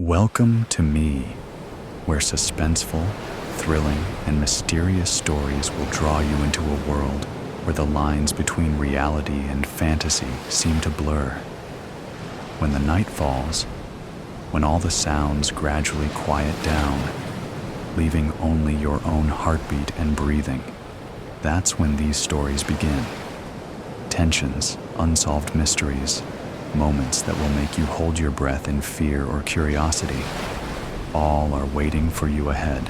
Welcome to me, where suspenseful, thrilling, and mysterious stories will draw you into a world where the lines between reality and fantasy seem to blur. When the night falls, when all the sounds gradually quiet down, leaving only your own heartbeat and breathing, that's when these stories begin. Tensions, unsolved mysteries, moments that will make you hold your breath in fear or curiosity, all are waiting for you ahead.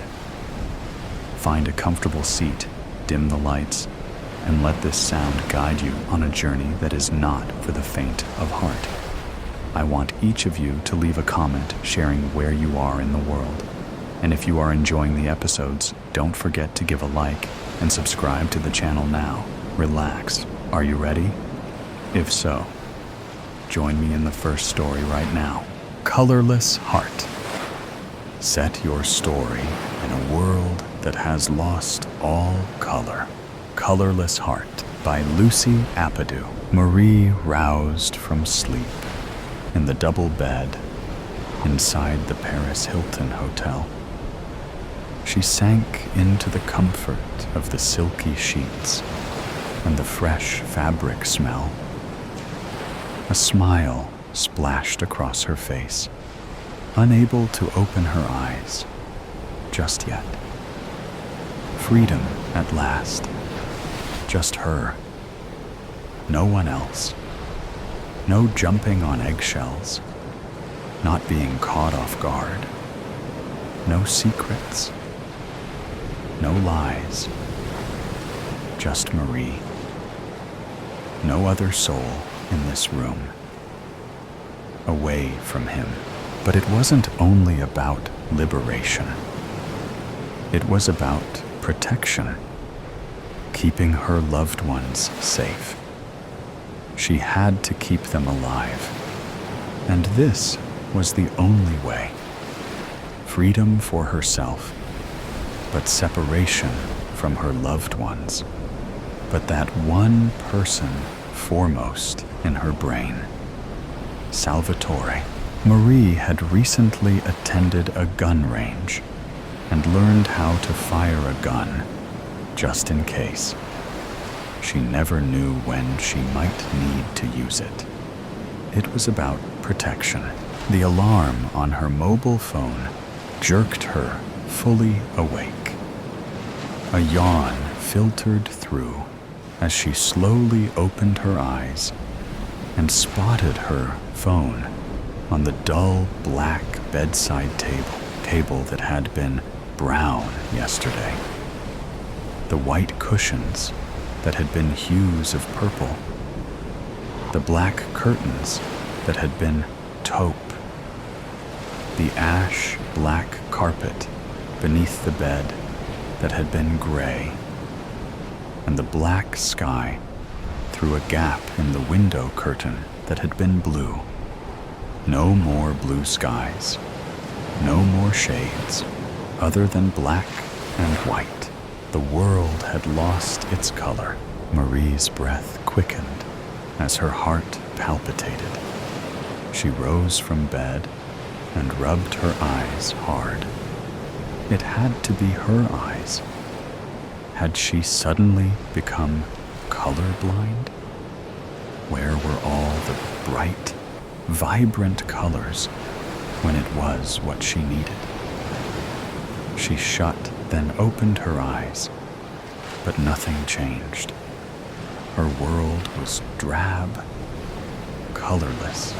Find a comfortable seat, dim the lights, and let this sound guide you on a journey that is not for the faint of heart. I want each of you to leave a comment sharing where you are in the world. And if you are enjoying the episodes, don't forget to give a like and subscribe to the channel now. Relax. Are you ready? If so, join me in the first story right now. Colourless Heart. Set your story in a world that has lost all color. Colourless Heart by Lucy Apadu. Marie roused from sleep in the double bed inside the Paris Hilton Hotel. She sank into the comfort of the silky sheets and the fresh fabric smell. A smile splashed across her face, unable to open her eyes just yet. Freedom at last. Just her. No one else. No jumping on eggshells. Not being caught off guard. No secrets. No lies. Just Marie. No other soul in this room. Away from him. But it wasn't only about liberation. It was about protection. Keeping her loved ones safe. She had to keep them alive. And this was the only way. Freedom for herself, but separation from her loved ones. But that one person foremost in her brain. Salvatore. Marie had recently attended a gun range and learned how to fire a gun, just in case. She never knew when she might need to use it. It was about protection. The alarm on her mobile phone jerked her fully awake. A yawn filtered through as she slowly opened her eyes and spotted her phone on the dull black bedside table that had been brown yesterday. The white cushions that had been hues of purple. The black curtains that had been taupe. The ash black carpet beneath the bed that had been gray. And the black sky through a gap in the window curtain that had been blue. No more blue skies. No more shades other than black and white. The world had lost its color. Marie's breath quickened as her heart palpitated. She rose from bed and rubbed her eyes hard. It had to be her eyes. Had she suddenly become colorblind? Where were all the bright, vibrant colors when it was what she needed? She shut, then opened her eyes, but nothing changed. Her world was drab, colorless,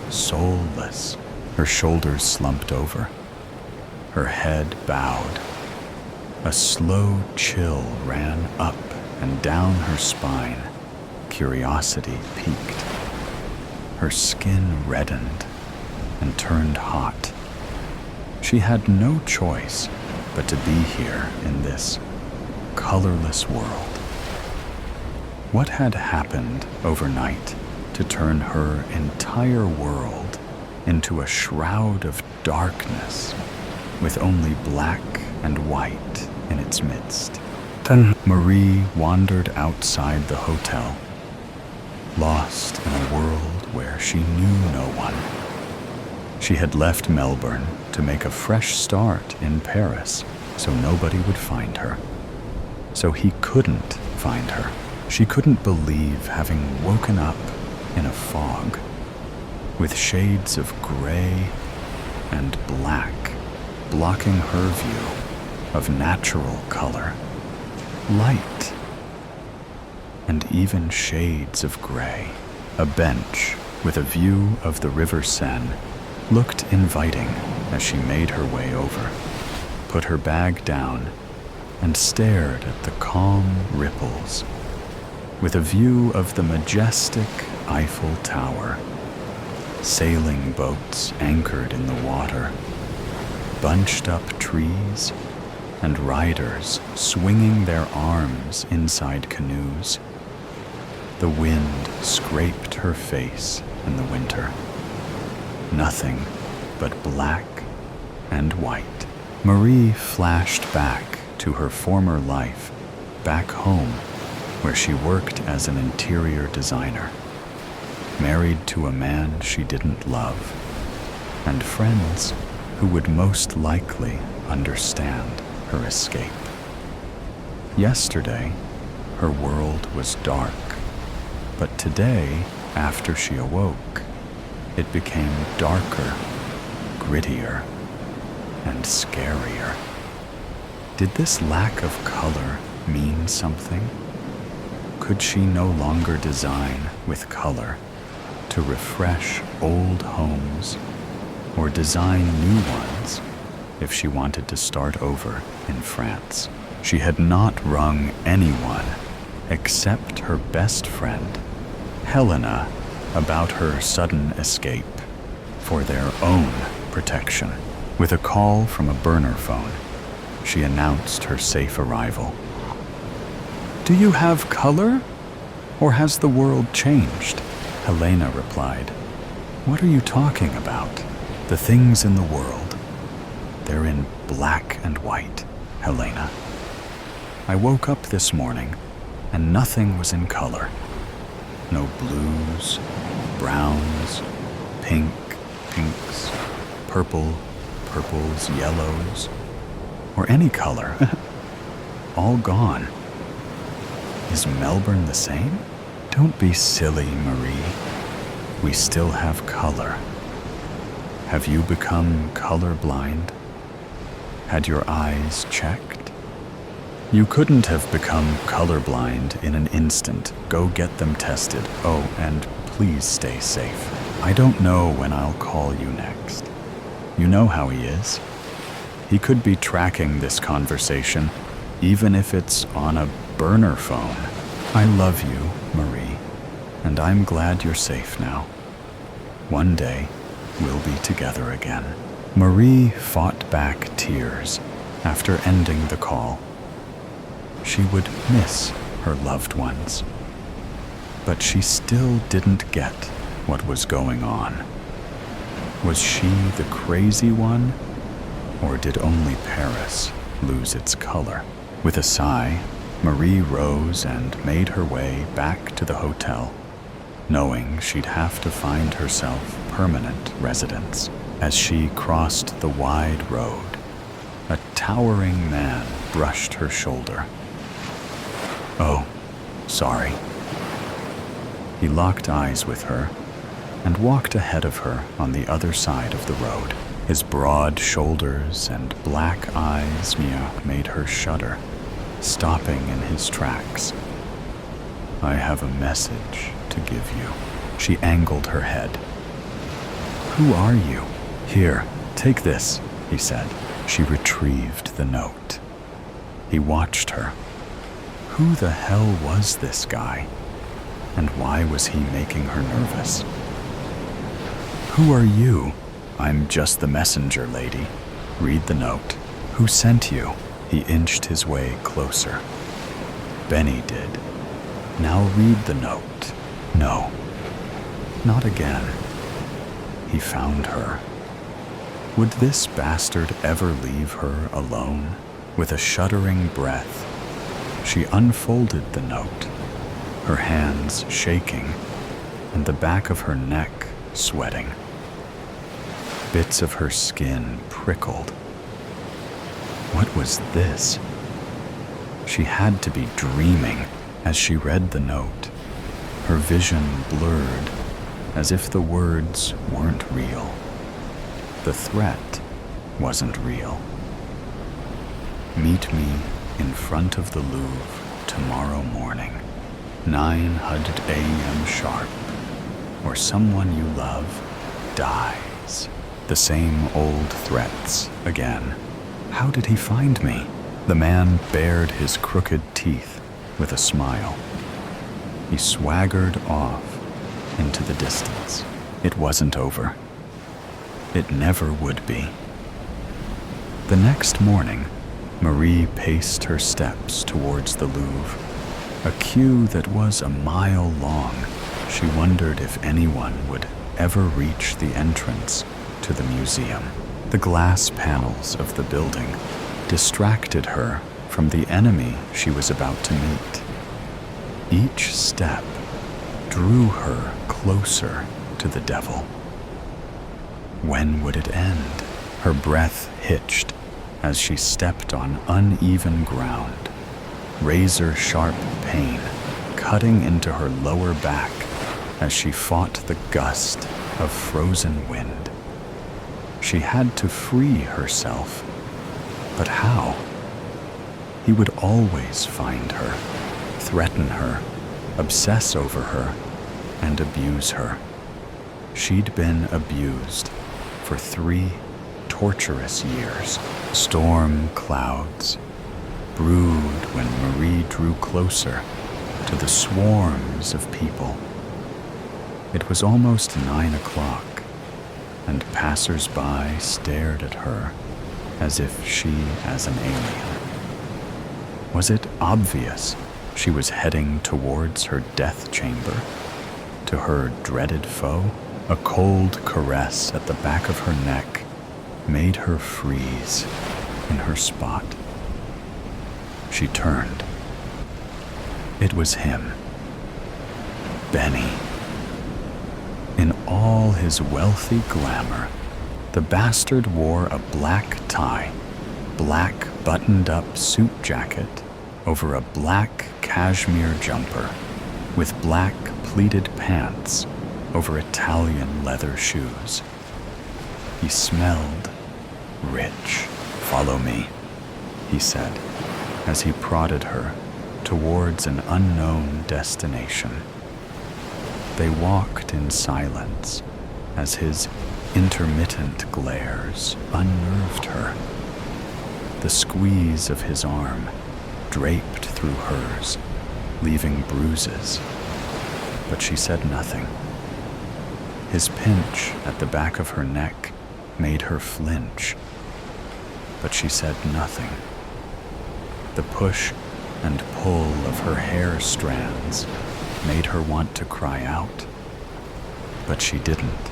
soulless. Her shoulders slumped over, her head bowed. A slow chill ran up and down her spine. Curiosity peaked. Her skin reddened and turned hot. She had no choice but to be here in this colorless world. What had happened overnight to turn her entire world into a shroud of darkness with only black and white in its midst? Then Marie wandered outside the hotel, lost in a world where she knew no one. She had left Melbourne to make a fresh start in Paris so nobody would find her. So he couldn't find her. She couldn't believe having woken up in a fog with shades of gray and black blocking her view of natural color, light, and even shades of gray. A bench with a view of the River Seine looked inviting as she made her way over, put her bag down, and stared at the calm ripples with a view of the majestic Eiffel Tower, sailing boats anchored in the water, bunched up trees, and riders swinging their arms inside canoes. The wind scraped her face in the winter. Nothing but black and white. Marie flashed back to her former life, back home, where she worked as an interior designer, married to a man she didn't love, and friends who would most likely understand her escape. Yesterday, her world was dark, but today, after she awoke, it became darker, grittier, and scarier. Did this lack of color mean something? Could she no longer design with color to refresh old homes or design new ones if she wanted to start over in France? She had not wrung anyone except her best friend, Helena, about her sudden escape for their own protection. With a call from a burner phone, she announced her safe arrival. "Do you have color? Or has the world changed?" Helena replied. "What are you talking about? The things in the world. They're in black and white, Helena. I woke up this morning and nothing was in color. No blues, browns, pinks, purples, yellows, or any color. All gone. Is Melbourne the same? Don't be silly, Marie. We still have color. Have you become colorblind? Had your eyes checked? You couldn't have become colorblind in an instant. Go get them tested. Oh, and please stay safe. I don't know when I'll call you next. You know how he is. He could be tracking this conversation, even if it's on a burner phone. I love you, Marie, and I'm glad you're safe now. One day, we'll be together again." Marie fought back tears after ending the call. She would miss her loved ones, but she still didn't get what was going on. Was she the crazy one, or did only Paris lose its color? With a sigh, Marie rose and made her way back to the hotel, knowing she'd have to find herself permanent residence. As she crossed the wide road, a towering man brushed her shoulder. "Oh, sorry." He locked eyes with her and walked ahead of her on the other side of the road. His broad shoulders and black eyes made her shudder, stopping in his tracks. "I have a message to give you." She angled her head. "Who are you?" "Here, take this," he said. She retrieved the note. He watched her. Who the hell was this guy? And why was he making her nervous? "Who are you?" "I'm just the messenger, lady. Read the note." "Who sent you?" He inched his way closer. "Benny did." "Now read the note." "No, not again." He found her. Would this bastard ever leave her alone? With a shuddering breath, she unfolded the note, her hands shaking and the back of her neck sweating. Bits of her skin prickled. What was this? She had to be dreaming as she read the note, her vision blurred, as if the words weren't real. The threat wasn't real. Meet me in front of the Louvre tomorrow morning, 900 a.m. sharp, or someone you love dies. The same old threats again. How did he find me? The man bared his crooked teeth with a smile. He swaggered off into the distance. It wasn't over. It never would be. The next morning, Marie paced her steps towards the Louvre, a queue that was a mile long. She wondered if anyone would ever reach the entrance to the museum. The glass panels of the building distracted her from the enemy she was about to meet. Each step drew her closer to the devil. When would it end? Her breath hitched as she stepped on uneven ground, razor-sharp pain cutting into her lower back as she fought the gust of frozen wind. She had to free herself, but how? He would always find her, threaten her, obsess over her, and abuse her. She'd been abused for 3 torturous years. Storm clouds brewed when Marie drew closer to the swarms of people. It was almost 9 o'clock, and passers-by stared at her as if she as an alien. Was it obvious she was heading towards her death chamber, to her dreaded foe? A cold caress at the back of her neck made her freeze in her spot. She turned. It was him, Benny. In all his wealthy glamour, the bastard wore a black tie, black buttoned-up suit jacket over a black cashmere jumper, with black pleated pants over Italian leather shoes. He smelled rich. "Follow me," he said, as he prodded her towards an unknown destination. They walked in silence as his intermittent glares unnerved her. The squeeze of his arm draped through hers, leaving bruises, but she said nothing. His pinch at the back of her neck made her flinch, but she said nothing. The push and pull of her hair strands made her want to cry out, but she didn't.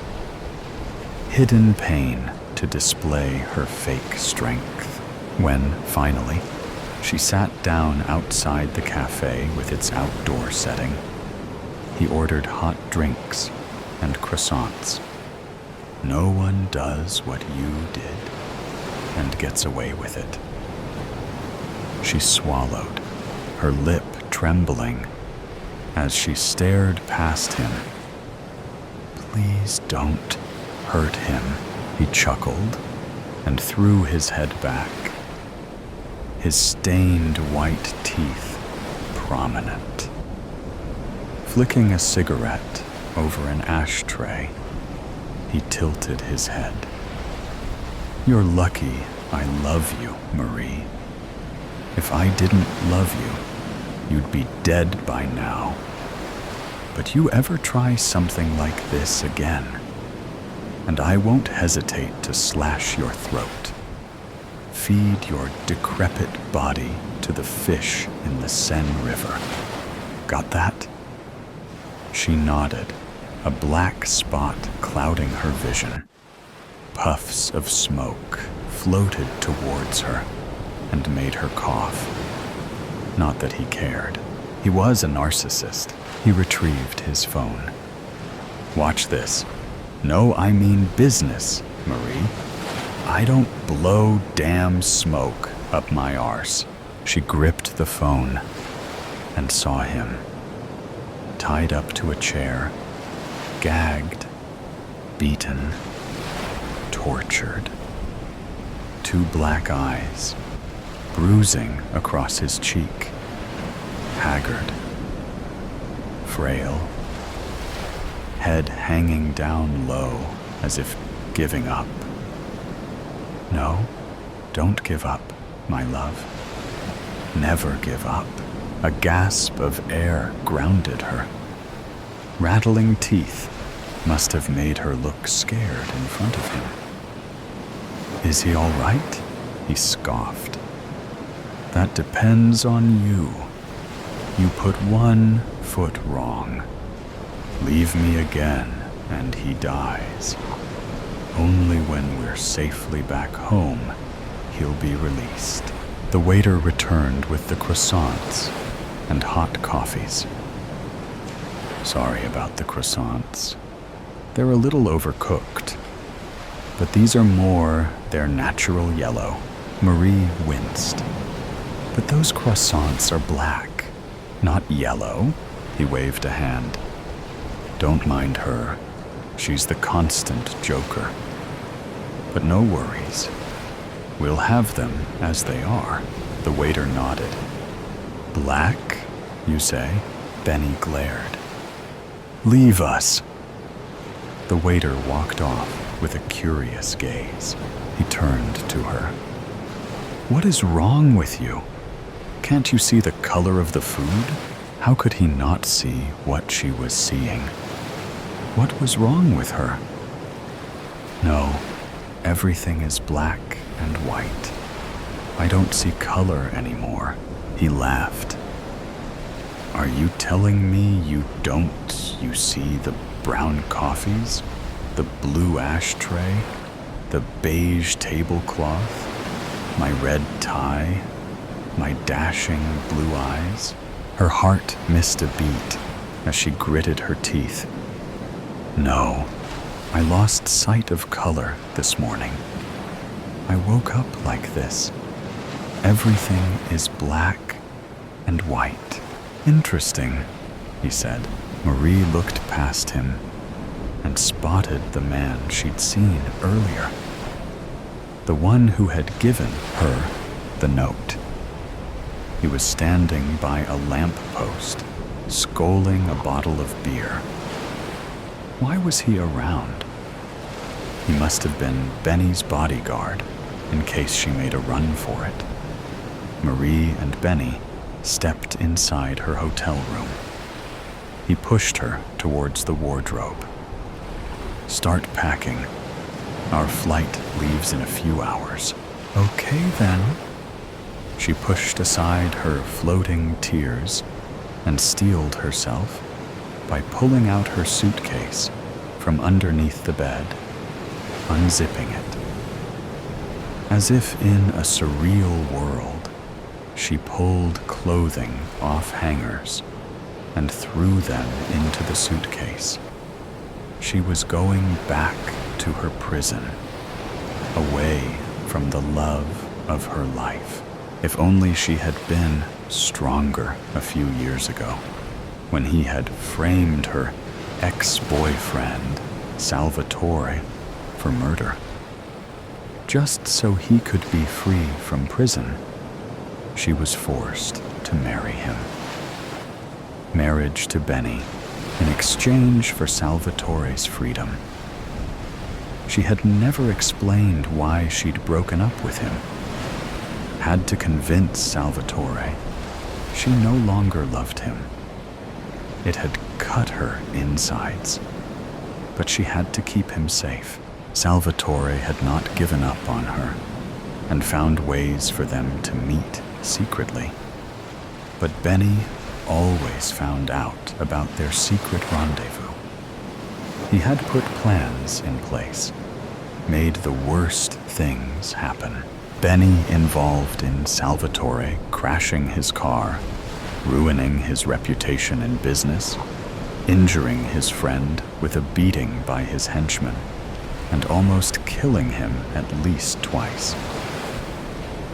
Hidden pain to display her fake strength. When, finally, she sat down outside the cafe with its outdoor setting, he ordered hot drinks and croissants. No one does what you did and gets away with it. She swallowed, her lip trembling, as she stared past him. "Please don't hurt him," he chuckled and threw his head back, his stained white teeth prominent. Flicking a cigarette over an ashtray, he tilted his head. "You're lucky I love you, Marie. If I didn't love you, you'd be dead by now. But you ever try something like this again, and I won't hesitate to slash your throat. Feed your decrepit body to the fish in the Seine River. Got that?" She nodded, a black spot clouding her vision. Puffs of smoke floated towards her and made her cough. Not that he cared. He was a narcissist. He retrieved his phone. "Watch this. No, I mean business. Marie. I don't blow damn smoke up my arse. She gripped the phone and saw him, tied up to a chair, gagged, beaten, tortured. 2 black eyes, bruising across his cheek, haggard, frail, head hanging down low as if giving up. No, don't give up, my love. Never give up. A gasp of air grounded her. Rattling teeth must have made her look scared in front of him. Is he all right? He scoffed. That depends on you. You put 1 foot wrong. Leave me again, and he dies. Only when we're safely back home, he'll be released. The waiter returned with the croissants and hot coffees. Sorry about the croissants. They're a little overcooked, but these are more their natural yellow. Marie winced. But those croissants are black, not yellow. He waved a hand. Don't mind her. She's the constant joker. But no worries. We'll have them as they are. The waiter nodded. Black, you say? Benny glared. Leave us. The waiter walked off with a curious gaze. He turned to her. What is wrong with you? Can't you see the color of the food? How could he not see what she was seeing? What was wrong with her? No, everything is black and white. I don't see color anymore. He laughed. Are you telling me you see the brown coffees, the blue ashtray, the beige tablecloth, my red tie, my dashing blue eyes? Her heart missed a beat as she gritted her teeth. No, I lost sight of color this morning. I woke up like this. Everything is black and white. Interesting, he said. Marie looked past him and spotted the man she'd seen earlier. The one who had given her the note. He was standing by a lamppost, sculling a bottle of beer. Why was he around? He must have been Benny's bodyguard, in case she made a run for it. Marie and Benny stepped inside her hotel room. He pushed her towards the wardrobe. Start packing. Our flight leaves in a few hours. Okay then. She pushed aside her floating tears and steeled herself by pulling out her suitcase from underneath the bed, unzipping it. As if in a surreal world, she pulled clothing off hangers and threw them into the suitcase. She was going back to her prison, away from the love of her life. If only she had been stronger a few years ago, when he had framed her ex-boyfriend, Salvatore, for murder. Just so he could be free from prison, she was forced to marry him. Marriage to Benny in exchange for Salvatore's freedom. She had never explained why she'd broken up with him. Had to convince Salvatore she no longer loved him. It had cut her insides, but she had to keep him safe. Salvatore had not given up on her and found ways for them to meet secretly. But Benny always found out about their secret rendezvous. He had put plans in place, made the worst things happen. Benny involved in Salvatore crashing his car, ruining his reputation in business, injuring his friend with a beating by his henchmen. and almost killing him at least twice.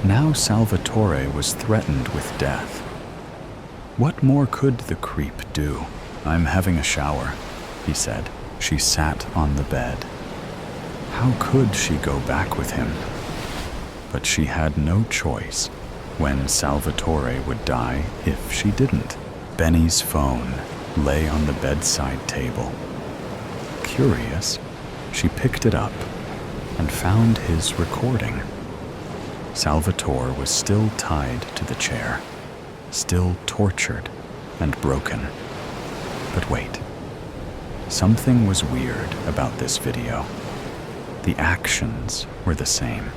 Now Salvatore was threatened with death. What more could the creep do? "I'm having a shower," he said. She sat on the bed. How could she go back with him? But she had no choice when Salvatore would die if she didn't. Benny's phone lay on the bedside table. Curious, she picked it up and found his recording. Salvatore was still tied to the chair, still tortured and broken. But wait, something was weird about this video. The actions were the same.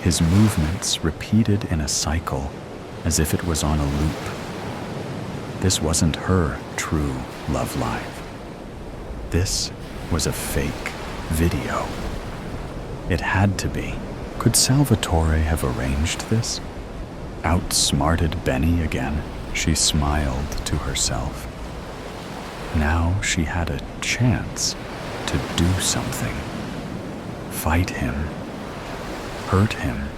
His movements repeated in a cycle as if it was on a loop. This wasn't her true love life. This was a fake video. It had to be. Could Salvatore have arranged this? Outsmarted Benny again, she smiled to herself. Now she had a chance to do something. Fight him. Hurt him.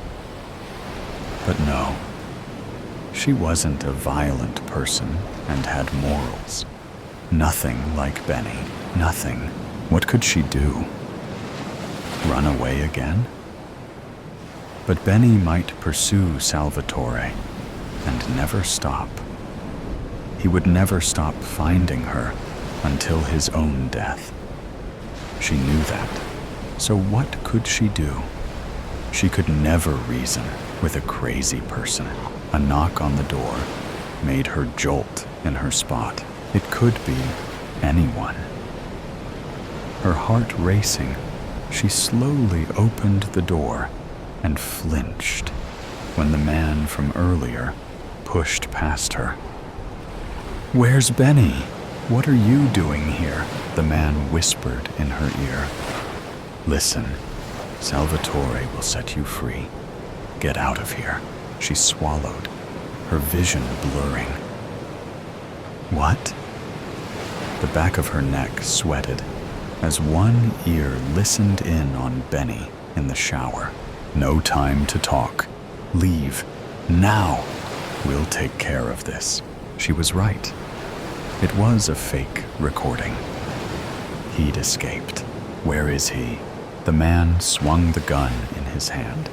But no, she wasn't a violent person and had morals. Nothing like Benny. Nothing. What could she do? Run away again? But Benny might pursue Salvatore and never stop. He would never stop finding her until his own death. She knew that. So what could she do? She could never reason with a crazy person. A knock on the door made her jolt in her spot. It could be anyone. Her heart racing, she slowly opened the door and flinched when the man from earlier pushed past her. "Where's Benny? What are you doing here?" the man whispered in her ear. "Listen, Salvatore will set you free. Get out of here." She swallowed, her vision blurring. What? The back of her neck sweated as one ear listened in on Benny in the shower. "No time to talk. Leave. Now. We'll take care of this." She was right. It was a fake recording. He'd escaped. Where is he? The man swung the gun in his hand,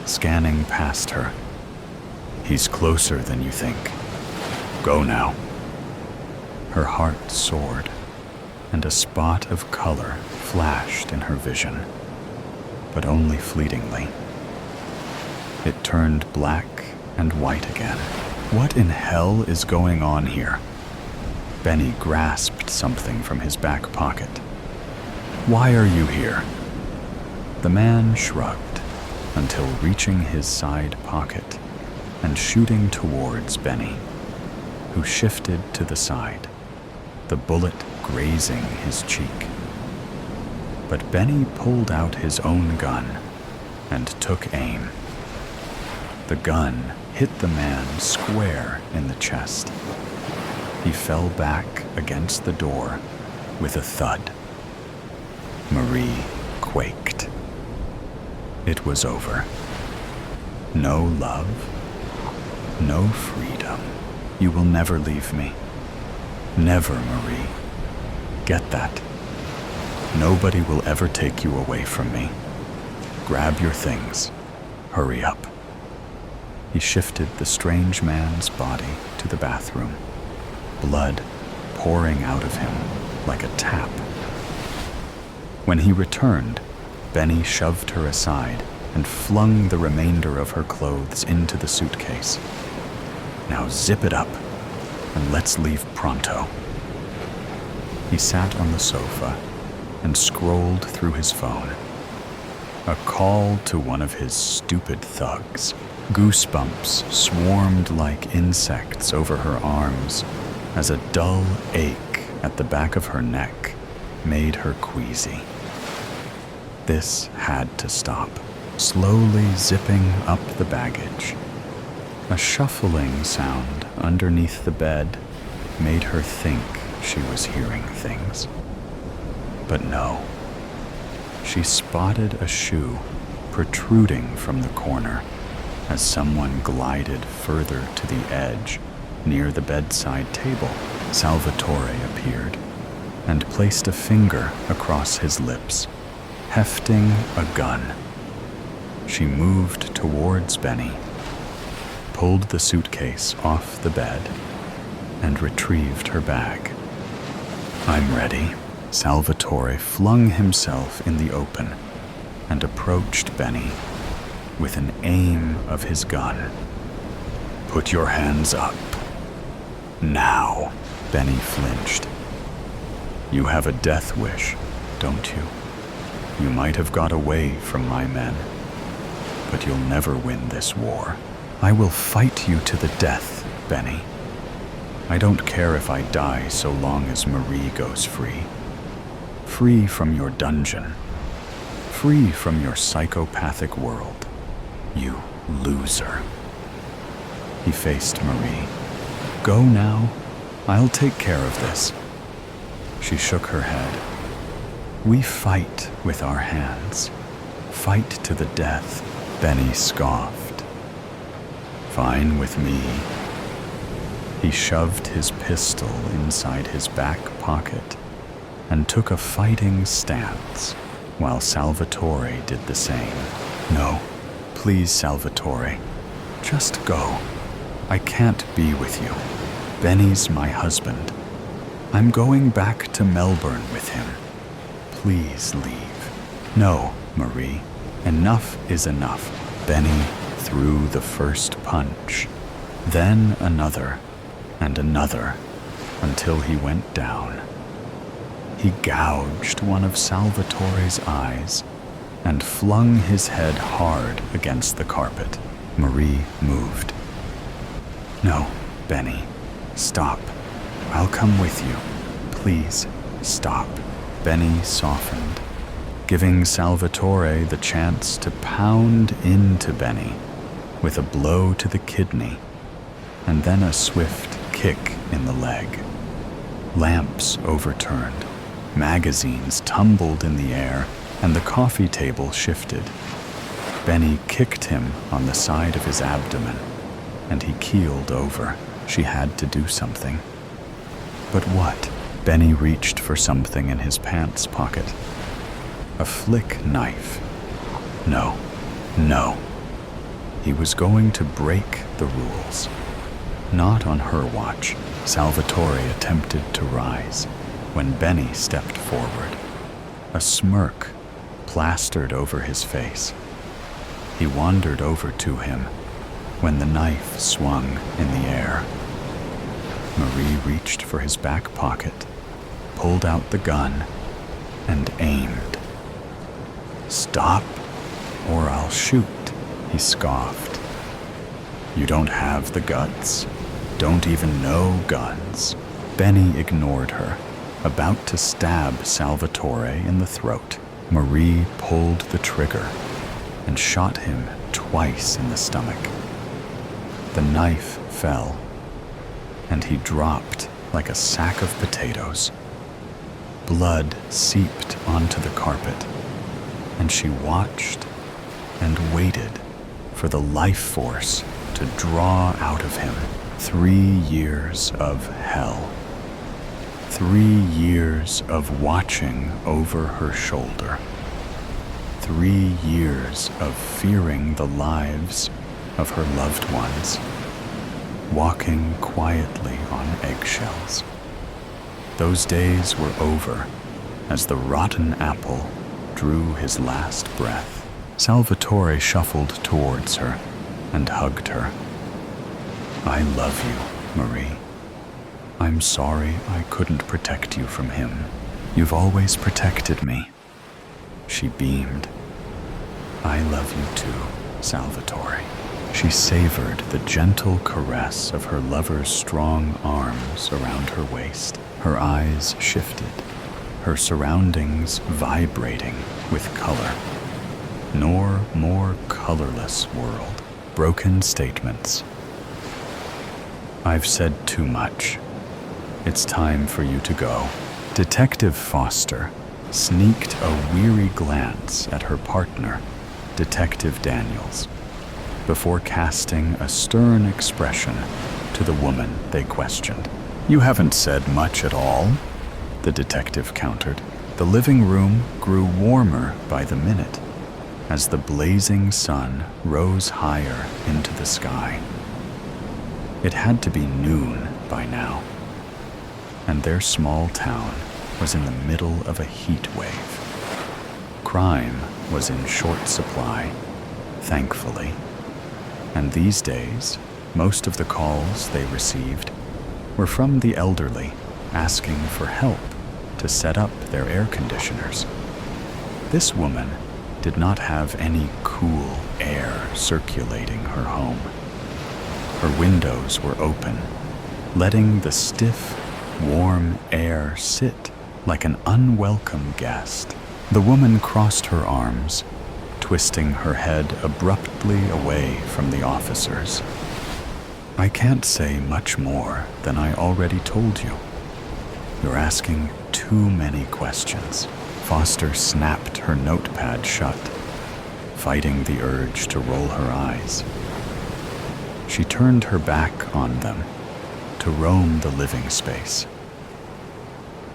scanning past her. "He's closer than you think. Go now." Her heart soared, and a spot of color flashed in her vision, but only fleetingly. It turned black and white again. What in hell is going on here? Benny grasped something from his back pocket. "Why are you here?" The man shrugged until reaching his side pocket and shooting towards Benny, who shifted to the side, the bullet grazing his cheek. But Benny pulled out his own gun and took aim. The gun hit the man square in the chest. He fell back against the door with a thud. Marie quaked. It was over. No love, no freedom. You will never leave me. Never, Marie. Get that. Nobody will ever take you away from me. Grab your things. Hurry up. He shifted the strange man's body to the bathroom, blood pouring out of him like a tap. When he returned, Benny shoved her aside and flung the remainder of her clothes into the suitcase. "Now zip it up, and let's leave pronto." He sat on the sofa and scrolled through his phone. A call to one of his stupid thugs. Goosebumps swarmed like insects over her arms as a dull ache at the back of her neck made her queasy. This had to stop. Slowly zipping up the baggage. A shuffling sound underneath the bed made her think she was hearing things. But no, she spotted a shoe protruding from the corner as someone glided further to the edge near the bedside table. Salvatore appeared and placed a finger across his lips, hefting a gun. She moved towards Benny, pulled the suitcase off the bed, and retrieved her bag. "I'm ready." Salvatore flung himself in the open and approached Benny with an aim of his gun. "Put your hands up. Now." Benny flinched. "You have a death wish, don't you? You might have got away from my men, but you'll never win this war. I will fight you to the death, Benny. I don't care if I die so long as Marie goes free. Free from your dungeon. Free from your psychopathic world. You loser." He faced Marie. "Go now. I'll take care of this." She shook her head. "We fight with our hands. Fight to the death." Benny scoffed. "Fine with me." He shoved his pistol inside his back pocket and took a fighting stance while Salvatore did the same. "No, please, Salvatore. Just go. I can't be with you. Benny's my husband. I'm going back to Melbourne with him. Please leave." "No, Marie. Enough is enough." Benny threw the first punch, then another and another, until he went down. He gouged one of Salvatore's eyes and flung his head hard against the carpet. Marie moved. "No, Benny, stop. I'll come with you. Please, stop." Benny softened, giving Salvatore the chance to pound into Benny with a blow to the kidney and then a swift kick in the leg. Lamps overturned, magazines tumbled in the air, and the coffee table shifted. Benny kicked him on the side of his abdomen, and he keeled over. She had to do something. But what? Benny reached for something in his pants pocket. A flick knife. No, no. He was going to break the rules. Not on her watch. Salvatore attempted to rise when Benny stepped forward. A smirk plastered over his face. He wandered over to him when the knife swung in the air. Marie reached for his back pocket, pulled out the gun, and aimed. "Stop, or I'll shoot," he scoffed. "You don't have the guts. Don't even know guns." Benny ignored her, about to stab Salvatore in the throat. Marie pulled the trigger and shot him twice in the stomach. The knife fell, and he dropped like a sack of potatoes. Blood seeped onto the carpet, and she watched and waited for the life force to draw out of him. 3 years of hell. 3 years of watching over her shoulder. 3 years of fearing the lives of her loved ones, walking quietly on eggshells. Those days were over as the rotten apple drew his last breath. Salvatore shuffled towards her and hugged her. "I love you, Marie. I'm sorry I couldn't protect you from him. You've always protected me." She beamed. "I love you too, Salvatore." She savored the gentle caress of her lover's strong arms around her waist. Her eyes shifted, her surroundings vibrating with color. Nor more colorless world. Broken statements. "I've said too much. It's time for you to go." Detective Foster sneaked a weary glance at her partner, Detective Daniels, before casting a stern expression to the woman they questioned. "You haven't said much at all," the detective countered. The living room grew warmer by the minute as the blazing sun rose higher into the sky. It had to be noon by now, and their small town was in the middle of a heat wave. Crime was in short supply, thankfully, and these days, most of the calls they received were from the elderly asking for help to set up their air conditioners. This woman did not have any cool air circulating her home. Her windows were open, letting the stiff, warm air sit like an unwelcome guest. The woman crossed her arms, twisting her head abruptly away from the officers. "I can't say much more than I already told you. You're asking too many questions." Foster snapped her notepad shut, fighting the urge to roll her eyes. She turned her back on them to roam the living space.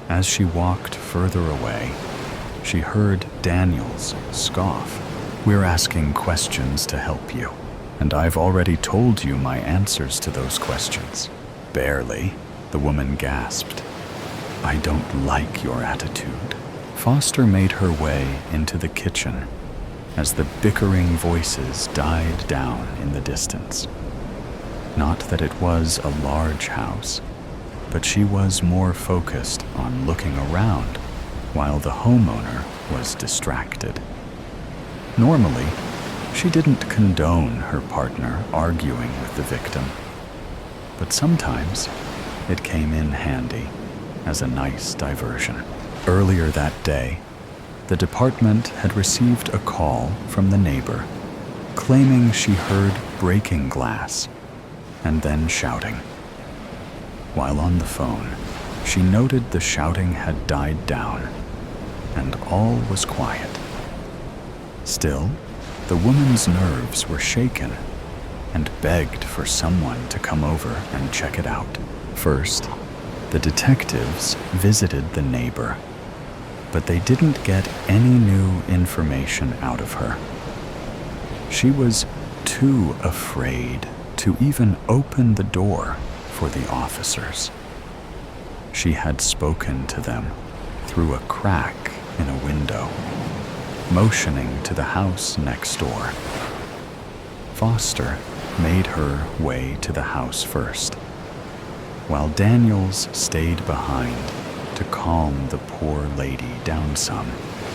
As she walked further away, she heard Daniels scoff. "We're asking questions to help you, and I've already told you my answers to those questions." "Barely," the woman gasped. "I don't like your attitude." Foster made her way into the kitchen as the bickering voices died down in the distance. Not that it was a large house, but she was more focused on looking around while the homeowner was distracted. Normally, she didn't condone her partner arguing with the victim, but sometimes it came in handy as a nice diversion. Earlier that day, the department had received a call from the neighbor claiming she heard breaking glass and then shouting. While on the phone, she noted the shouting had died down and all was quiet. Still, the woman's nerves were shaken and begged for someone to come over and check it out. First, the detectives visited the neighbor, but they didn't get any new information out of her. She was too afraid to even open the door for the officers. She had spoken to them through a crack in a window, motioning to the house next door. Foster made her way to the house first, while Daniels stayed behind to calm the poor lady down some.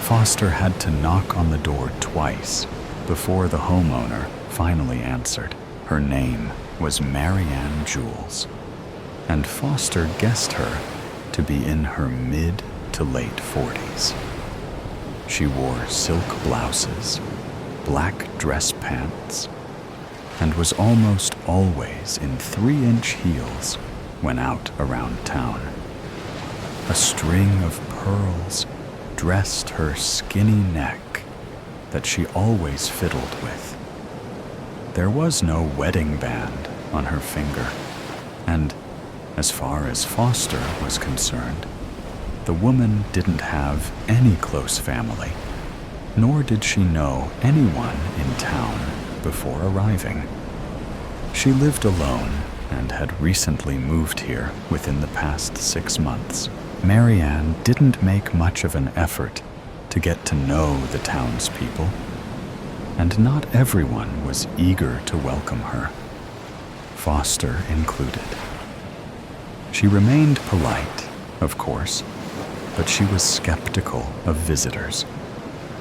Foster had to knock on the door twice before the homeowner finally answered. Her name was Marianne Jules, and Foster guessed her to be in her mid to late 40s. She wore silk blouses, black dress pants, and was almost always in 3-inch heels when out around town. A string of pearls dressed her skinny neck that she always fiddled with. There was no wedding band on her finger, and as far as Foster was concerned, the woman didn't have any close family, nor did she know anyone in town before arriving. She lived alone and had recently moved here within the past 6 months. Marianne didn't make much of an effort to get to know the townspeople, and not everyone was eager to welcome her, Foster included. She remained polite, of course, but she was skeptical of visitors,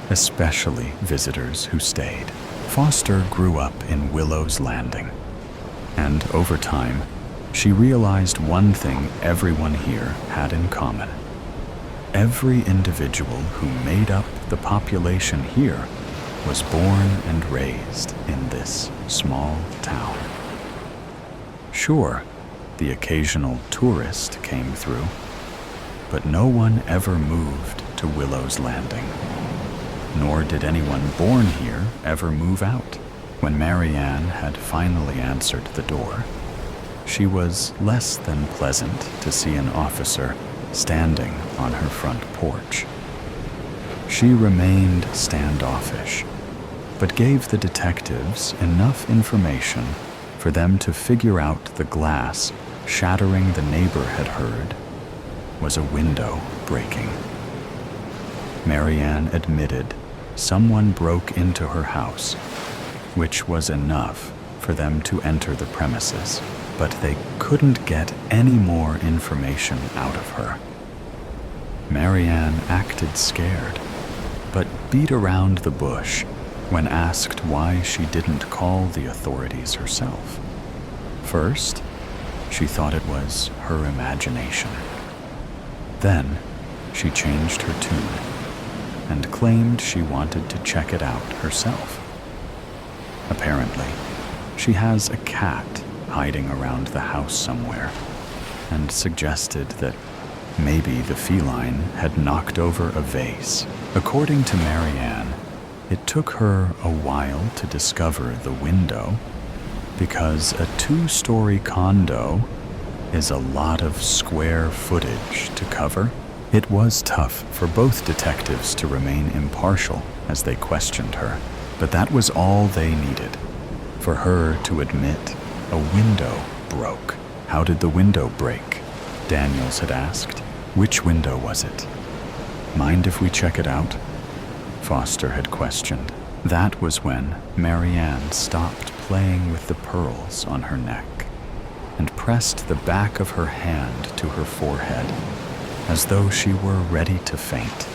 especially visitors who stayed. Foster grew up in Willow's Landing, and over time, she realized one thing everyone here had in common. Every individual who made up the population here was born and raised in this small town. Sure, the occasional tourist came through, but no one ever moved to Willow's Landing. Nor did anyone born here ever move out. When Marianne had finally answered the door, she was less than pleasant to see an officer standing on her front porch. She remained standoffish, but gave the detectives enough information for them to figure out the glass shattering the neighbor had heard was a window breaking. Marianne admitted someone broke into her house, which was enough for them to enter the premises, but they couldn't get any more information out of her. Marianne acted scared, but beat around the bush when asked why she didn't call the authorities herself. First, she thought it was her imagination. Then, she changed her tune and claimed she wanted to check it out herself. Apparently, she has a cat hiding around the house somewhere, and suggested that maybe the feline had knocked over a vase. According to Marianne, it took her a while to discover the window because a 2-story condo is a lot of square footage to cover. It was tough for both detectives to remain impartial as they questioned her, but that was all they needed, for her to admit a window broke. How did the window break? Daniels had asked. Which window was it? Mind if we check it out? Foster had questioned. That was when Marianne stopped playing with the pearls on her neck and pressed the back of her hand to her forehead as though she were ready to faint.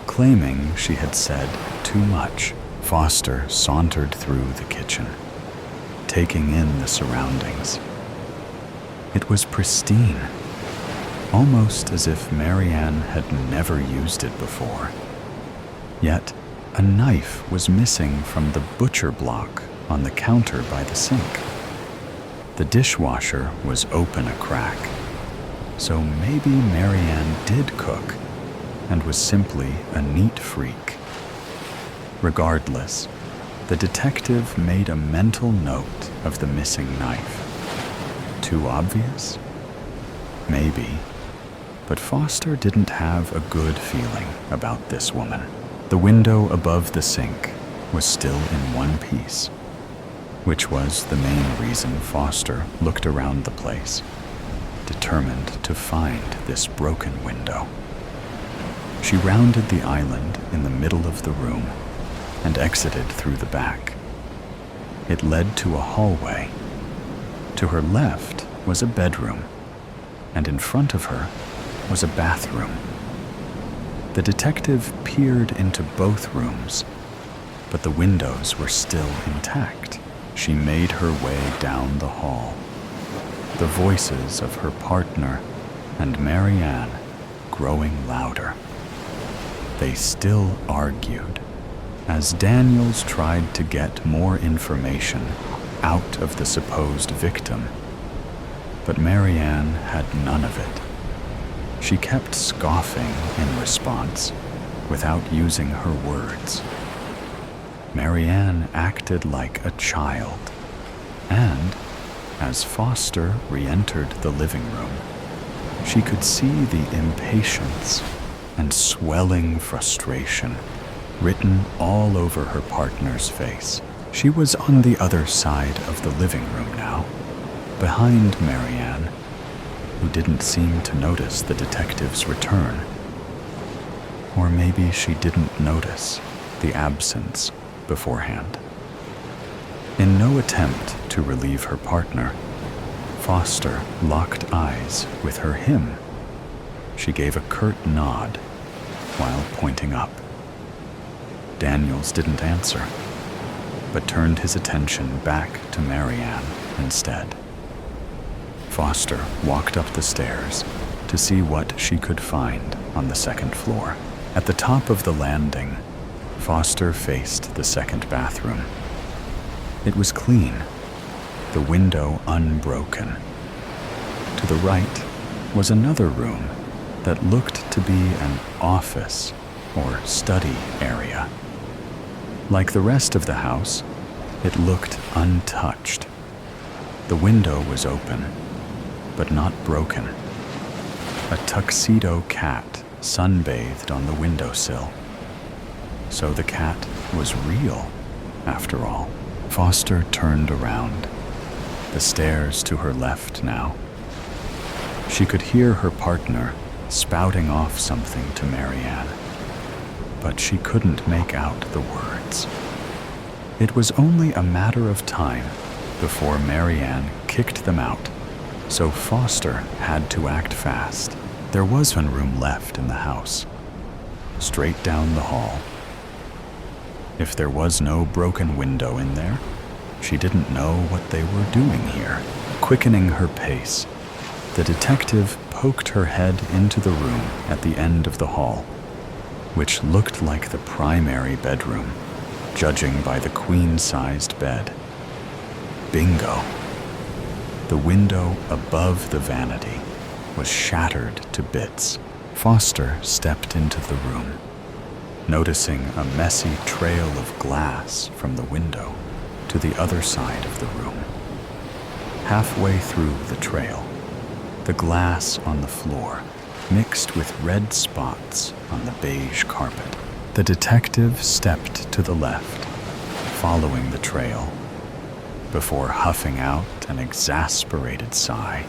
Claiming she had said too much, Foster sauntered through the kitchen, taking in the surroundings. It was pristine, almost as if Marianne had never used it before. Yet, a knife was missing from the butcher block on the counter by the sink. The dishwasher was open a crack, so maybe Marianne did cook and was simply a neat freak. Regardless, the detective made a mental note of the missing knife. Too obvious? Maybe, but Foster didn't have a good feeling about this woman. The window above the sink was still in one piece, which was the main reason Foster looked around the place, determined to find this broken window. She rounded the island in the middle of the room and exited through the back. It led to a hallway. To her left was a bedroom, and in front of her was a bathroom. The detective peered into both rooms, but the windows were still intact. She made her way down the hall, the voices of her partner and Marianne growing louder. They still argued as Daniels tried to get more information out of the supposed victim, but Marianne had none of it. She kept scoffing in response without using her words. Marianne acted like a child, and as Foster re-entered the living room, she could see the impatience and swelling frustration written all over her partner's face. She was on the other side of the living room now, behind Marianne, who didn't seem to notice the detective's return. Or maybe she didn't notice the absence beforehand. In no attempt to relieve her partner, Foster locked eyes with her him. She gave a curt nod while pointing up. Daniels didn't answer, but turned his attention back to Marianne instead. Foster walked up the stairs to see what she could find on the second floor. At the top of the landing, Foster faced the second bathroom. It was clean, the window unbroken. To the right was another room that looked to be an office or study area. Like the rest of the house, it looked untouched. The window was open, but not broken. A tuxedo cat sunbathed on the windowsill. So the cat was real, after all. Foster turned around, the stairs to her left now. She could hear her partner spouting off something to Marianne, but she couldn't make out the words. It was only a matter of time before Marianne kicked them out, so Foster had to act fast. There was one room left in the house, straight down the hall. If there was no broken window in there, she didn't know what they were doing here. Quickening her pace, the detective poked her head into the room at the end of the hall, which looked like the primary bedroom, judging by the queen-sized bed. Bingo! The window above the vanity was shattered to bits. Foster stepped into the room, noticing a messy trail of glass from the window to the other side of the room. Halfway through the trail, the glass on the floor mixed with red spots on the beige carpet. The detective stepped to the left, following the trail, before huffing out an exasperated sigh.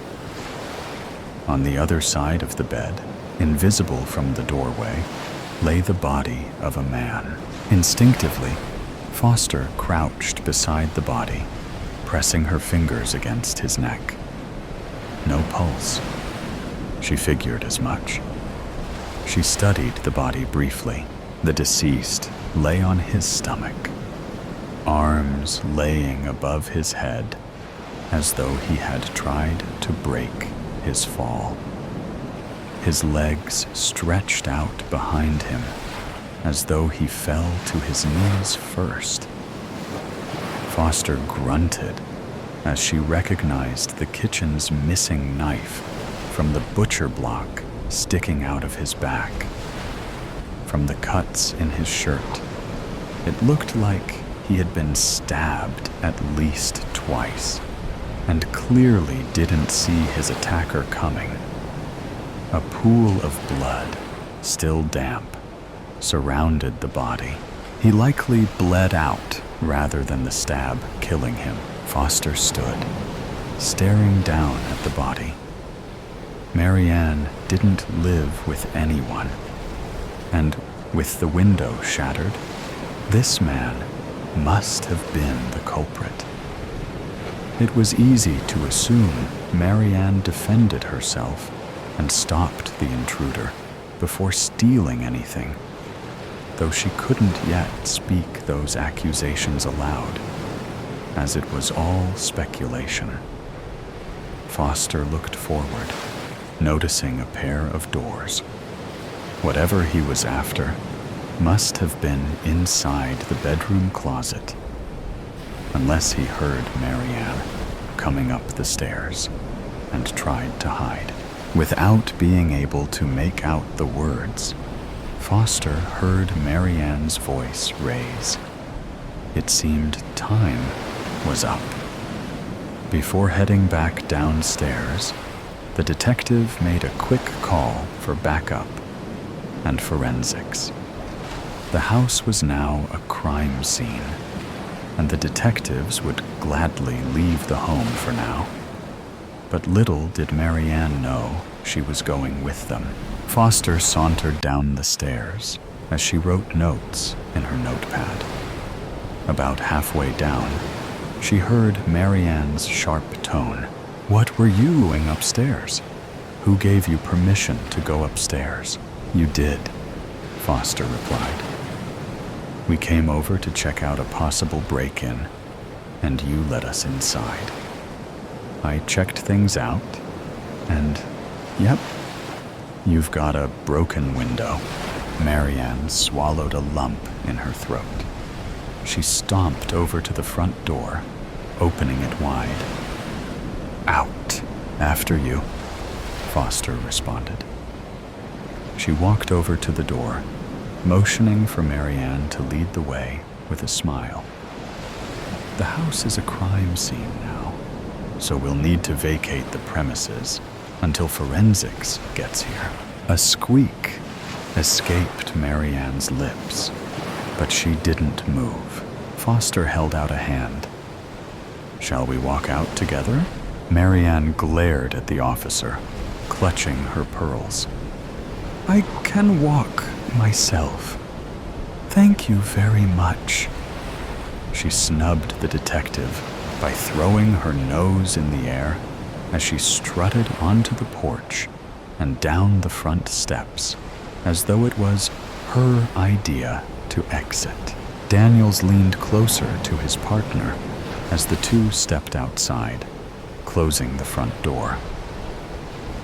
On the other side of the bed, invisible from the doorway, lay the body of a man. Instinctively, Foster crouched beside the body, pressing her fingers against his neck. No pulse. She figured as much. She studied the body briefly. The deceased lay on his stomach, arms laying above his head, as though he had tried to break his fall. His legs stretched out behind him, as though he fell to his knees first. Foster grunted as she recognized the kitchen's missing knife from the butcher block sticking out of his back. From the cuts in his shirt, it looked like he had been stabbed at least twice, and clearly didn't see his attacker coming. A pool of blood, still damp, surrounded the body. He likely bled out rather than the stab killing him. Foster stood, staring down at the body. Marianne didn't live with anyone, and with the window shattered, this man must have been the culprit. It was easy to assume Marianne defended herself and stopped the intruder before stealing anything, though she couldn't yet speak those accusations aloud, as it was all speculation. Foster looked forward, noticing a pair of doors. Whatever he was after must have been inside the bedroom closet, unless he heard Marianne coming up the stairs and tried to hide. Without being able to make out the words, Foster heard Marianne's voice raise. It seemed time was up. Before heading back downstairs, the detective made a quick call for backup and forensics. The house was now a crime scene, and the detectives would gladly leave the home for now. But little did Marianne know she was going with them. Foster sauntered down the stairs as she wrote notes in her notepad. About halfway down, she heard Marianne's sharp tone. "What were you doing upstairs? Who gave you permission to go upstairs?" "You did," Foster replied. "We came over to check out a possible break-in, and you let us inside. I checked things out, and yep, you've got a broken window." Marianne swallowed a lump in her throat. She stomped over to the front door, opening it wide. "Out. After you," Foster responded. She walked over to the door, motioning for Marianne to lead the way with a smile. The house is a crime scene now, so we'll need to vacate the premises until forensics gets here. A squeak escaped Marianne's lips, but she didn't move. Foster held out a hand. "Shall we walk out together?" Marianne glared at the officer, clutching her pearls. "I can walk myself. Thank you very much." She snubbed the detective by throwing her nose in the air as she strutted onto the porch and down the front steps, as though it was her idea to exit. Daniels leaned closer to his partner as the two stepped outside, closing the front door.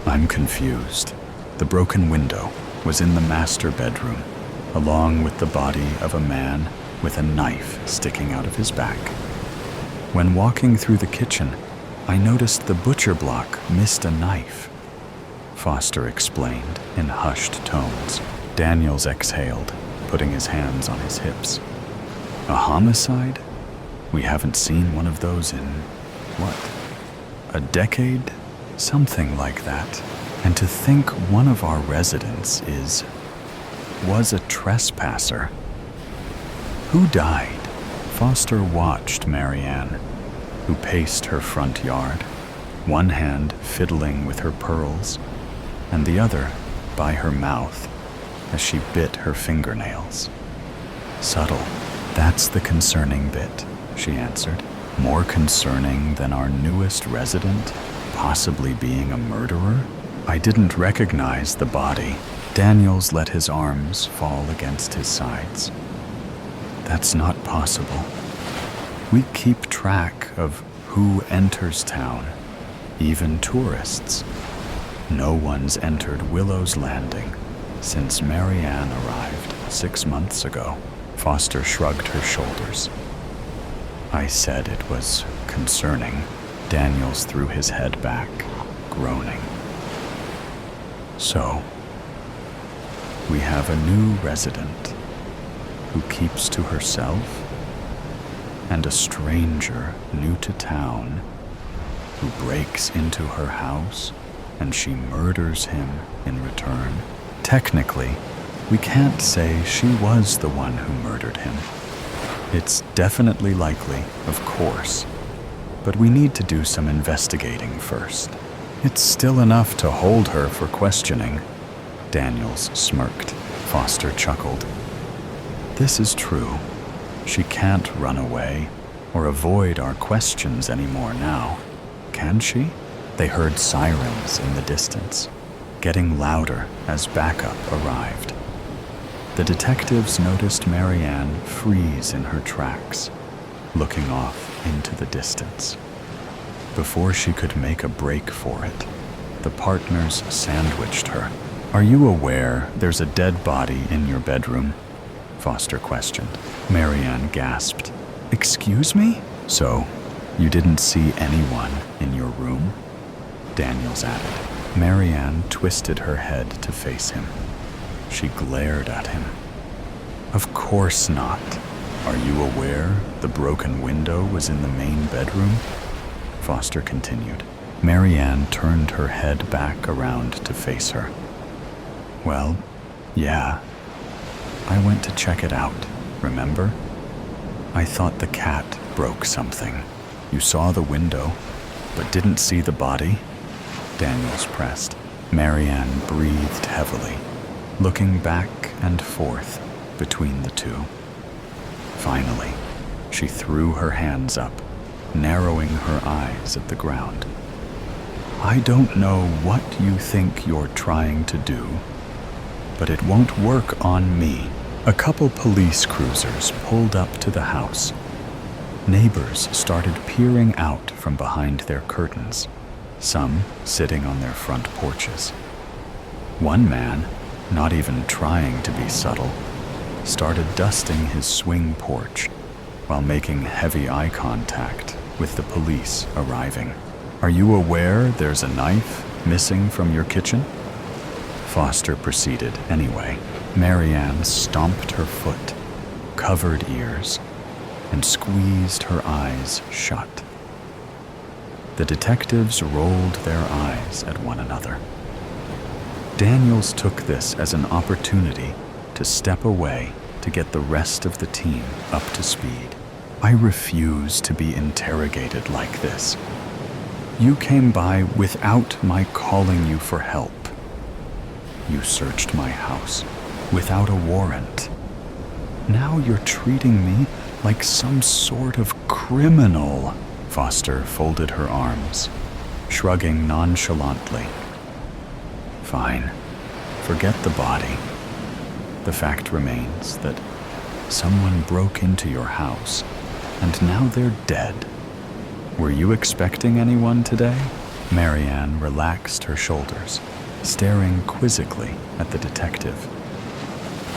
"I'm confused." The broken window was in the master bedroom, along with the body of a man with a knife sticking out of his back. When walking through the kitchen, I noticed the butcher block missed a knife, Foster explained in hushed tones. Daniels exhaled, putting his hands on his hips. "A homicide? We haven't seen one of those in, what, a decade? Something like that. And to think one of our residents was a trespasser. Who died?" Foster watched Marianne, who paced her front yard, one hand fiddling with her pearls, and the other by her mouth as she bit her fingernails. "Subtle. That's the concerning bit," she answered. "More concerning than our newest resident possibly being a murderer? I didn't recognize the body." Daniels let his arms fall against his sides. "That's not possible. We keep track of who enters town, even tourists. No one's entered Willow's Landing since Marianne arrived 6 months ago." Foster shrugged her shoulders. "I said it was concerning." Daniels threw his head back, groaning. "So, we have a new resident who keeps to herself, and a stranger new to town who breaks into her house and she murders him in return. Technically, we can't say she was the one who murdered him. It's definitely likely, of course, but we need to do some investigating first. It's still enough to hold her for questioning." Daniels smirked. Foster chuckled. "This is true. She can't run away or avoid our questions anymore now, can she?" They heard sirens in the distance, getting louder as backup arrived. The detectives noticed Marianne freeze in her tracks, looking off into the distance. Before she could make a break for it, the partners sandwiched her. "Are you aware there's a dead body in your bedroom?" Foster questioned. Marianne gasped. "Excuse me?" "So, you didn't see anyone in your room?" Daniels added. Marianne twisted her head to face him. She glared at him. "Of course not. Are you aware the broken window was in the main bedroom?" Foster continued. Marianne turned her head back around to face her. "Well, yeah. I went to check it out, remember? I thought the cat broke something. You saw the window, but didn't see the body?" Daniels pressed. Marianne breathed heavily, looking back and forth between the two. Finally, she threw her hands up, narrowing her eyes at the ground. "I don't know what you think you're trying to do, but it won't work on me." A couple police cruisers pulled up to the house. Neighbors started peering out from behind their curtains, some sitting on their front porches. One man, not even trying to be subtle, started dusting his swing porch while making heavy eye contact with the police arriving. "Are you aware there's a knife missing from your kitchen?" Foster proceeded anyway. Marianne stomped her foot, covered ears, and squeezed her eyes shut. The detectives rolled their eyes at one another. Daniels took this as an opportunity to step away to get the rest of the team up to speed. I refuse to be interrogated like this. You came by without my calling you for help. You searched my house without a warrant. Now you're treating me like some sort of criminal. Foster folded her arms, shrugging nonchalantly. Fine. Forget the body. The fact remains that someone broke into your house, and now they're dead. Were you expecting anyone today? Marianne relaxed her shoulders, staring quizzically at the detective.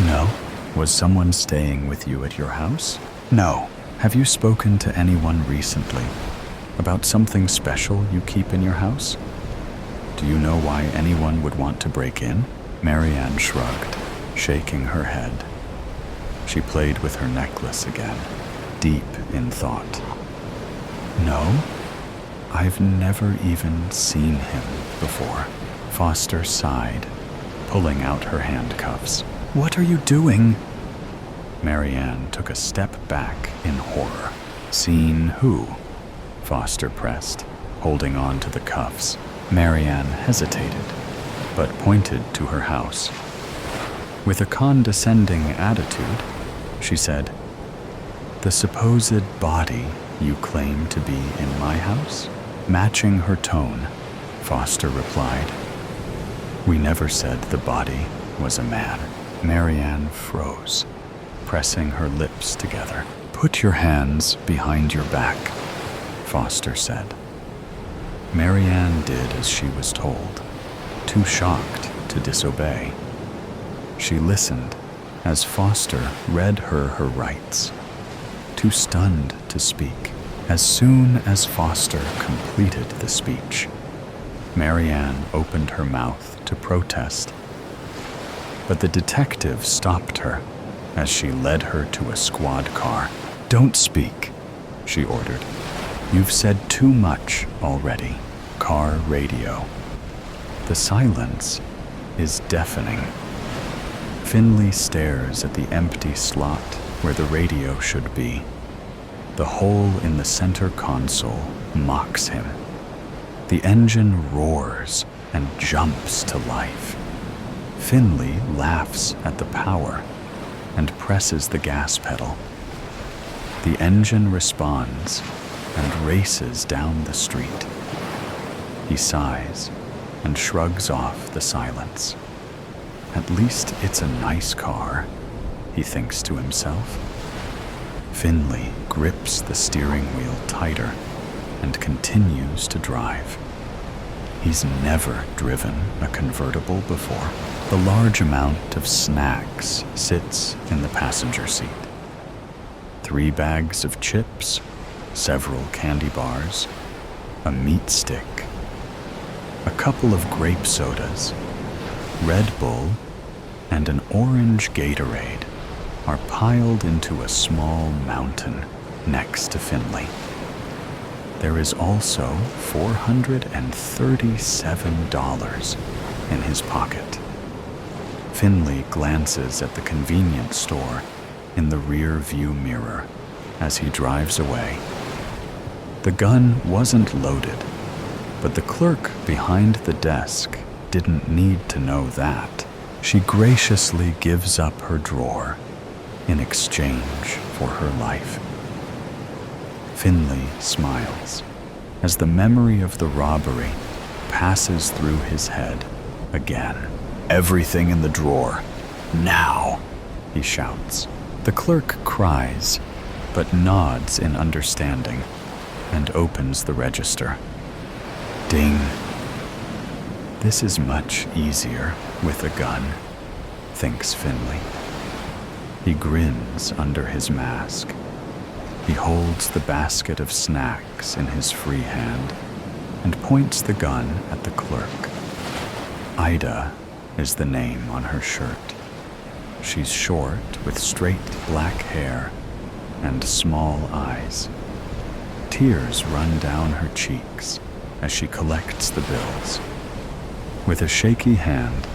No. Was someone staying with you at your house? No. Have you spoken to anyone recently about something special you keep in your house? Do you know why anyone would want to break in? Marianne shrugged, shaking her head. She played with her necklace again, deep in thought. No, I've never even seen him before. Foster sighed, pulling out her handcuffs. What are you doing? Marianne took a step back in horror. Seen who? Foster pressed, holding on to the cuffs. Marianne hesitated, but pointed to her house. With a condescending attitude, she said, "The supposed body you claim to be in my house?" Matching her tone, Foster replied, "We never said the body was a man." Marianne froze, pressing her lips together. "Put your hands behind your back," Foster said. Marianne did as she was told, too shocked to disobey. She listened as Foster read her rights, too stunned to speak. As soon as Foster completed the speech, Marianne opened her mouth to protest. But the detective stopped her as she led her to a squad car. "Don't speak," she ordered. "You've said too much already." Car radio. The silence is deafening. Finley stares at the empty slot where the radio should be. The hole in the center console mocks him. The engine roars and jumps to life. Finley laughs at the power and presses the gas pedal. The engine responds and races down the street. He sighs and shrugs off the silence. At least it's a nice car, he thinks to himself. Finley grips the steering wheel tighter and continues to drive. He's never driven a convertible before. The large amount of snacks sits in the passenger seat. 3 bags of chips, several candy bars, a meat stick, a couple of grape sodas, Red Bull, and an orange Gatorade are piled into a small mountain next to Finley. There is also $437 in his pocket. Finley glances at the convenience store in the rear view mirror as he drives away. The gun wasn't loaded, but the clerk behind the desk didn't need to know that. She graciously gives up her drawer in exchange for her life. Finley smiles as the memory of the robbery passes through his head again. "Everything in the drawer, now," he shouts. The clerk cries, but nods in understanding and opens the register. Ding. This is much easier with a gun, thinks Finley. He grins under his mask. He holds the basket of snacks in his free hand and points the gun at the clerk. Ida is the name on her shirt. She's short with straight black hair and small eyes. Tears run down her cheeks as she collects the bills. With a shaky hand,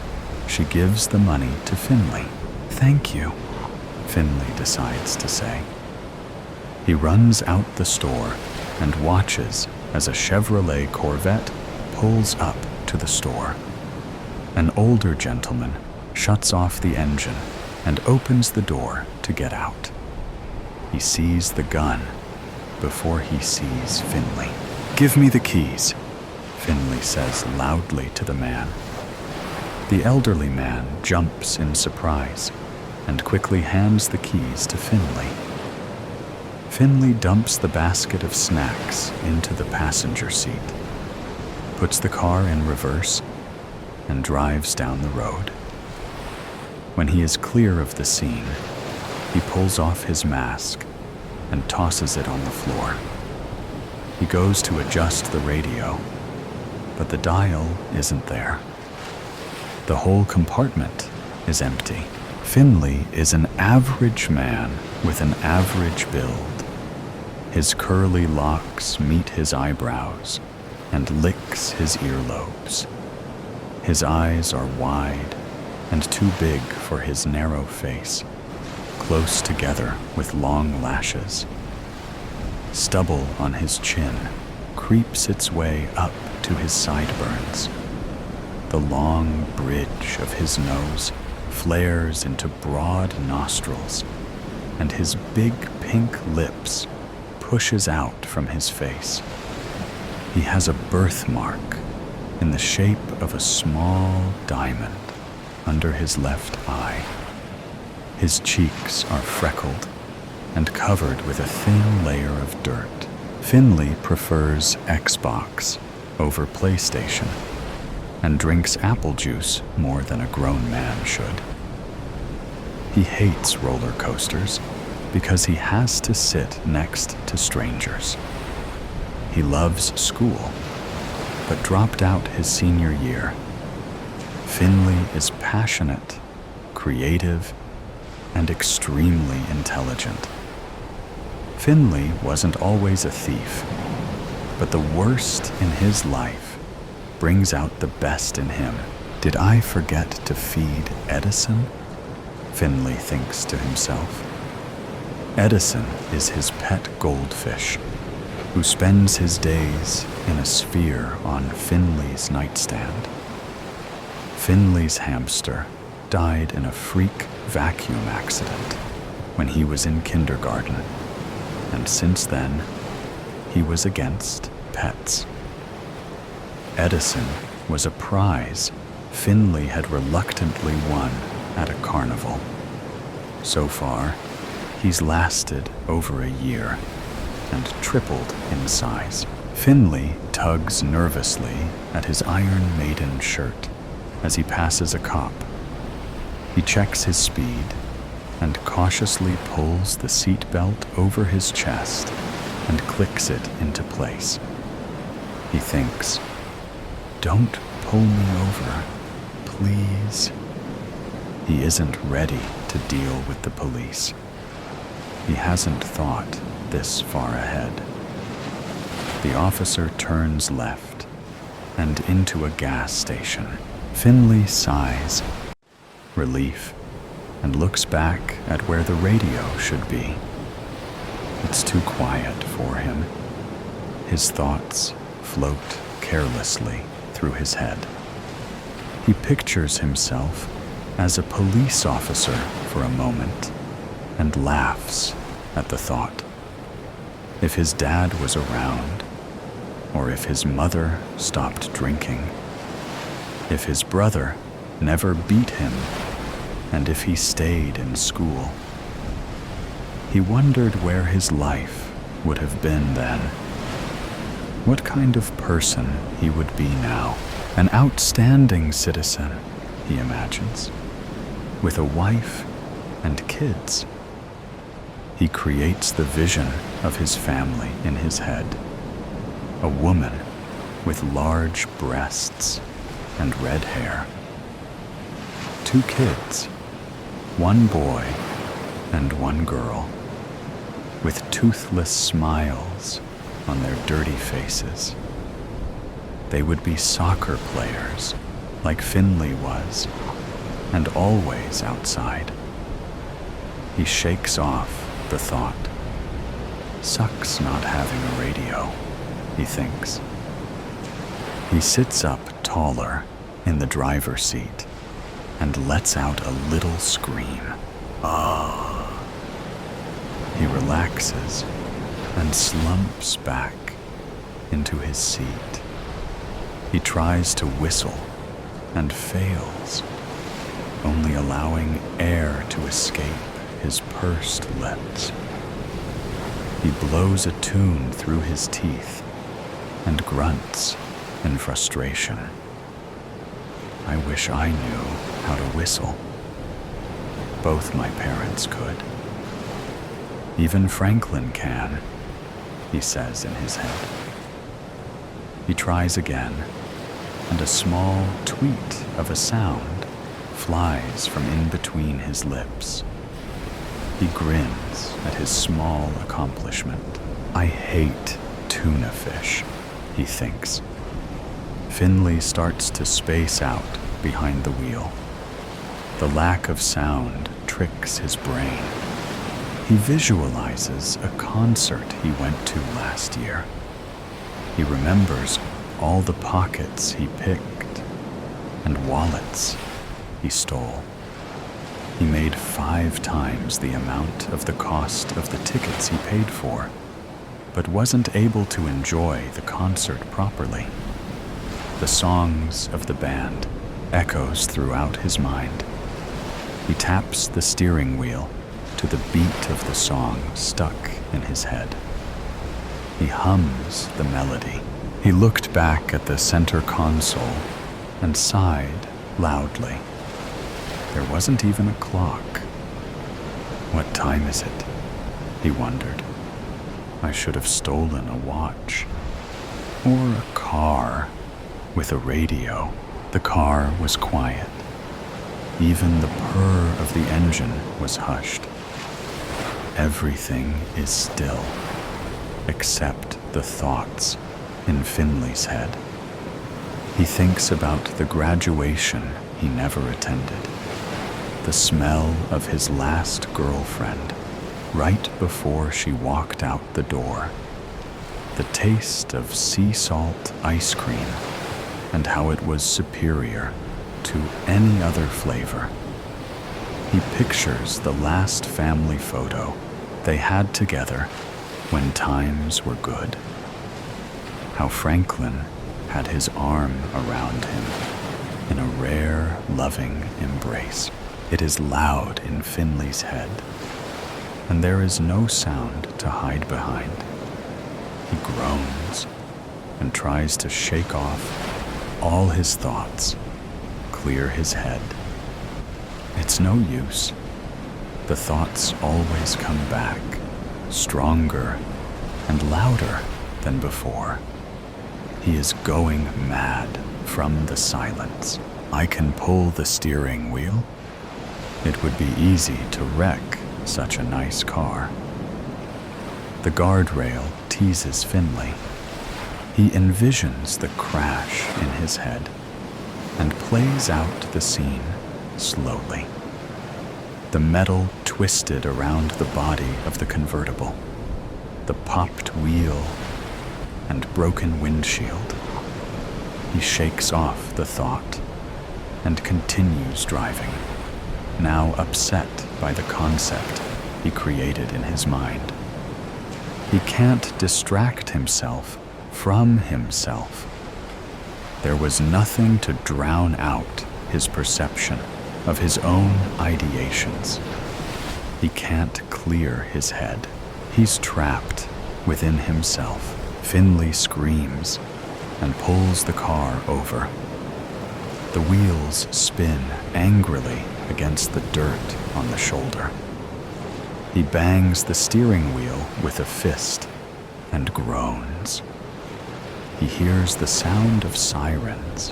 she gives the money to Finley. "Thank you," Finley decides to say. He runs out the store and watches as a Chevrolet Corvette pulls up to the store. An older gentleman shuts off the engine and opens the door to get out. He sees the gun before he sees Finley. "Give me the keys," Finley says loudly to the man. The elderly man jumps in surprise and quickly hands the keys to Finley. Finley dumps the basket of snacks into the passenger seat, puts the car in reverse, and drives down the road. When he is clear of the scene, he pulls off his mask and tosses it on the floor. He goes to adjust the radio, but the dial isn't there. The whole compartment is empty. Finley is an average man with an average build. His curly locks meet his eyebrows and licks his earlobes. His eyes are wide and too big for his narrow face, close together with long lashes. Stubble on his chin creeps its way up to his sideburns. The long bridge of his nose flares into broad nostrils, and his big pink lips pushes out from his face. He has a birthmark in the shape of a small diamond under his left eye. His cheeks are freckled and covered with a thin layer of dirt. Finley prefers Xbox over PlayStation and drinks apple juice more than a grown man should. He hates roller coasters because he has to sit next to strangers. He loves school, but dropped out his senior year. Finley is passionate, creative, and extremely intelligent. Finley wasn't always a thief, but the worst in his life brings out the best in him. Did I forget to feed Edison? Finley thinks to himself. Edison is his pet goldfish, who spends his days in a sphere on Finley's nightstand. Finley's hamster died in a freak vacuum accident when he was in kindergarten, and since then, he was against pets. Edison was a prize Finley had reluctantly won at a carnival. So far, he's lasted over a year and tripled in size. Finley tugs nervously at his Iron Maiden shirt as he passes a cop. He checks his speed and cautiously pulls the seatbelt over his chest and clicks it into place. He thinks, "Don't pull me over, please." He isn't ready to deal with the police. He hasn't thought this far ahead. The officer turns left and into a gas station. Finley sighs, relief, and looks back at where the radio should be. It's too quiet for him. His thoughts float carelessly through his head. He pictures himself as a police officer for a moment and laughs at the thought. If his dad was around, or if his mother stopped drinking, if his brother never beat him, and if he stayed in school. He wondered where his life would have been then. What kind of person he would be now. An outstanding citizen, he imagines, with a wife and kids. He creates the vision of his family in his head. A woman with large breasts and red hair. 2 kids, 1 boy and 1 girl, with toothless smiles on their dirty faces. They would be soccer players, like Finley was, and always outside. He shakes off the thought. Sucks not having a radio, he thinks. He sits up taller in the driver's seat and lets out a little scream. Ah! He relaxes and slumps back into his seat. He tries to whistle and fails, only allowing air to escape his pursed lips. He blows a tune through his teeth and grunts in frustration. I wish I knew how to whistle. Both my parents could. Even Franklin can, he says in his head. He tries again, and a small tweet of a sound flies from in between his lips. He grins at his small accomplishment. I hate tuna fish, he thinks. Finley starts to space out behind the wheel. The lack of sound tricks his brain. He visualizes a concert he went to last year. He remembers all the pockets he picked and wallets he stole. He made 5 times the amount of the cost of the tickets he paid for, but wasn't able to enjoy the concert properly. The songs of the band echoes throughout his mind. He taps the steering wheel to the beat of the song stuck in his head. He hums the melody. He looked back at the center console and sighed loudly. There wasn't even a clock. What time is it? He wondered. I should have stolen a watch. Or a car with a radio. The car was quiet. Even the purr of the engine was hushed. Everything is still, except the thoughts in Finley's head. He thinks about the graduation he never attended, the smell of his last girlfriend right before she walked out the door, the taste of sea salt ice cream and how it was superior to any other flavor. He pictures the last family photo they had together when times were good. How Franklin had his arm around him in a rare, loving embrace. It is loud in Finley's head, and there is no sound to hide behind. He groans and tries to shake off all his thoughts, clear his head. It's no use. The thoughts always come back, stronger and louder than before. He is going mad from the silence. I can pull the steering wheel. It would be easy to wreck such a nice car. The guardrail teases Finley. He envisions the crash in his head and plays out the scene slowly. The metal twisted around the body of the convertible, the popped wheel and broken windshield. He shakes off the thought and continues driving, now upset by the concept he created in his mind. He can't distract himself from himself. There was nothing to drown out his perception of his own ideations. He can't clear his head. He's trapped within himself. Finley screams and pulls the car over. The wheels spin angrily against the dirt on the shoulder. He bangs the steering wheel with a fist and groans. He hears the sound of sirens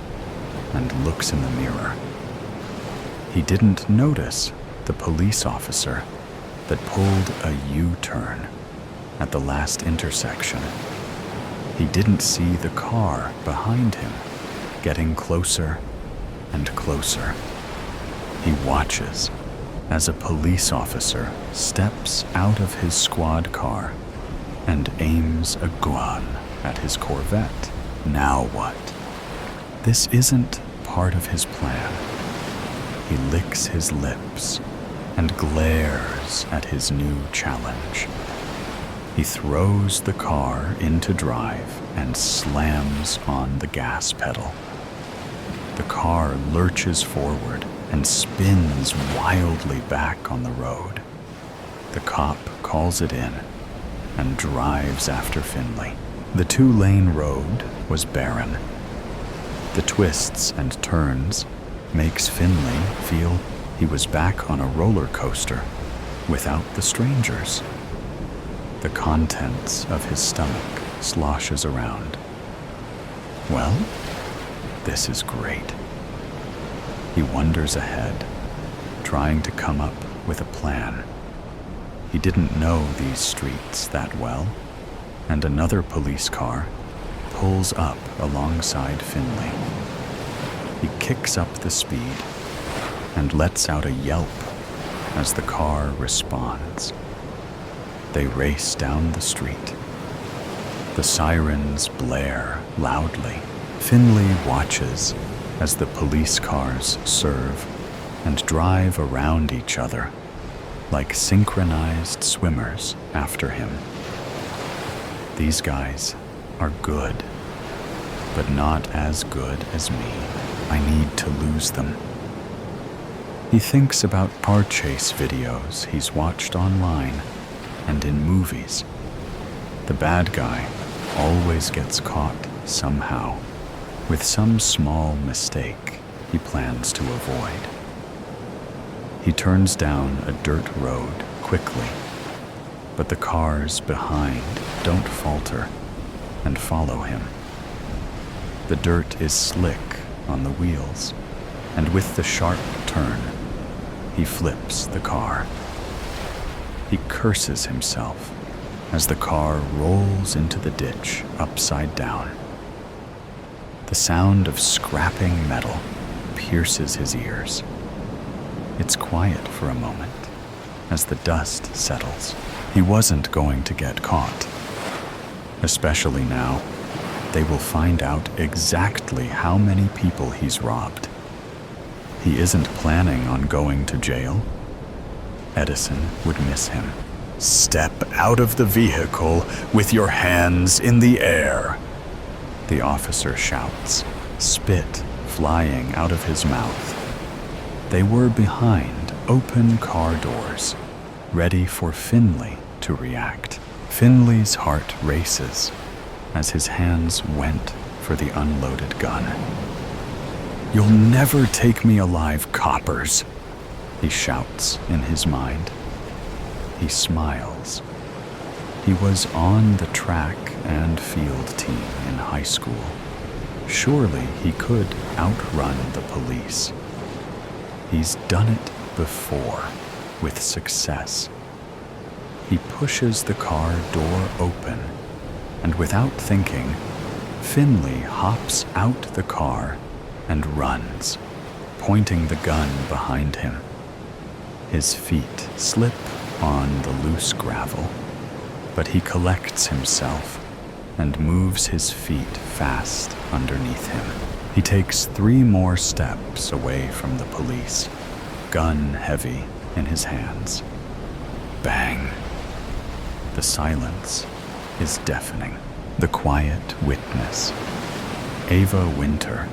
and looks in the mirror. He didn't notice the police officer that pulled a U-turn at the last intersection. He didn't see the car behind him getting closer and closer. He watches as a police officer steps out of his squad car and aims a gun at his Corvette. Now what? This isn't part of his plan. He licks his lips and glares at his new challenge. He throws the car into drive and slams on the gas pedal. The car lurches forward and spins wildly back on the road. The cop calls it in and drives after Finley. The 2-lane road was barren. The twists and turns makes Finley feel he was back on a roller coaster without the strangers. The contents of his stomach sloshes around. Well, this is great. He wanders ahead, trying to come up with a plan. He didn't know these streets that well, and another police car pulls up alongside Finley. He kicks up the speed and lets out a yelp as the car responds. They race down the street. The sirens blare loudly. Finley watches as the police cars serve and drive around each other like synchronized swimmers after him. These guys are good, but not as good as me. I need to lose them. He thinks about car chase videos he's watched online and in movies. The bad guy always gets caught somehow, with some small mistake he plans to avoid. He turns down a dirt road quickly, but the cars behind don't falter and follow him. The dirt is slick on the wheels, and with the sharp turn, he flips the car. He curses himself as the car rolls into the ditch upside down. The sound of scrapping metal pierces his ears. It's quiet for a moment as the dust settles. He wasn't going to get caught. Especially now, they will find out exactly how many people he's robbed. He isn't planning on going to jail. Edison would miss him. "Step out of the vehicle with your hands in the air," the officer shouts, spit flying out of his mouth. They were behind open car doors, ready for Finley to react. Finley's heart races as his hands went for the unloaded gun. "You'll never take me alive, coppers," he shouts in his mind. He smiles. He was on the track and field team in high school. Surely he could outrun the police. He's done it before, with success. He pushes the car door open, and without thinking, Finley hops out the car and runs, pointing the gun behind him. His feet slip on the loose gravel, but he collects himself and moves his feet fast underneath him. He takes 3 more steps away from the police, gun heavy in his hands. Bang! The silence is deafening. The quiet witness. Ava Winter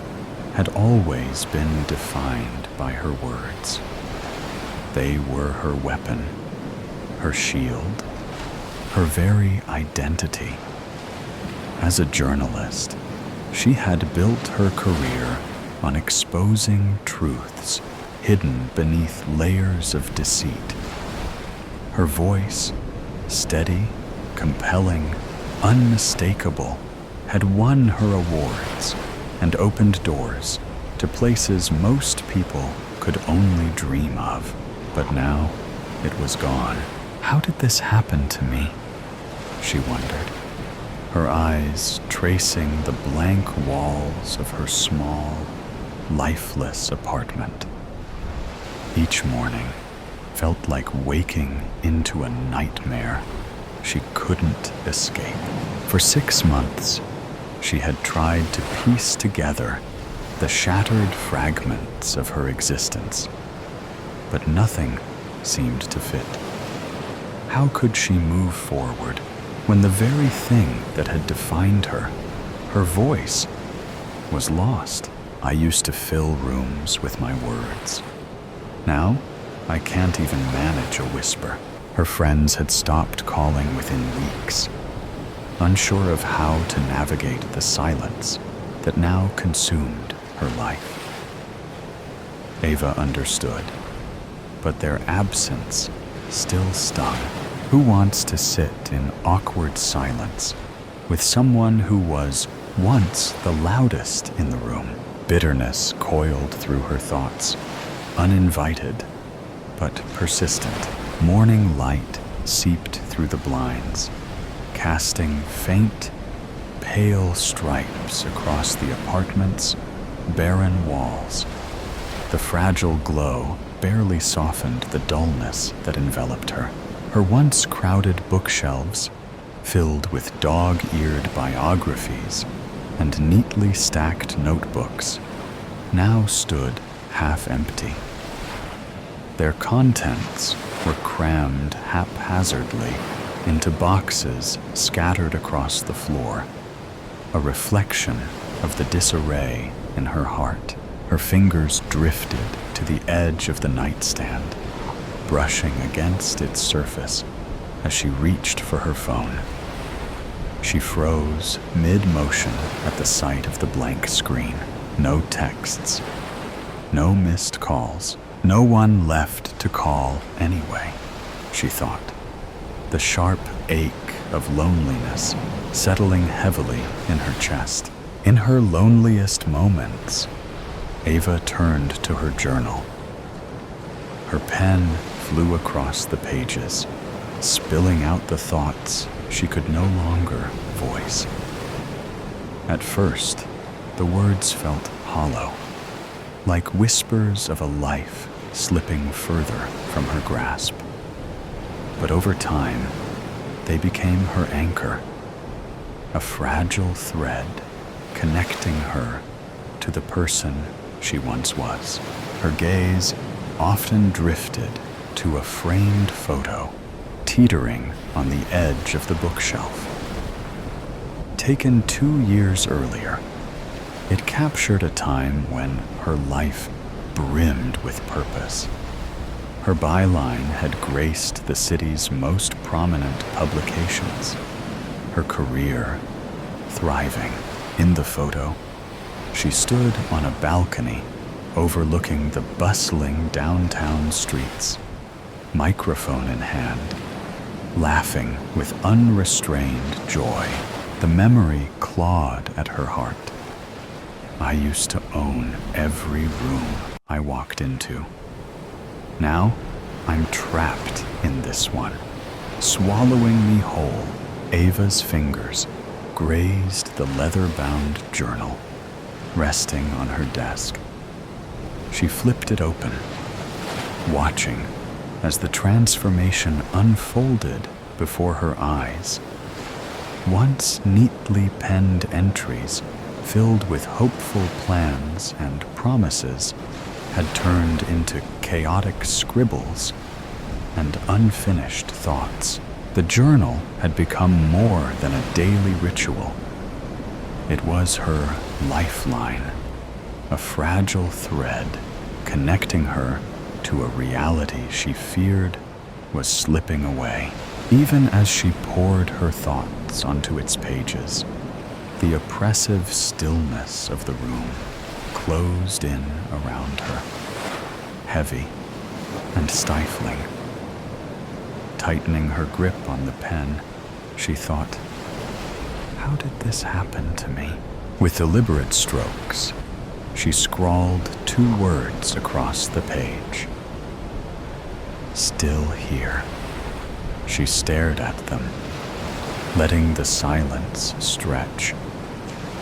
had always been defined by her words. They were her weapon, her shield, her very identity. As a journalist, she had built her career on exposing truths hidden beneath layers of deceit. Her voice, steady, compelling, unmistakable, had won her awards and opened doors to places most people could only dream of. But now it was gone. How did this happen to me? She wondered, her eyes tracing the blank walls of her small, lifeless apartment. Each morning felt like waking into a nightmare she couldn't escape. For 6 months, she had tried to piece together the shattered fragments of her existence, but nothing seemed to fit. How could she move forward when the very thing that had defined her, her voice, was lost? I used to fill rooms with my words. Now, I can't even manage a whisper. Her friends had stopped calling within weeks, unsure of how to navigate the silence that now consumed her life. Ava understood, but their absence still stung. Who wants to sit in awkward silence with someone who was once the loudest in the room? Bitterness coiled through her thoughts, uninvited but persistent. Morning light seeped through the blinds, casting faint, pale stripes across the apartment's barren walls. The fragile glow barely softened the dullness that enveloped her. Her once crowded bookshelves, filled with dog-eared biographies and neatly stacked notebooks, now stood half empty. Their contents were crammed haphazardly into boxes scattered across the floor, a reflection of the disarray in her heart. Her fingers drifted to the edge of the nightstand, brushing against its surface as she reached for her phone. She froze mid-motion at the sight of the blank screen. No texts, no missed calls, no one left to call anyway, she thought, the sharp ache of loneliness settling heavily in her chest. In her loneliest moments, Ava turned to her journal. Her pen flew across the pages, spilling out the thoughts she could no longer voice. At first, the words felt hollow, like whispers of a life slipping further from her grasp. But over time, they became her anchor, a fragile thread connecting her to the person she once was. Her gaze often drifted to a framed photo teetering on the edge of the bookshelf. Taken 2 years earlier, it captured a time when her life brimmed with purpose. Her byline had graced the city's most prominent publications, her career thriving. In the photo, she stood on a balcony overlooking the bustling downtown streets, microphone in hand, laughing with unrestrained joy. The memory clawed at her heart. I used to own every room I walked into. Now, I'm trapped in this one, swallowing me whole. Ava's fingers grazed the leather-bound journal, resting on her desk. She flipped it open, watching as the transformation unfolded before her eyes. Once neatly penned entries filled with hopeful plans and promises had turned into chaotic scribbles and unfinished thoughts. The journal had become more than a daily ritual. It was her lifeline, a fragile thread connecting her to a reality she feared was slipping away. Even as she poured her thoughts onto its pages, the oppressive stillness of the room closed in around her, heavy and stifling. Tightening her grip on the pen, she thought, how did this happen to me? With deliberate strokes, she scrawled 2 words across the page. Still here. She stared at them, letting the silence stretch,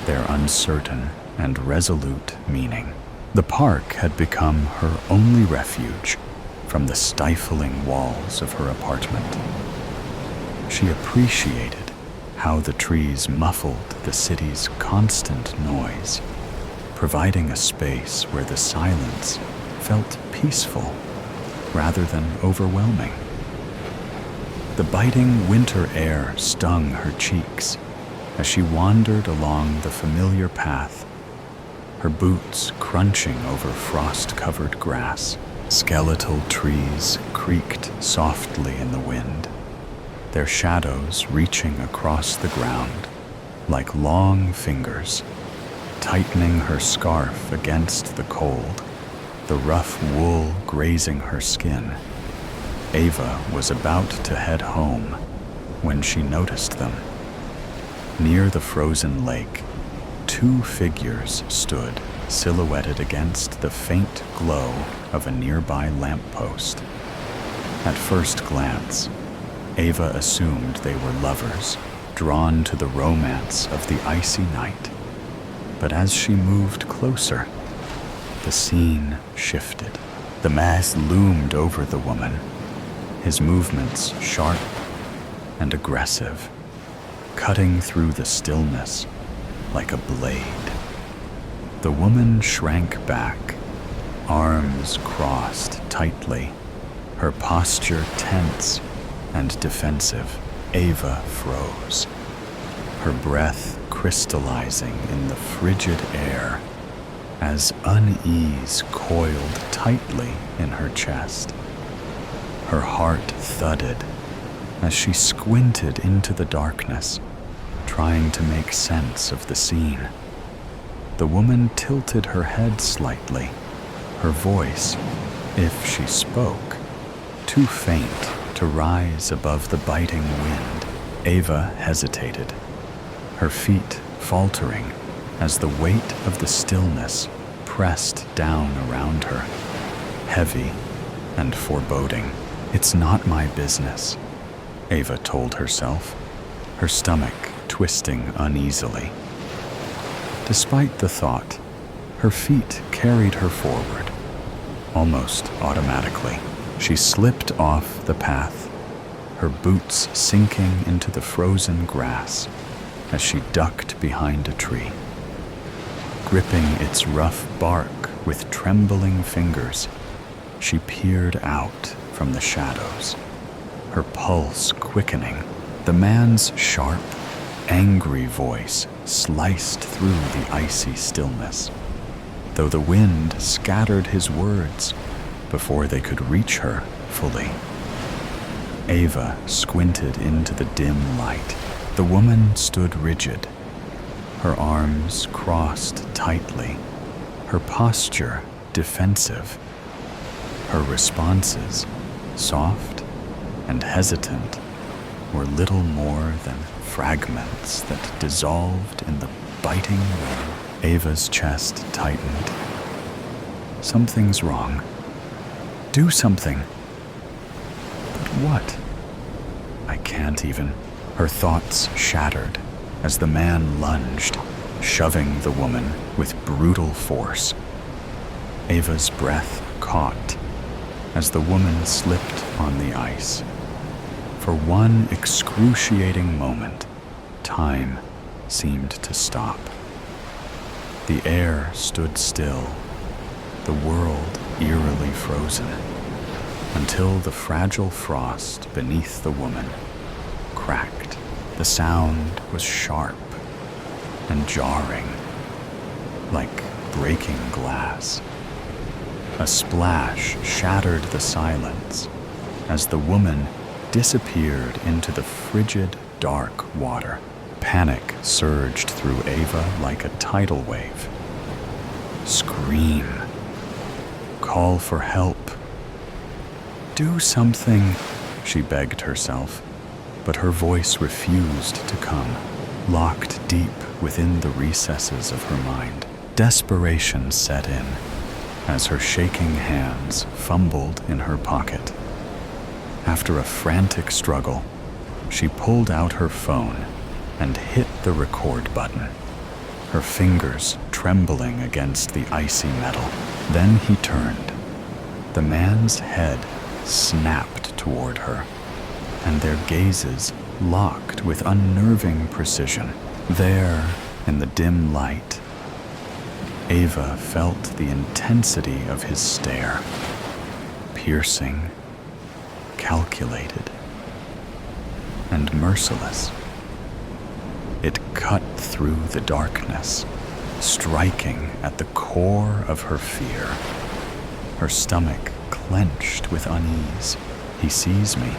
their uncertain and resolute meaning. The park had become her only refuge from the stifling walls of her apartment. She appreciated how the trees muffled the city's constant noise, providing a space where the silence felt peaceful rather than overwhelming. The biting winter air stung her cheeks as she wandered along the familiar path, her boots crunching over frost-covered grass. Skeletal trees creaked softly in the wind, their shadows reaching across the ground like long fingers, tightening her scarf against the cold, the rough wool grazing her skin. Ava was about to head home when she noticed them. Near the frozen lake, 2 figures stood, silhouetted against the faint glow of a nearby lamppost. At first glance, Ava assumed they were lovers, drawn to the romance of the icy night. But as she moved closer, the scene shifted. The mask loomed over the woman, his movements sharp and aggressive, cutting through the stillness like a blade. The woman shrank back, arms crossed tightly, her posture tense and defensive. Ava froze, her breath crystallizing in the frigid air as unease coiled tightly in her chest. Her heart thudded as she squinted into the darkness, trying to make sense of the scene. The woman tilted her head slightly, her voice, if she spoke, too faint to rise above the biting wind. Ava hesitated, her feet faltering as the weight of the stillness pressed down around her, heavy and foreboding. "It's not my business," Ava told herself, her stomach twisting uneasily. Despite the thought, her feet carried her forward. Almost automatically, she slipped off the path, her boots sinking into the frozen grass as she ducked behind a tree. Gripping its rough bark with trembling fingers, she peered out from the shadows, her pulse quickening. The man's sharp, angry voice sliced through the icy stillness, though the wind scattered his words before they could reach her fully. Ava squinted into the dim light. The woman stood rigid, her arms crossed tightly, her posture defensive. Her responses, soft and hesitant, were little more than fragments that dissolved in the biting wind. Ava's chest tightened. Something's wrong. Do something. But what? I can't even. Her thoughts shattered as the man lunged, shoving the woman with brutal force. Ava's breath caught as the woman slipped on the ice. For one excruciating moment, time seemed to stop. The air stood still, the world eerily frozen, until the fragile frost beneath the woman cracked. The sound was sharp and jarring, like breaking glass. A splash shattered the silence as the woman disappeared into the frigid, dark water. Panic surged through Ava like a tidal wave. Scream. Call for help. Do something, she begged herself, but her voice refused to come, locked deep within the recesses of her mind. Desperation set in as her shaking hands fumbled in her pocket. After a frantic struggle, she pulled out her phone and hit the record button, her fingers trembling against the icy metal. Then he turned. The man's head snapped toward her, and their gazes locked with unnerving precision. There, in the dim light, Ava felt the intensity of his stare, piercing, calculated, and merciless. It cut through the darkness, striking at the core of her fear. Her stomach clenched with unease. He sees me.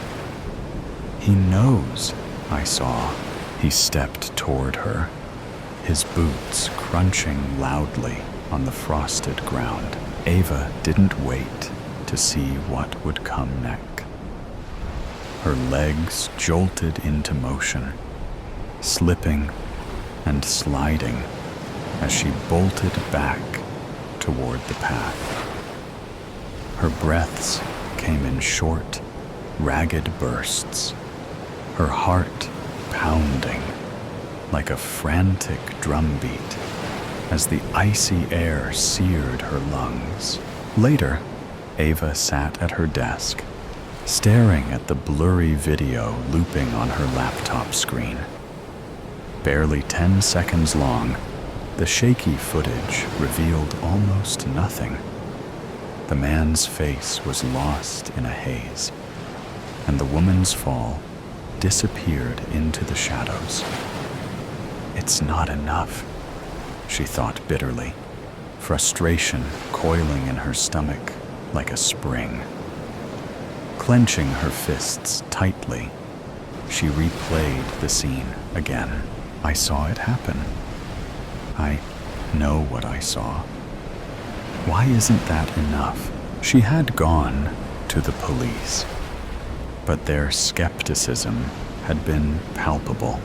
He knows, I saw. He stepped toward her, his boots crunching loudly on the frosted ground. Ava didn't wait to see what would come next. Her legs jolted into motion, slipping and sliding as she bolted back toward the path. Her breaths came in short, ragged bursts, her heart pounding like a frantic drumbeat as the icy air seared her lungs. Later, Ava sat at her desk, staring at the blurry video looping on her laptop screen. Barely 10 seconds long, the shaky footage revealed almost nothing. The man's face was lost in a haze, and the woman's fall disappeared into the shadows. It's not enough, she thought bitterly, frustration coiling in her stomach like a spring. Clenching her fists tightly, she replayed the scene again. I saw it happen. I know what I saw. Why isn't that enough? She had gone to the police, but their skepticism had been palpable.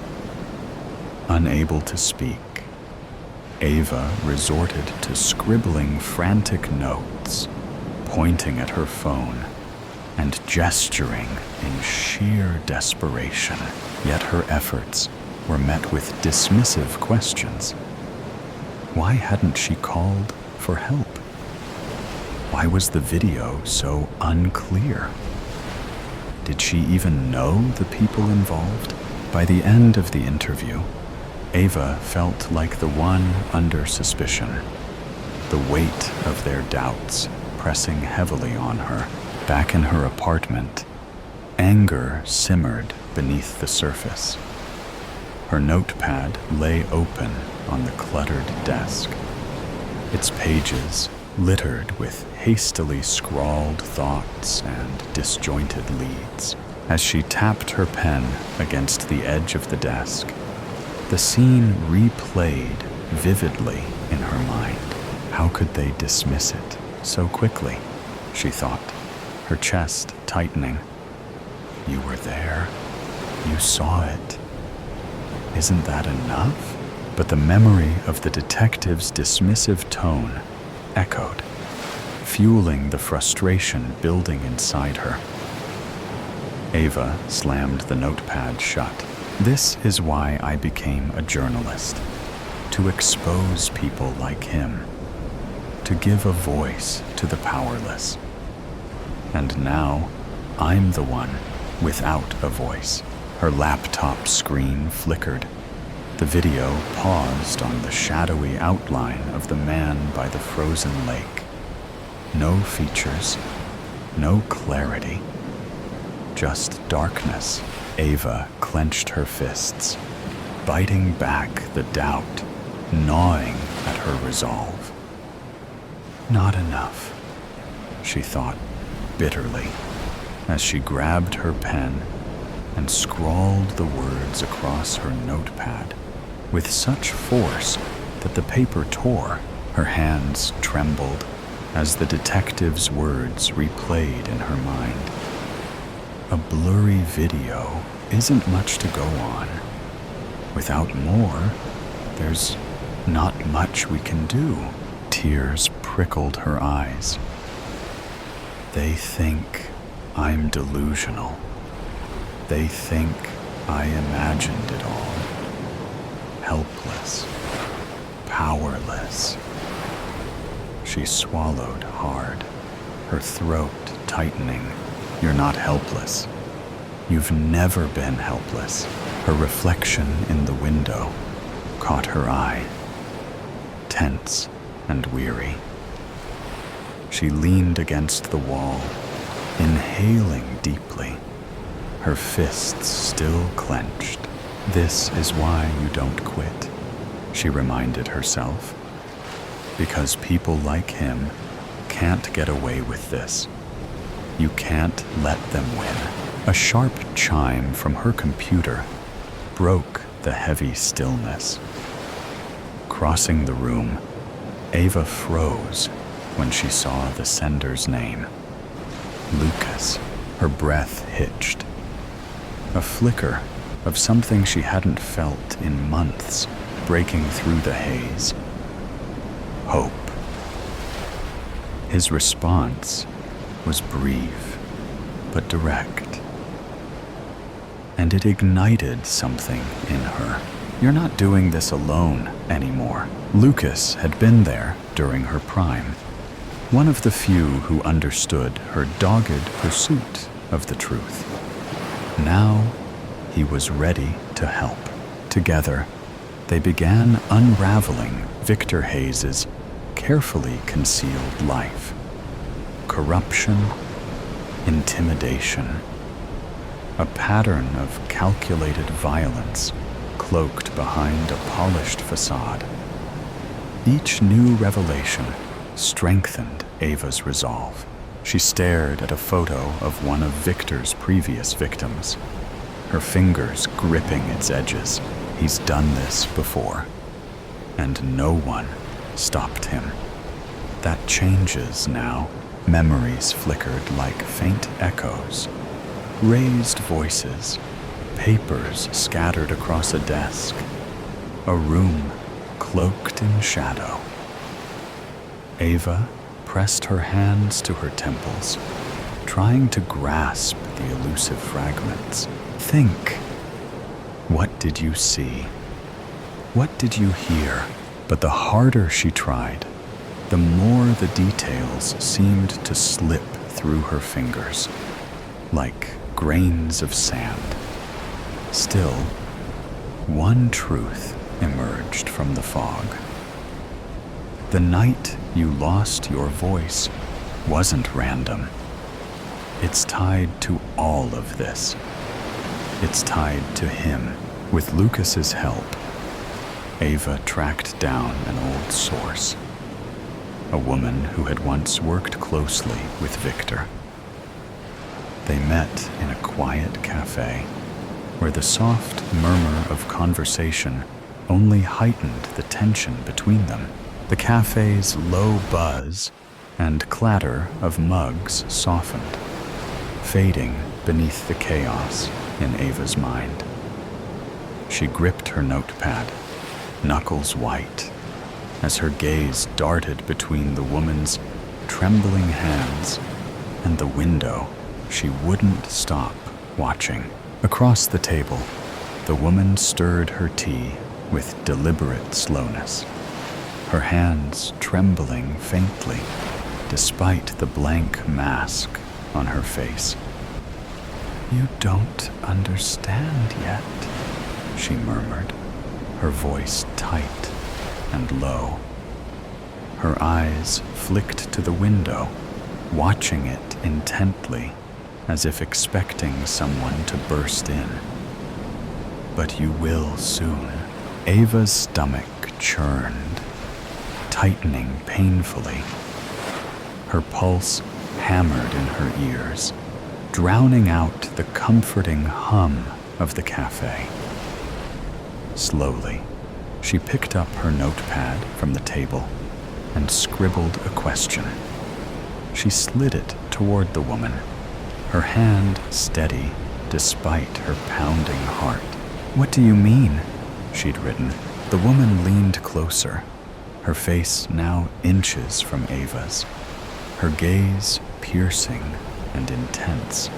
Unable to speak, Ava resorted to scribbling frantic notes, pointing at her phone and gesturing in sheer desperation. Yet her efforts were met with dismissive questions. Why hadn't she called for help? Why was the video so unclear? Did she even know the people involved? By the end of the interview, Ava felt like the one under suspicion, the weight of their doubts pressing heavily on her. Back in her apartment, anger simmered beneath the surface. Her notepad lay open on the cluttered desk, its pages littered with hastily scrawled thoughts and disjointed leads. As she tapped her pen against the edge of the desk, the scene replayed vividly in her mind. How could they dismiss it so quickly? She thought, her chest tightening. You were there. You saw it. Isn't that enough? But the memory of the detective's dismissive tone echoed, fueling the frustration building inside her. Ava slammed the notepad shut. This is why I became a journalist, to expose people like him, to give a voice to the powerless. And now, I'm the one without a voice. Her laptop screen flickered. The video paused on the shadowy outline of the man by the frozen lake. No features, no clarity, just darkness. Ava clenched her fists, biting back the doubt, gnawing at her resolve. Not enough, she thought bitterly, as she grabbed her pen and scrawled the words across her notepad with such force that the paper tore. Her hands trembled as the detective's words replayed in her mind. A blurry video isn't much to go on. Without more, there's Not much we can do. Tears prickled her eyes. They think I'm delusional. They think I imagined it all. Helpless. Powerless. She swallowed hard, her throat tightening. You're not helpless. You've never been helpless. Her reflection in the window caught her eye, tense and weary. She leaned against the wall, inhaling deeply, her fists still clenched. This is why you don't quit, she reminded herself. Because people like him can't get away with this. You can't let them win. A sharp chime from her computer broke the heavy stillness. Crossing the room, Ava froze when she saw the sender's name. Lucas. Her breath hitched. A flicker of something she hadn't felt in months breaking through the haze. Hope. His response was brief, but direct. And it ignited something in her. You're not doing this alone anymore. Lucas had been there during her prime. One of the few who understood her dogged pursuit of the truth. Now, he was ready to help. Together, they began unraveling Victor Hayes's carefully concealed life. Corruption, intimidation, a pattern of calculated violence cloaked behind a polished facade. Each new revelation strengthened Ava's resolve. She stared at a photo of one of Victor's previous victims, her fingers gripping its edges. He's done this before, and no one stopped him. That changes now. Memories flickered like faint echoes. Raised voices, papers scattered across a desk, a room cloaked in shadow. Ava pressed her hands to her temples, trying to grasp the elusive fragments. Think. What did you see? What did you hear? But the harder she tried, the more the details seemed to slip through her fingers, like grains of sand. Still, one truth emerged from the fog. The night you lost your voice wasn't random. It's tied to all of this. It's tied to him. With Lucas's help, Ava tracked down an old source, a woman who had once worked closely with Victor. They met in a quiet cafe, where the soft murmur of conversation only heightened the tension between them. The cafe's low buzz and clatter of mugs softened, fading beneath the chaos in Ava's mind. She gripped her notepad, knuckles white, as her gaze darted between the woman's trembling hands and the window. She wouldn't stop watching. Across the table, the woman stirred her tea with deliberate slowness, her hands trembling faintly despite the blank mask on her face. "You don't understand yet," she murmured, her voice tight and low. Her eyes flicked to the window, watching it intently, as if expecting someone to burst in. "But you will soon." Ava's stomach churned, tightening painfully. Her pulse hammered in her ears, drowning out the comforting hum of the cafe. Slowly, she picked up her notepad from the table and scribbled a question. She slid it toward the woman, her hand steady despite her pounding heart. "What do you mean?" she'd written. The woman leaned closer, her face now inches from Ava's, her gaze piercing and intense.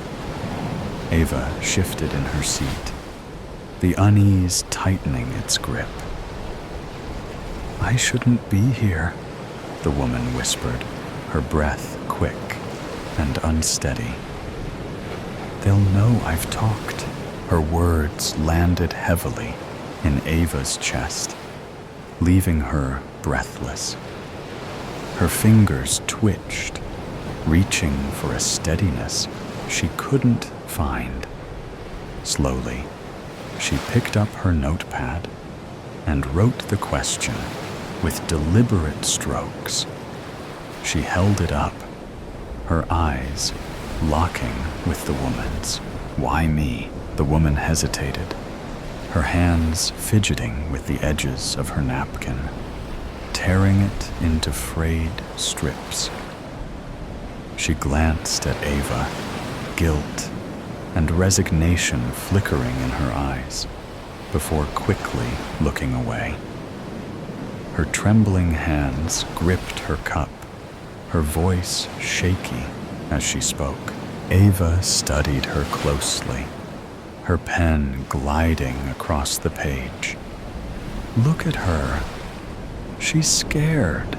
Ava shifted in her seat, the unease tightening its grip. "I shouldn't be here," the woman whispered, her breath quick and unsteady. "They'll know I've talked." Her words landed heavily in Ava's chest, leaving her breathless. Her fingers twitched, reaching for a steadiness she couldn't find. Slowly, she picked up her notepad and wrote the question with deliberate strokes. She held it up, her eyes locking with the woman's. "Why me?" The woman hesitated, her hands fidgeting with the edges of her napkin, tearing it into frayed strips. She glanced at Ava, guilt and resignation flickering in her eyes, before quickly looking away. Her trembling hands gripped her cup, her voice shaky as she spoke. Ava studied her closely, her pen gliding across the page. "Look at her. She's scared,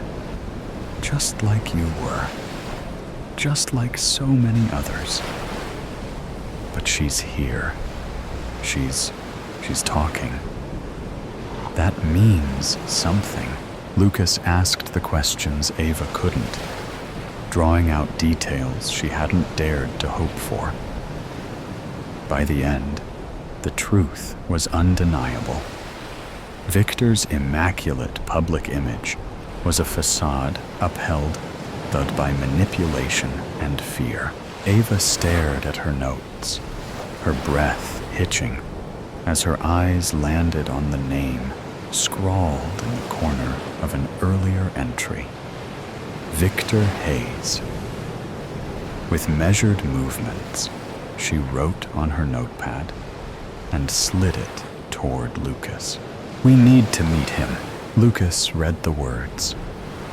just like you were, just like so many others. But she's here. She's talking. That means something." Lucas asked the questions Ava couldn't, drawing out details she hadn't dared to hope for. By the end, the truth was undeniable. Victor's immaculate public image was a facade upheld by manipulation and fear. Ava stared at her notes, her breath hitching as her eyes landed on the name scrawled in the corner of an earlier entry. Victor Hayes. With measured movements, she wrote on her notepad and slid it toward Lucas. "We need to meet him." Lucas read the words,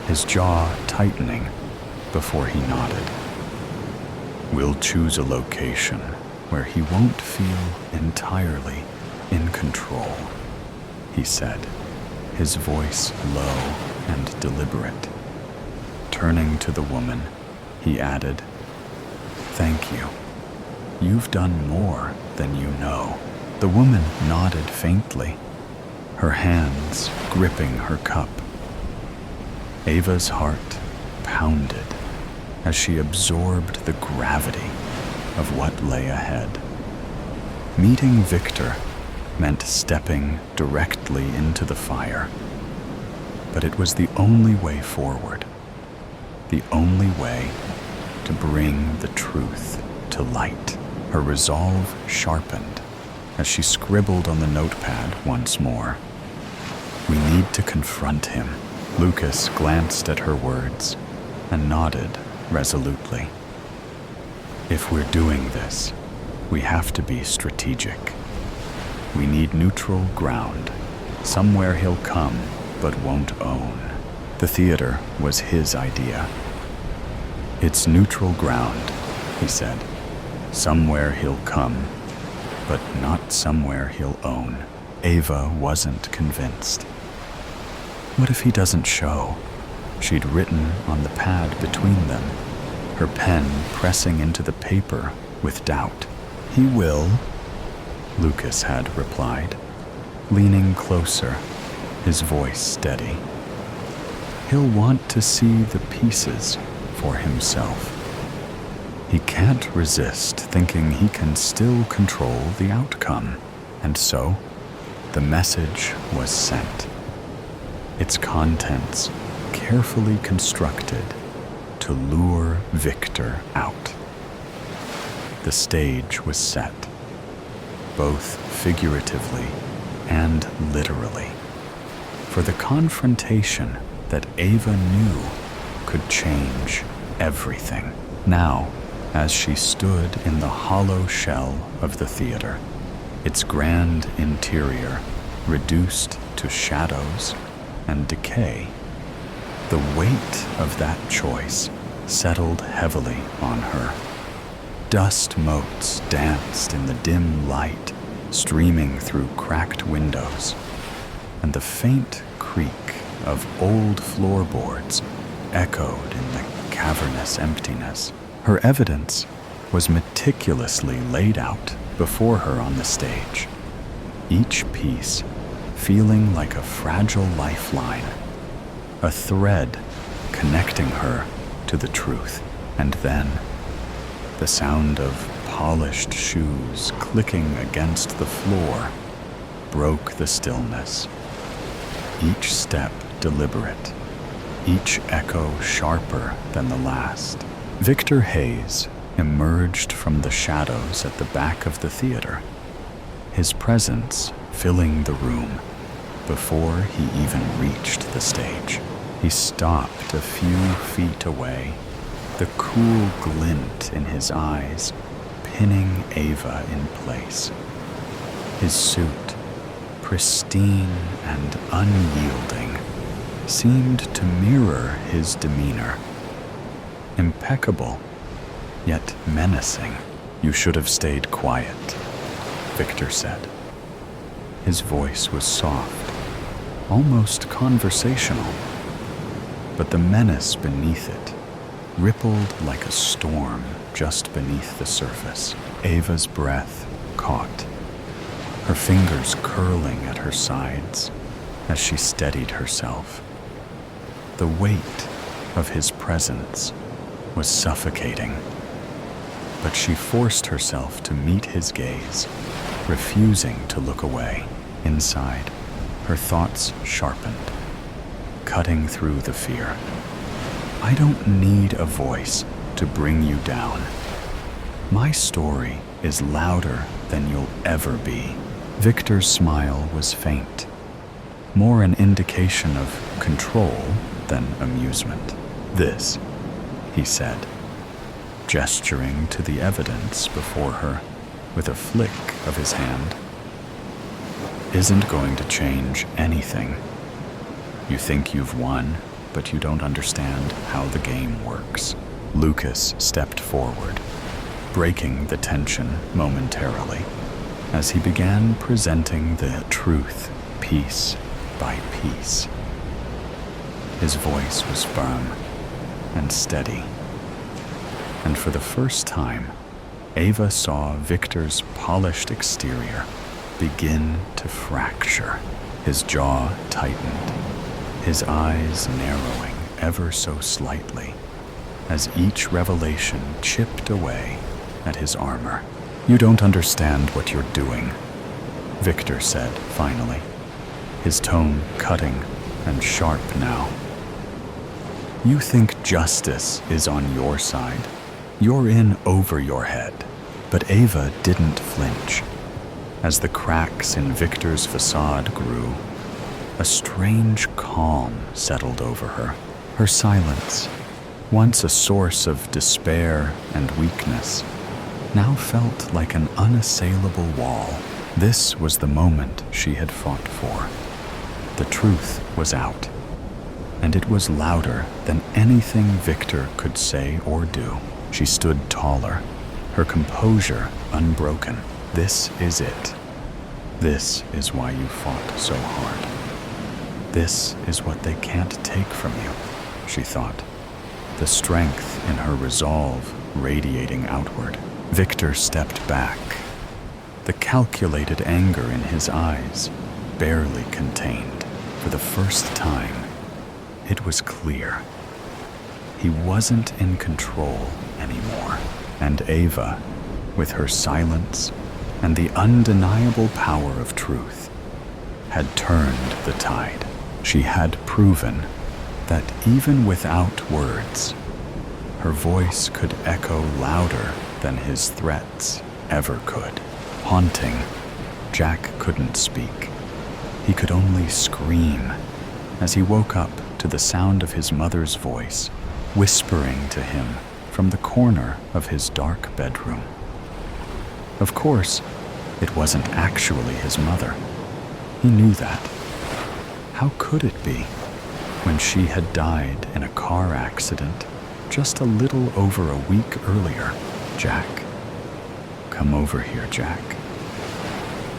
his jaw tightening before he nodded. "We'll choose a location where he won't feel entirely in control," he said, his voice low and deliberate. Turning to the woman, he added, "Thank you. You've done more than you know." The woman nodded faintly, her hands gripping her cup. Ava's heart pounded as she absorbed the gravity of what lay ahead. Meeting Victor meant stepping directly into the fire, but it was the only way forward, the only way to bring the truth to light. Her resolve sharpened as she scribbled on the notepad once more. "We need to confront him." Lucas glanced at her words and nodded resolutely. "If we're doing this, we have to be strategic. We need neutral ground, somewhere he'll come but won't own." The theater was his idea. "It's neutral ground," he said. "Somewhere he'll come, but not somewhere he'll own." Ava wasn't convinced. What if he doesn't show? She'd written on the pad between them, her pen pressing into the paper with doubt. "He will," Lucas had replied, leaning closer, his voice steady. "He'll want to see the pieces for himself. He can't resist thinking he can still control the outcome." And so, the message was sent, its contents carefully constructed to lure Victor out. The stage was set, both figuratively and literally, for the confrontation that Ava knew could change everything. Now, as she stood in the hollow shell of the theater, its grand interior reduced to shadows and decay. The weight of that choice settled heavily on her. Dust motes danced in the dim light streaming through cracked windows, and the faint creak of old floorboards echoed in the cavernous emptiness. Her evidence was meticulously laid out before her on the stage, each piece feeling like a fragile lifeline, a thread connecting her to the truth. And then, the sound of polished shoes clicking against the floor broke the stillness. Each step deliberate, each echo sharper than the last. Victor Hayes emerged from the shadows at the back of the theater, his presence filling the room before he even reached the stage. He stopped a few feet away, the cool glint in his eyes pinning Ava in place. His suit, pristine and unyielding, seemed to mirror his demeanor. Impeccable, yet menacing. "You should have stayed quiet," Victor said. His voice was soft, almost conversational, but the menace beneath it rippled like a storm just beneath the surface. Ava's breath caught, her fingers curling at her sides as she steadied herself. The weight of his presence was suffocating, but she forced herself to meet his gaze, refusing to look away. Inside, her thoughts sharpened, cutting through the fear. "I don't need a voice to bring you down. My story is louder than you'll ever be." Victor's smile was faint, more an indication of control than amusement. "This," he said, gesturing to the evidence before her with a flick of his hand, "isn't going to change anything. You think you've won, but you don't understand how the game works." Lucas stepped forward, breaking the tension momentarily, as he began presenting the truth piece by piece. His voice was firm and steady, and for the first time, Ava saw Victor's polished exterior begin to fracture. His jaw tightened, his eyes narrowing ever so slightly as each revelation chipped away at his armor. "You don't understand what you're doing," Victor said finally, his tone cutting and sharp now. "You think justice is on your side. You're in over your head." But Ava didn't flinch. As the cracks in Victor's facade grew, a strange calm settled over her. Her silence, once a source of despair and weakness, now felt like an unassailable wall. This was the moment she had fought for. The truth was out, and it was louder than anything Victor could say or do. She stood taller, her composure unbroken. "This is it. This is why you fought so hard. This is what they can't take from you," she thought, the strength in her resolve radiating outward. Victor stepped back, the calculated anger in his eyes barely contained. For the first time, it was clear. He wasn't in control anymore, and Ava, with her silence and the undeniable power of truth, had turned the tide. She had proven that even without words, her voice could echo louder than his threats ever could. Haunting, Jack couldn't speak. He could only scream as he woke up to the sound of his mother's voice, whispering to him from the corner of his dark bedroom. Of course, it wasn't actually his mother. He knew that. How could it be when she had died in a car accident just a little over a week earlier? Jack. Come over here, Jack.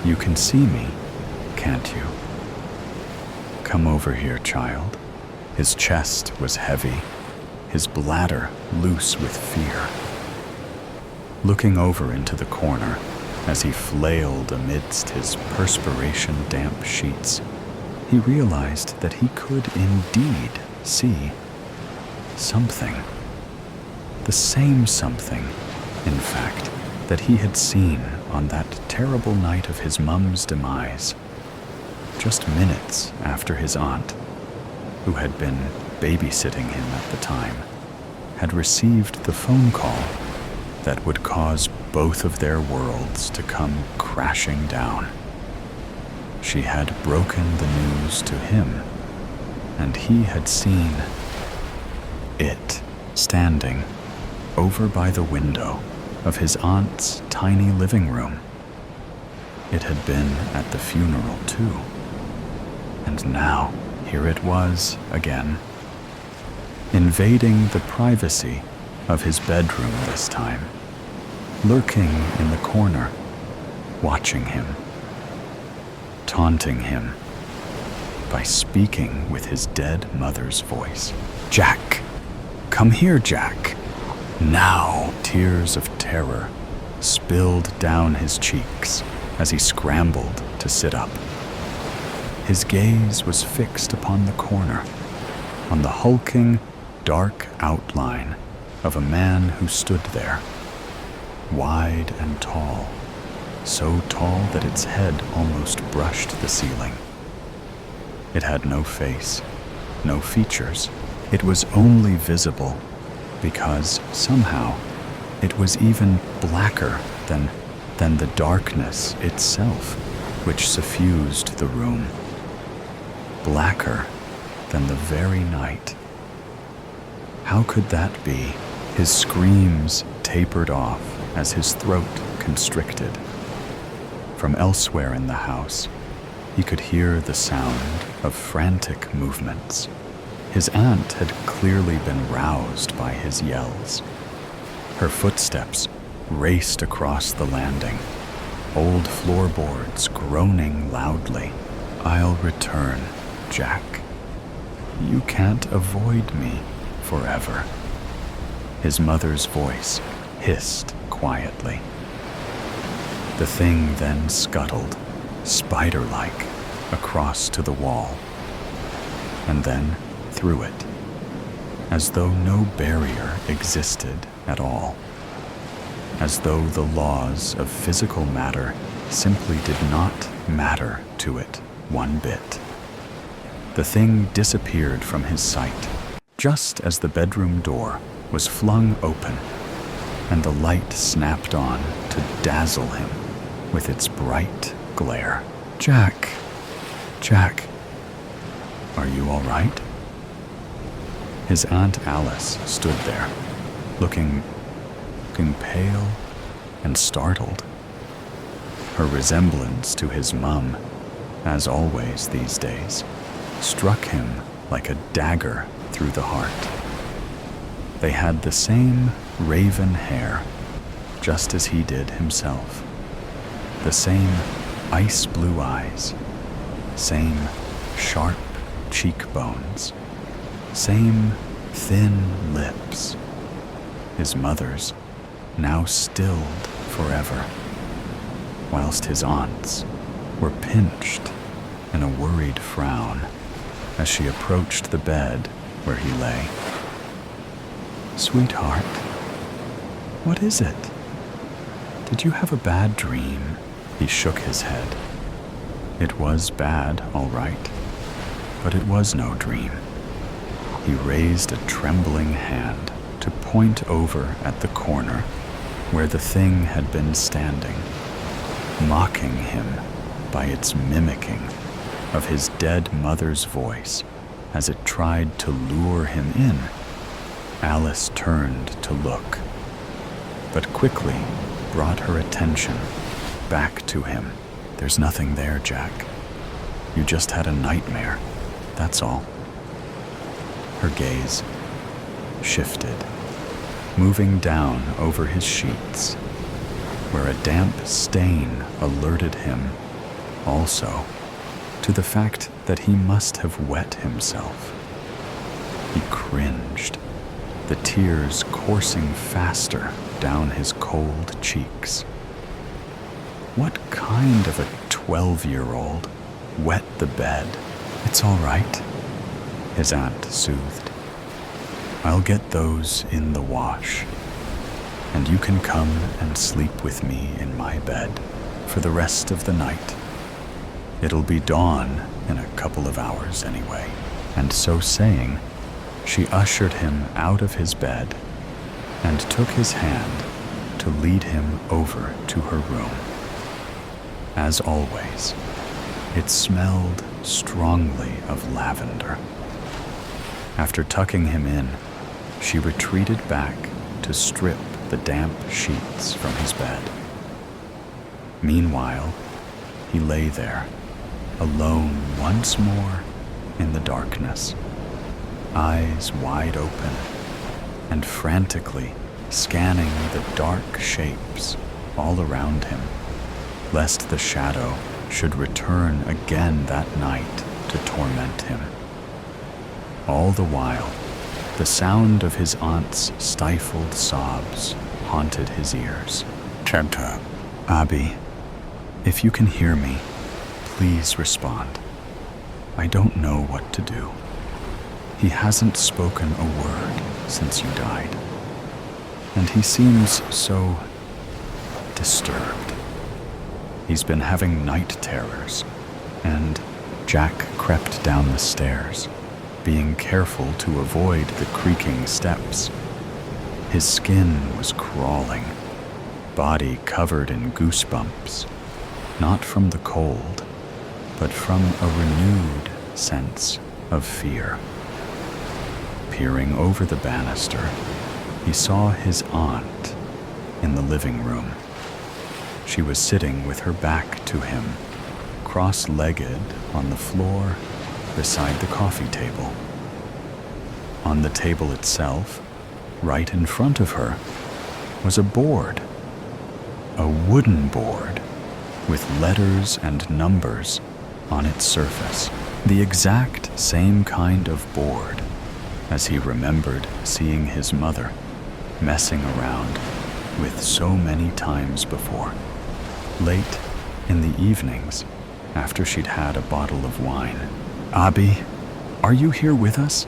You can see me, can't you? Come over here, child. His chest was heavy, his bladder loose with fear. Looking over into the corner as he flailed amidst his perspiration-damp sheets, he realized that he could indeed see something. The same something, in fact, that he had seen on that terrible night of his mum's demise, just minutes after his aunt, who had been babysitting him at the time, had received the phone call that would cause both of their worlds to come crashing down. She had broken the news to him, and he had seen it standing over by the window of his aunt's tiny living room. It had been at the funeral, too. And now, here it was again, invading the privacy of his bedroom this time, lurking in the corner, watching him, taunting him by speaking with his dead mother's voice. Jack! Come here, Jack! Now, tears of terror spilled down his cheeks as he scrambled to sit up. His gaze was fixed upon the corner, on the hulking, dark outline of a man who stood there, wide and tall, so tall that its head almost brushed the ceiling. It had no face, no features. It was only visible because somehow it was even blacker than the darkness itself which suffused the room. Blacker than the very night. How could that be? His screams tapered off as his throat constricted. From elsewhere in the house, he could hear the sound of frantic movements. His aunt had clearly been roused by his yells. Her footsteps raced across the landing, old floorboards groaning loudly. I'll return, Jack. You can't avoid me forever. His mother's voice hissed quietly. The thing then scuttled, spider-like, across to the wall, and then through it, as though no barrier existed at all, as though the laws of physical matter simply did not matter to it one bit. The thing disappeared from his sight, just as the bedroom door was flung open, and the light snapped on to dazzle him with its bright glare. Jack, Jack, are you all right? His Aunt Alice stood there, looking pale and startled. Her resemblance to his mum, as always these days, struck him like a dagger through the heart. They had the same raven hair, just as he did himself. The same ice blue eyes, same sharp cheekbones, same thin lips. His mother's, now stilled forever, whilst his aunt's were pinched in a worried frown as she approached the bed where he lay. Sweetheart, what is it? Did you have a bad dream? He shook his head. It was bad, all right, but it was no dream. He raised a trembling hand to point over at the corner where the thing had been standing, mocking him by its mimicking of his dead mother's voice as it tried to lure him in. Alice turned to look, but quickly brought her attention back to him. There's nothing there, Jack. You just had a nightmare, that's all. Her gaze shifted, moving down over his sheets, where a damp stain alerted him also to the fact that he must have wet himself. He cringed, the tears coursing faster down his cold cheeks. What kind of a 12-year-old wet the bed? It's all right, his aunt soothed. I'll get those in the wash, and you can come and sleep with me in my bed for the rest of the night. It'll be dawn in a couple of hours anyway. And so saying, she ushered him out of his bed and took his hand to lead him over to her room. As always, it smelled strongly of lavender. After tucking him in, she retreated back to strip the damp sheets from his bed. Meanwhile, he lay there, alone once more in the darkness, eyes wide open, and frantically scanning the dark shapes all around him, lest the shadow should return again that night to torment him. All the while, the sound of his aunt's stifled sobs haunted his ears. Chanta, Abi, if you can hear me, please respond. I don't know what to do. He hasn't spoken a word since you died, and he seems so disturbed. He's been having night terrors, and Jack crept down the stairs, being careful to avoid the creaking steps. His skin was crawling, body covered in goosebumps, not from the cold, but from a renewed sense of fear. Peering over the banister, he saw his aunt in the living room. She was sitting with her back to him, cross-legged on the floor beside the coffee table. On the table itself, right in front of her, was a board, a wooden board with letters and numbers on its surface, the exact same kind of board as he remembered seeing his mother messing around with so many times before. Late in the evenings, after she'd had a bottle of wine. Abi, are you here with us?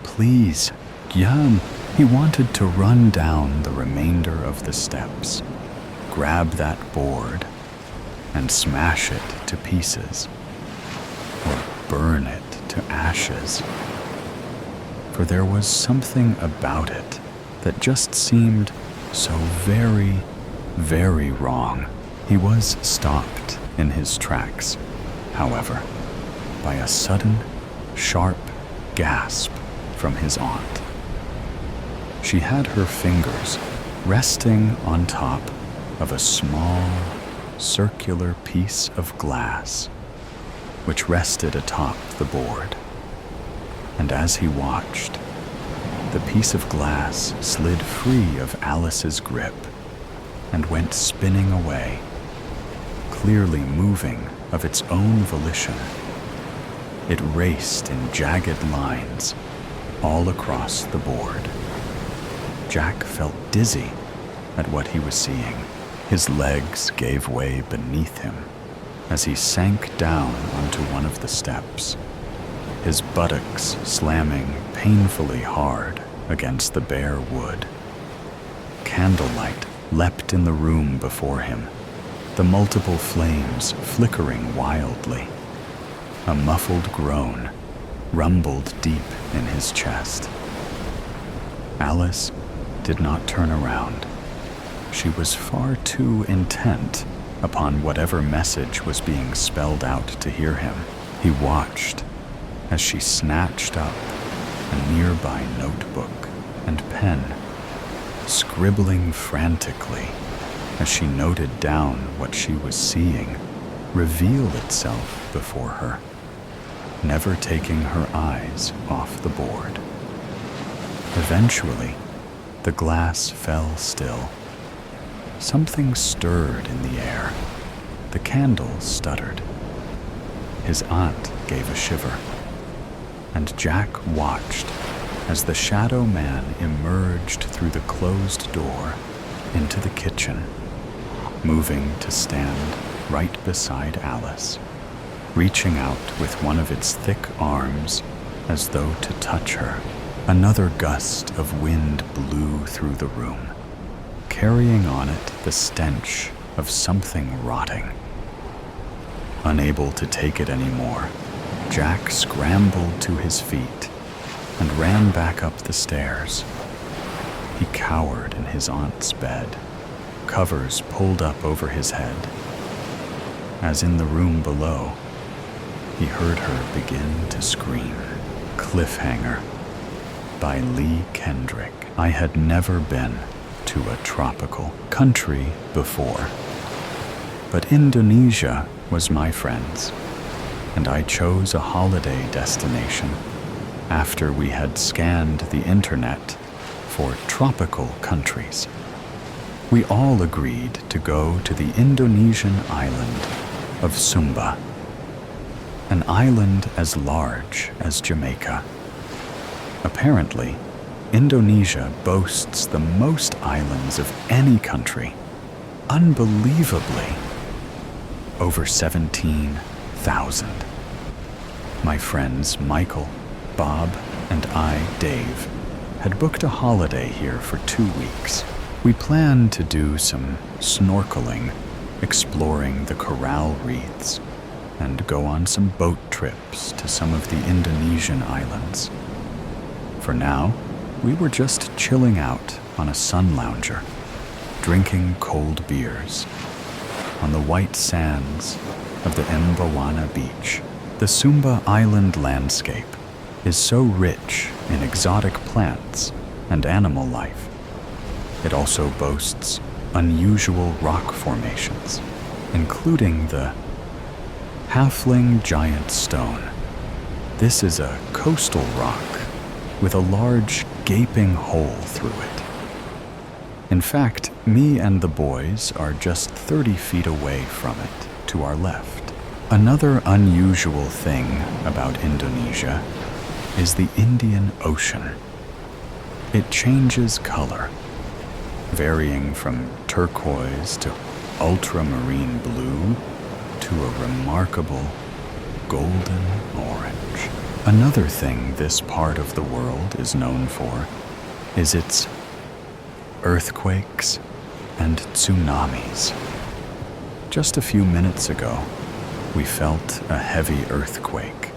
Please, Jan. He wanted to run down the remainder of the steps, grab that board, and smash it to pieces, or burn it to ashes. For there was something about it that just seemed so very, very wrong. He was stopped in his tracks, however, by a sudden, sharp gasp from his aunt. She had her fingers resting on top of a small, circular piece of glass, which rested atop the board. And as he watched, the piece of glass slid free of Alice's grip and went spinning away, clearly moving of its own volition. It raced in jagged lines all across the board. Jack felt dizzy at what he was seeing. His legs gave way beneath him as he sank down onto one of the steps, his buttocks slamming painfully hard against the bare wood. Candlelight leapt in the room before him, the multiple flames flickering wildly. A muffled groan rumbled deep in his chest. Alice did not turn around. She was far too intent upon whatever message was being spelled out to hear him. He watched as she snatched up a nearby notebook and pen, scribbling frantically as she noted down what she was seeing reveal itself before her. never taking her eyes off the board. Eventually, the glass fell still. Something stirred in the air. The candle stuttered. His aunt gave a shiver, and Jack watched as the shadow man emerged through the closed door into the kitchen, moving to stand right beside Alice, reaching out with one of its thick arms as though to touch her. Another gust of wind blew through the room, carrying on it the stench of something rotting. Unable to take it anymore, Jack scrambled to his feet and ran back up the stairs. He cowered in his aunt's bed, covers pulled up over his head. As in the room below, he heard her begin to scream. Cliffhanger by Lee Kendrick. I had never been to a tropical country before, but Indonesia was my friend's, and I chose a holiday destination after we had scanned the internet for tropical countries. We all agreed to go to the Indonesian island of Sumba, an island as large as Jamaica. Apparently, Indonesia boasts the most islands of any country. Unbelievably, over 17,000. My friends Michael, Bob, and I, Dave, had booked a holiday here for 2 weeks. We planned to do some snorkeling, exploring the coral reefs, and go on some boat trips to some of the Indonesian islands. For now, we were just chilling out on a sun lounger, drinking cold beers on the white sands of the Mbawana beach. The Sumba Island landscape is so rich in exotic plants and animal life. It also boasts unusual rock formations, including the Halfling Giant Stone. This is a coastal rock with a large gaping hole through it. In fact, me and the boys are just 30 feet away from it, to our left. Another unusual thing about Indonesia is the Indian Ocean. It changes color, varying from turquoise to ultramarine blue to a remarkable golden orange. Another thing this part of the world is known for is its earthquakes and tsunamis. Just a few minutes ago, we felt a heavy earthquake,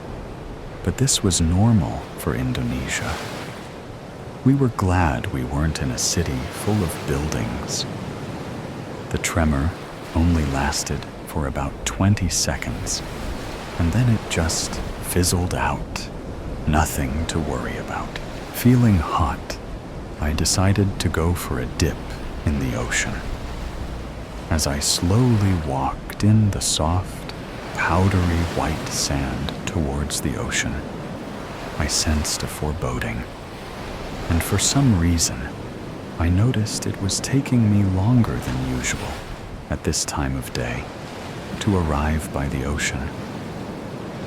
but this was normal for Indonesia. We were glad we weren't in a city full of buildings. The tremor only lasted for about 20 seconds, and then it just fizzled out. Nothing to worry about. Feeling hot, I decided to go for a dip in the ocean. As I slowly walked in the soft, powdery white sand towards the ocean, I sensed a foreboding. And for some reason, I noticed it was taking me longer than usual at this time of day to arrive by the ocean.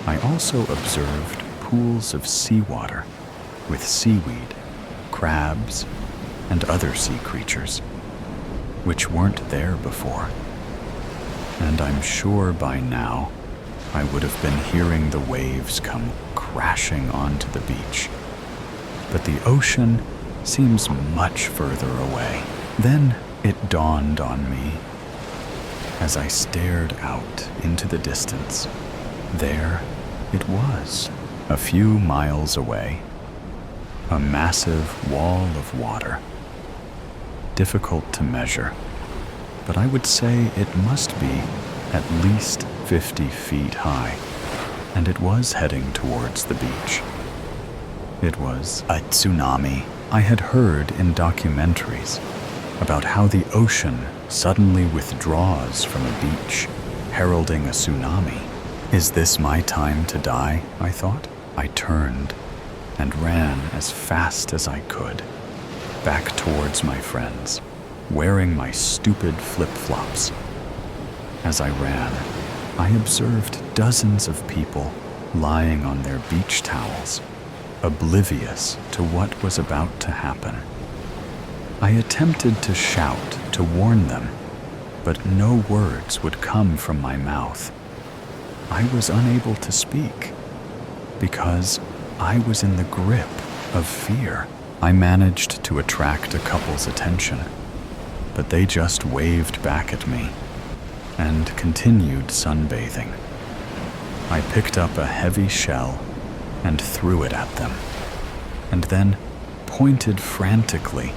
I also observed pools of seawater with seaweed, crabs, and other sea creatures, which weren't there before. And I'm sure by now I would have been hearing the waves come crashing onto the beach. But the ocean seems much further away. Then it dawned on me as I stared out into the distance. There it was, a few miles away, a massive wall of water. Difficult to measure, but I would say it must be at least 50 feet high, and it was heading towards the beach. It was a tsunami. I had heard in documentaries about how the ocean suddenly withdraws from a beach, heralding a tsunami. Is this my time to die? I thought. I turned and ran as fast as I could, back towards my friends, wearing my stupid flip-flops. As I ran, I observed dozens of people lying on their beach towels, oblivious to what was about to happen. I attempted to shout to warn them, but no words would come from my mouth. I was unable to speak because I was in the grip of fear. I managed to attract a couple's attention, but they just waved back at me and continued sunbathing. I picked up a heavy shell and threw it at them, and then pointed frantically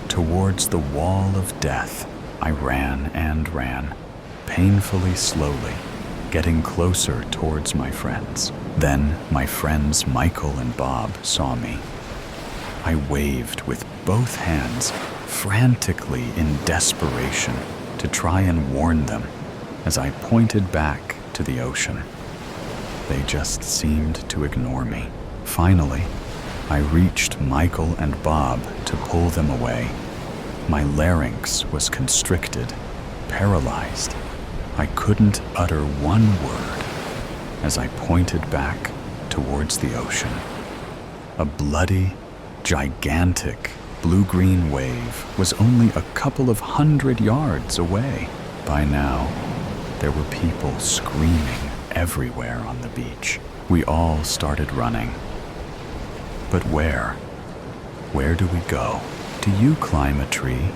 towards the wall of death. I ran and ran, painfully slowly, getting closer towards my friends. Then my friends Michael and Bob saw me. I waved with both hands, frantically in desperation, to try and warn them as I pointed back to the ocean. They just seemed to ignore me. Finally, I reached Michael and Bob to pull them away. My larynx was constricted, paralyzed. I couldn't utter one word as I pointed back towards the ocean. A bloody, gigantic blue-green wave was only a couple of 100 yards away. By now, there were people screaming everywhere on the beach. We all started running. But where? Where do we go? Do you climb a tree?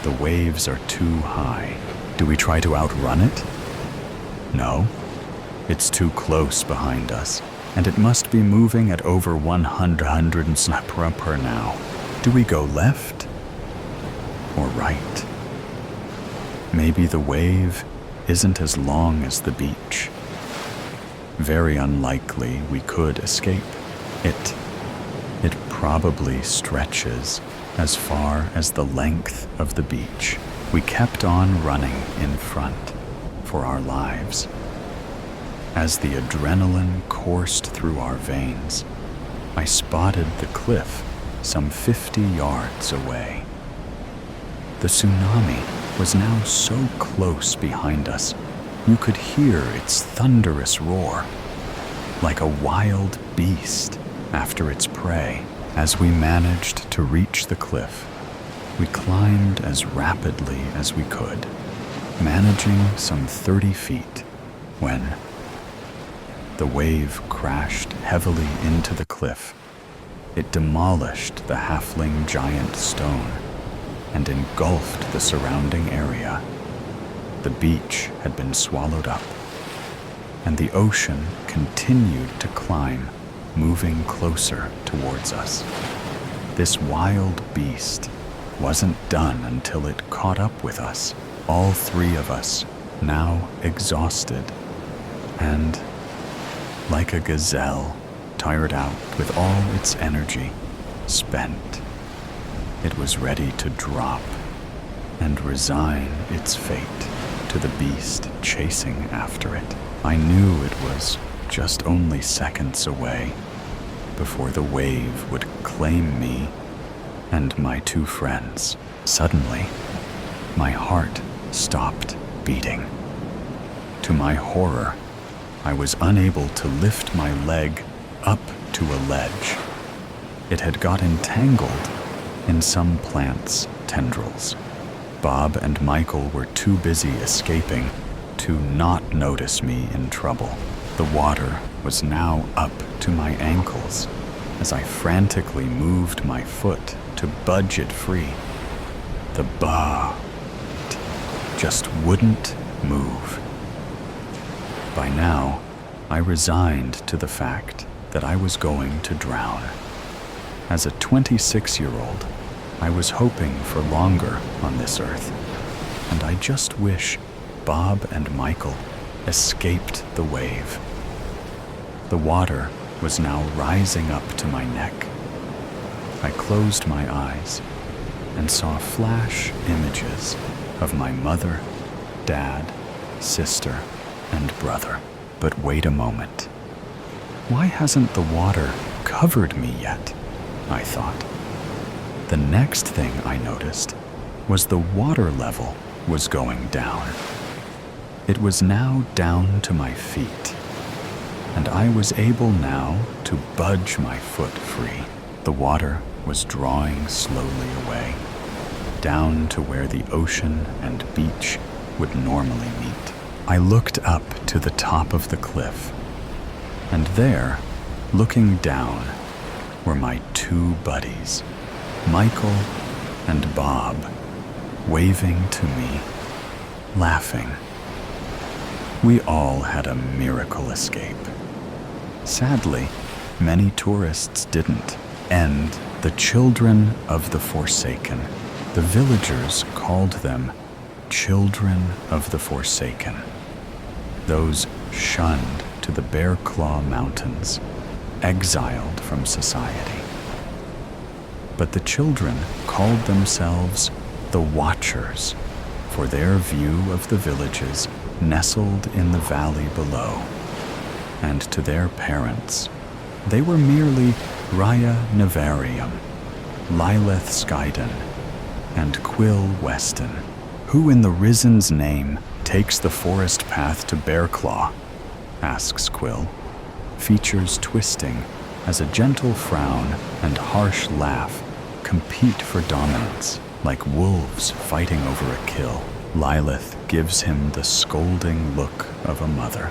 The waves are too high. Do we try to outrun it? No. It's too close behind us, and it must be moving at over 100 per now. Do we go left or right? Maybe the wave isn't as long as the beach. Very unlikely we could escape. It probably stretches as far as the length of the beach. We kept on running in front for our lives. As the adrenaline coursed through our veins, I spotted the cliff some 50 yards away. The tsunami was now so close behind us, you could hear its thunderous roar, like a wild beast after its prey. As we managed to reach the cliff, we climbed as rapidly as we could, managing some 30 feet when the wave crashed heavily into the cliff. It demolished the halfling giant stone and engulfed the surrounding area. The beach had been swallowed up, and the ocean continued to climb, moving closer towards us. This wild beast wasn't done until it caught up with us, all three of us, now exhausted, and like a gazelle, tired out with all its energy, spent. It was ready to drop and resign its fate to the beast chasing after it. I knew it was just only seconds away before the wave would claim me and my two friends. Suddenly, my heart stopped beating. To my horror, I was unable to lift my leg up to a ledge. It had got entangled in some plant's tendrils. Bob and Michael were too busy escaping to not notice me in trouble. The water was now up to my ankles as I frantically moved my foot to budge it free. The boat just wouldn't move. By now, I resigned to the fact that I was going to drown. As a 26-year-old, I was hoping for longer on this earth, and I just wish Bob and Michael escaped the wave. The water was now rising up to my neck. I closed my eyes and saw flash images of my mother, dad, sister, and brother. But wait a moment. Why hasn't the water covered me yet? I thought. The next thing I noticed was the water level was going down. It was now down to my feet, and I was able now to budge my foot free. The water was drawing slowly away, down to where the ocean and beach would normally meet. I looked up to the top of the cliff, and there, looking down, were my two buddies, Michael and Bob, waving to me, laughing. We all had a miracle escape. Sadly, many tourists didn't, and the children of the Forsaken. The villagers called them Children of the Forsaken, those shunned to the Bear Claw Mountains, exiled from society. But the children called themselves the Watchers, for their view of the villages nestled in the valley below, and to their parents, they were merely Raya Nevarium, Lilith Skyden, and Quill Weston. Who in the Risen's name takes the forest path to Bearclaw? Asks Quill, features twisting as a gentle frown and harsh laugh compete for dominance, like wolves fighting over a kill. Lilith gives him the scolding look of a mother.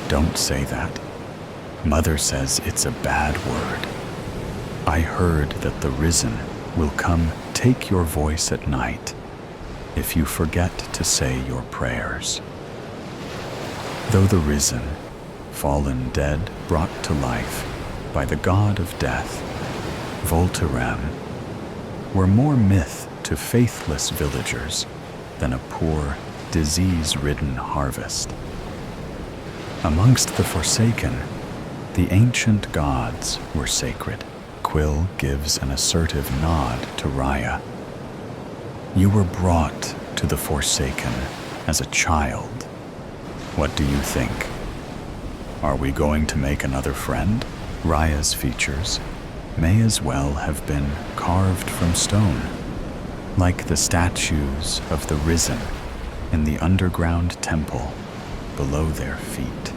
Don't say that. Mother says it's a bad word. I heard that the Risen will come take your voice at night if you forget to say your prayers. Though the Risen, fallen dead brought to life by the god of death, Vol.3, were more myth to faithless villagers than a poor, disease-ridden harvest. Amongst the Forsaken, the ancient gods were sacred. Quill gives an assertive nod to Raya. You were brought to the Forsaken as a child. What do you think? Are we going to make another friend? Raya's features may as well have been carved from stone, like the statues of the Risen in the underground temple below their feet.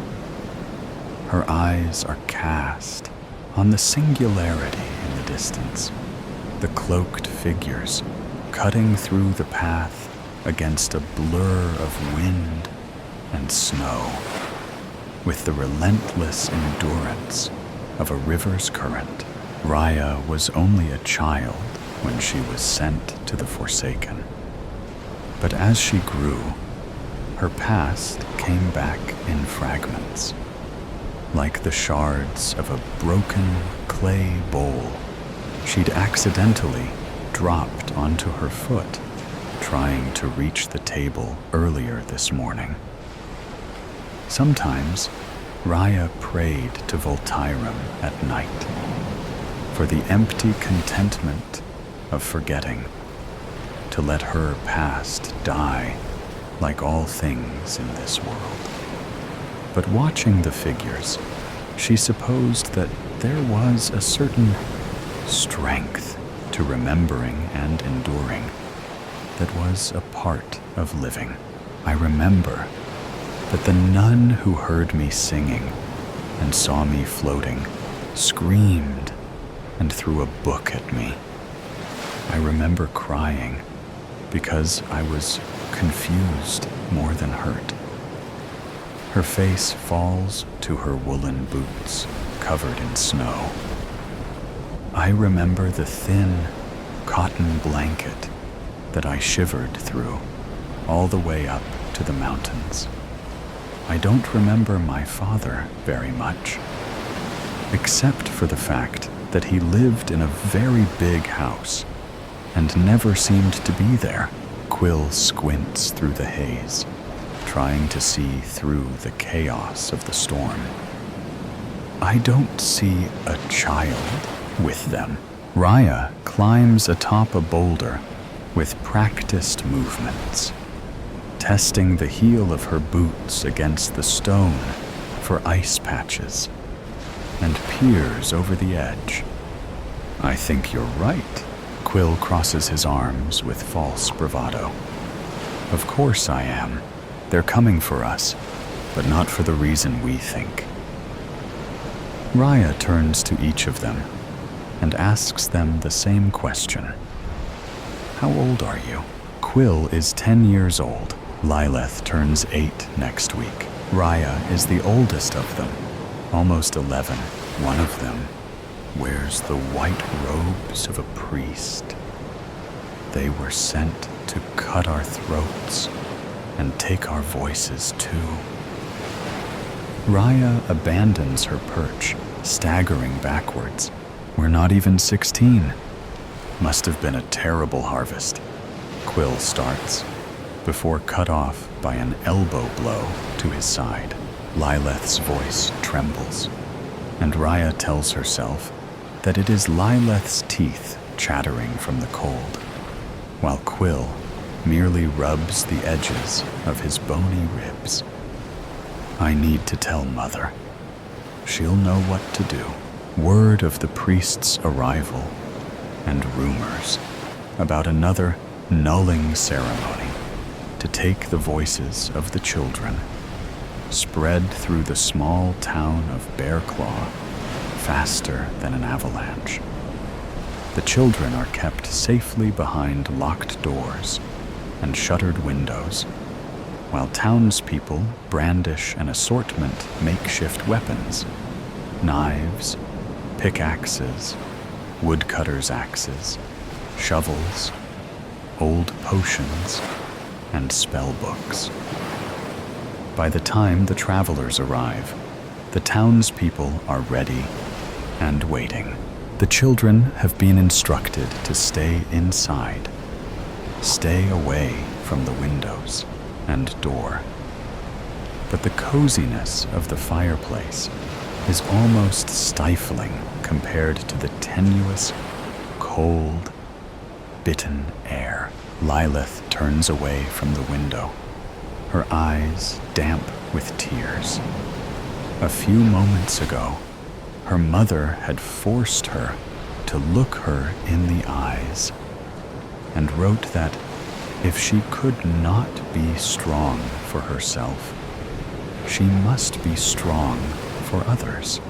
Her eyes are cast on the singularity in the distance, the cloaked figures cutting through the path against a blur of wind and snow, with the relentless endurance of a river's current. Raya was only a child when she was sent to the Forsaken. But as she grew, her past came back in fragments, like the shards of a broken clay bowl she'd accidentally dropped onto her foot trying to reach the table earlier this morning. Sometimes Raya prayed to Voltairum at night for the empty contentment of forgetting, to let her past die like all things in this world. But watching the figures, she supposed that there was a certain strength to remembering and enduring that was a part of living. I remember that the nun who heard me singing and saw me floating screamed and threw a book at me. I remember crying because I was confused more than hurt. Her face falls to her woolen boots covered in snow. I remember the thin cotton blanket that I shivered through all the way up to the mountains. I don't remember my father very much, except for the fact that he lived in a very big house and never seemed to be there. Quill squints through the haze, trying to see through the chaos of the storm. I don't see a child with them. Raya climbs atop a boulder with practiced movements, testing the heel of her boots against the stone for ice patches, and peers over the edge. "I think you're right." Quill crosses his arms with false bravado. "Of course I am. They're coming for us, but not for the reason we think." Raya turns to each of them and asks them the same question. "How old are you?" Quill is 10 years old. Lilith turns 8 next week. Raya is the oldest of them, almost 11. One of them wears the white robes of a priest. They were sent to cut our throats and take our voices too. Raya abandons her perch, staggering backwards. "We're not even 16. Must have been a terrible harvest." Quill starts, before cut off by an elbow blow to his side. Lilith's voice trembles, and Raya tells herself that it is Lilith's teeth chattering from the cold, while Quill merely rubs the edges of his bony ribs. "I need to tell Mother. She'll know what to do." Word of the priest's arrival and rumors about another nulling ceremony to take the voices of the children spread through the small town of Bearclaw faster than an avalanche. The children are kept safely behind locked doors and shuttered windows, while townspeople brandish an assortment makeshift weapons: knives, pickaxes, woodcutters' axes, shovels, old potions, and spell books. By the time the travelers arrive, the townspeople are ready and waiting. The children have been instructed to stay inside, stay away from the windows and door. But the coziness of the fireplace is almost stifling compared to the tenuous, cold, bitten air. Lilith turns away from the window, her eyes damp with tears. A few moments ago, her mother had forced her to look her in the eyes and wrote that if she could not be strong for herself, she must be strong for others.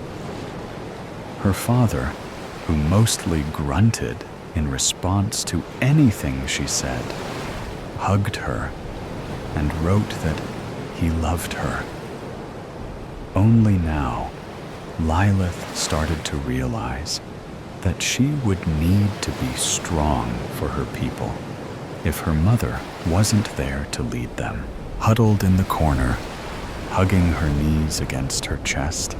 Her father, who mostly grunted in response to anything she said, hugged her and wrote that he loved her. Only now, Lilith started to realize that she would need to be strong for her people if her mother wasn't there to lead them. Huddled in the corner, hugging her knees against her chest,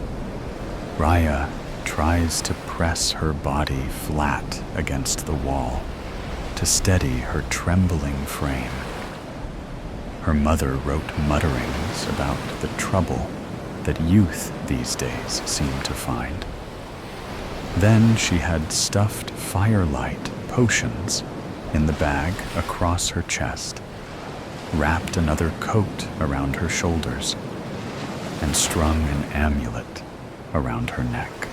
Raya tries to press her body flat against the wall to steady her trembling frame. Her mother wrote mutterings about the trouble that youth these days seem to find. Then she had stuffed firelight potions in the bag across her chest, wrapped another coat around her shoulders, and strung an amulet around her neck.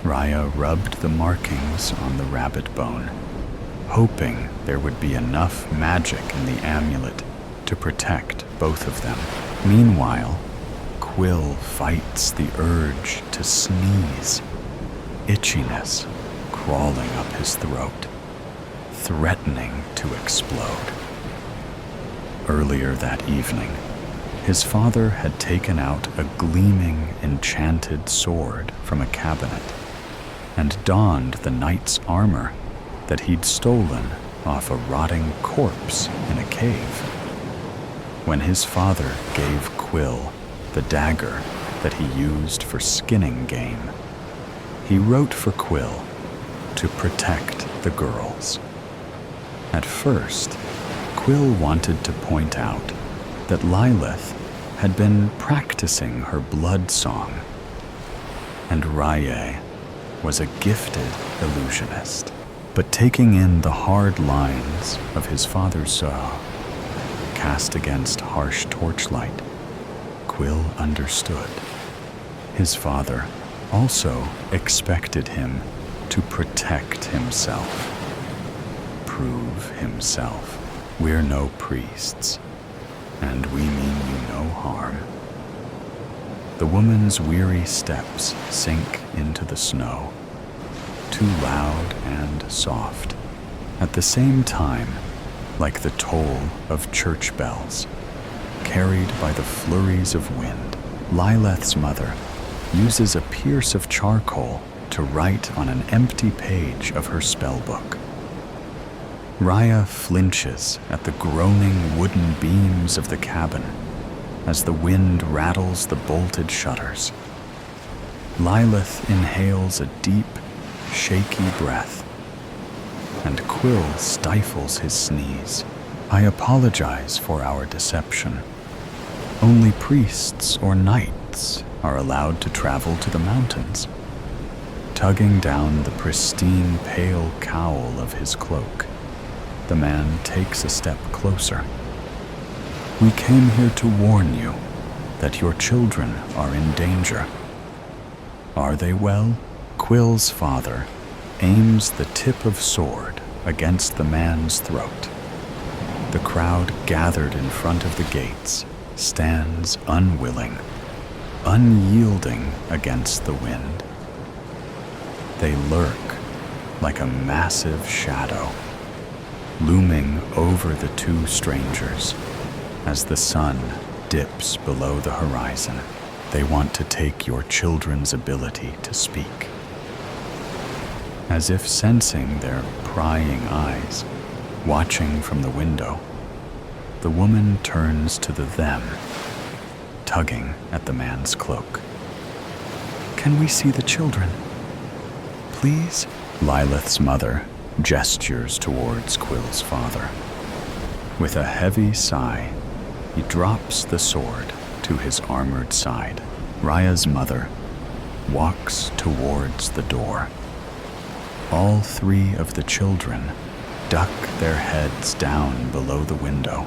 Raya rubbed the markings on the rabbit bone, hoping there would be enough magic in the amulet to protect both of them. Meanwhile, Quill fights the urge to sneeze, itchiness crawling up his throat, threatening to explode. Earlier that evening, his father had taken out a gleaming, enchanted sword from a cabinet and donned the knight's armor that he'd stolen off a rotting corpse in a cave. When his father gave Quill the dagger that he used for skinning game, he wrote for Quill to protect the girls. At first, Quill wanted to point out that Lilith had been practicing her blood song, and Raya was a gifted illusionist. But taking in the hard lines of his father's cast against harsh torchlight, Quill understood. His father also expected him to protect himself, prove himself. We're no priests, and we mean you no harm. The woman's weary steps sink into the snow, too loud and soft, at the same time like the toll of church bells, carried by the flurries of wind. Lilith's mother uses a pierce of charcoal to write on an empty page of her spellbook. Raya flinches at the groaning wooden beams of the cabin as the wind rattles the bolted shutters. Lilith inhales a deep, shaky breath, and Quill stifles his sneeze. I apologize for our deception. Only priests or knights are allowed to travel to the mountains. Tugging down the pristine, pale cowl of his cloak, the man takes a step closer. We came here to warn you that your children are in danger. Are they well? Quill's father aims the tip of sword against the man's throat. The crowd gathered in front of the gates stands unwilling, unyielding against the wind. They lurk like a massive shadow, looming over the two strangers as the sun dips below the horizon. They want to take your children's ability to speak. As if sensing their prying eyes, watching from the window, the woman turns to the them, tugging at the man's cloak. Can we see the children? Please? Lilith's mother gestures towards Quill's father. With a heavy sigh, he drops the sword to his armored side. Raya's mother walks towards the door. All three of the children duck their heads down below the window,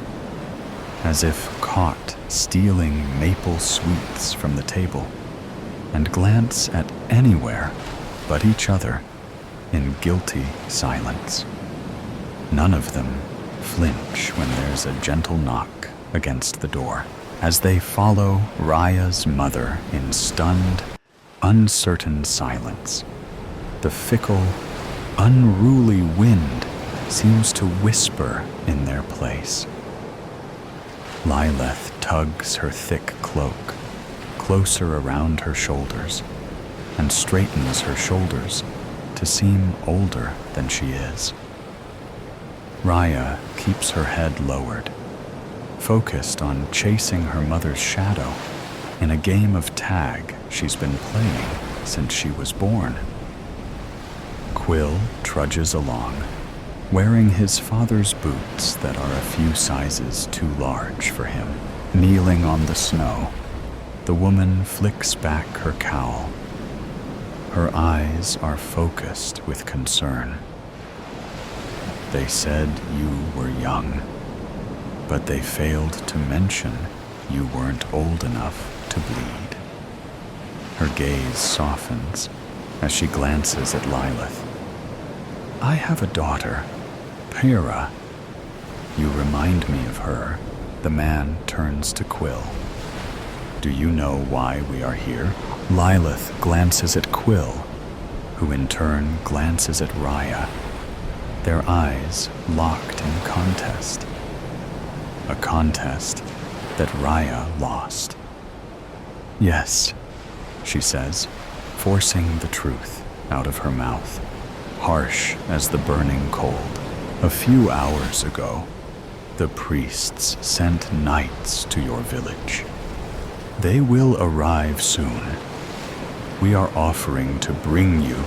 as if caught stealing maple sweets from the table, and glance at anywhere but each other in guilty silence. None of them flinch when there's a gentle knock against the door, as they follow Raya's mother in stunned, uncertain silence. The fickle, unruly wind seems to whisper in their place. Lilith tugs her thick cloak closer around her shoulders and straightens her shoulders to seem older than she is. Raya keeps her head lowered, focused on chasing her mother's shadow in a game of tag she's been playing since she was born. Quill trudges along, wearing his father's boots that are a few sizes too large for him. Kneeling on the snow, the woman flicks back her cowl. Her eyes are focused with concern. They said you were young, but they failed to mention you weren't old enough to bleed. Her gaze softens as she glances at Lilith. I have a daughter, Pyrrha. You remind me of her. The man turns to Quill. Do you know why we are here? Lilith glances at Quill, who in turn glances at Raya, their eyes locked in contest. A contest that Raya lost. Yes, she says, forcing the truth out of her mouth, harsh as the burning cold. A few hours ago, the priests sent knights to your village. They will arrive soon. We are offering to bring you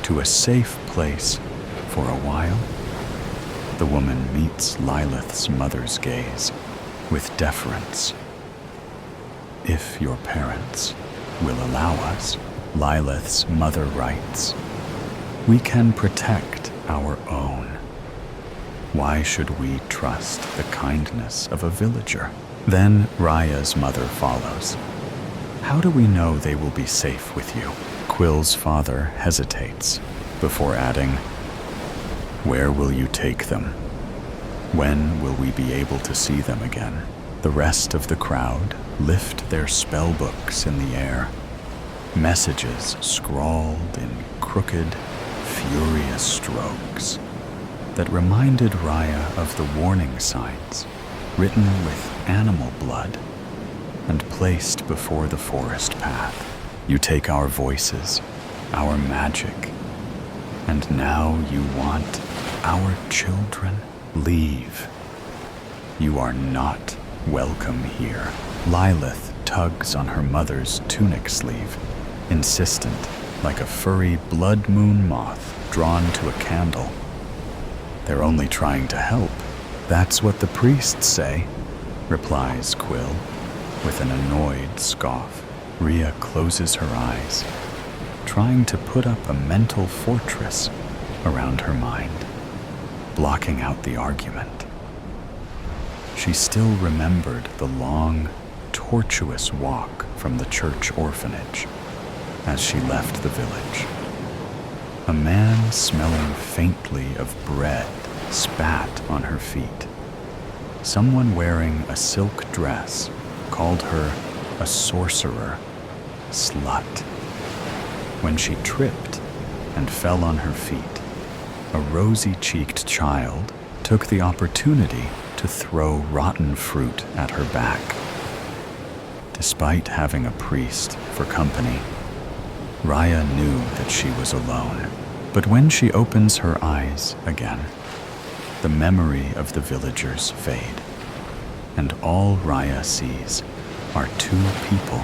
to a safe place for a while. The woman meets Lilith's mother's gaze with deference. If your parents will allow us, Lilith's mother writes, we can protect our own. Why should we trust the kindness of a villager? Then Raya's mother follows. How do we know they will be safe with you? Quill's father hesitates before adding, where will you take them? When will we be able to see them again? The rest of the crowd lift their spell books in the air, messages scrawled in crooked, furious strokes that reminded Raya of the warning signs written with animal blood and placed before the forest path. You take our voices, our magic, and now you want our children? Leave. You are not welcome here. Lilith tugs on her mother's tunic sleeve, insistent, like a furry blood moon moth drawn to a candle. They're only trying to help. That's what the priests say, replies Quill, with an annoyed scoff. Rhea closes her eyes, trying to put up a mental fortress around her mind, blocking out the argument. She still remembered the long, tortuous walk from the church orphanage as she left the village. A man smelling faintly of bread spat on her feet. Someone wearing a silk dress called her a sorcerer, slut. When she tripped and fell on her feet, a rosy-cheeked child took the opportunity to throw rotten fruit at her back. Despite having a priest for company, Raya knew that she was alone. But when she opens her eyes again, the memory of the villagers fade, and all Raya sees are two people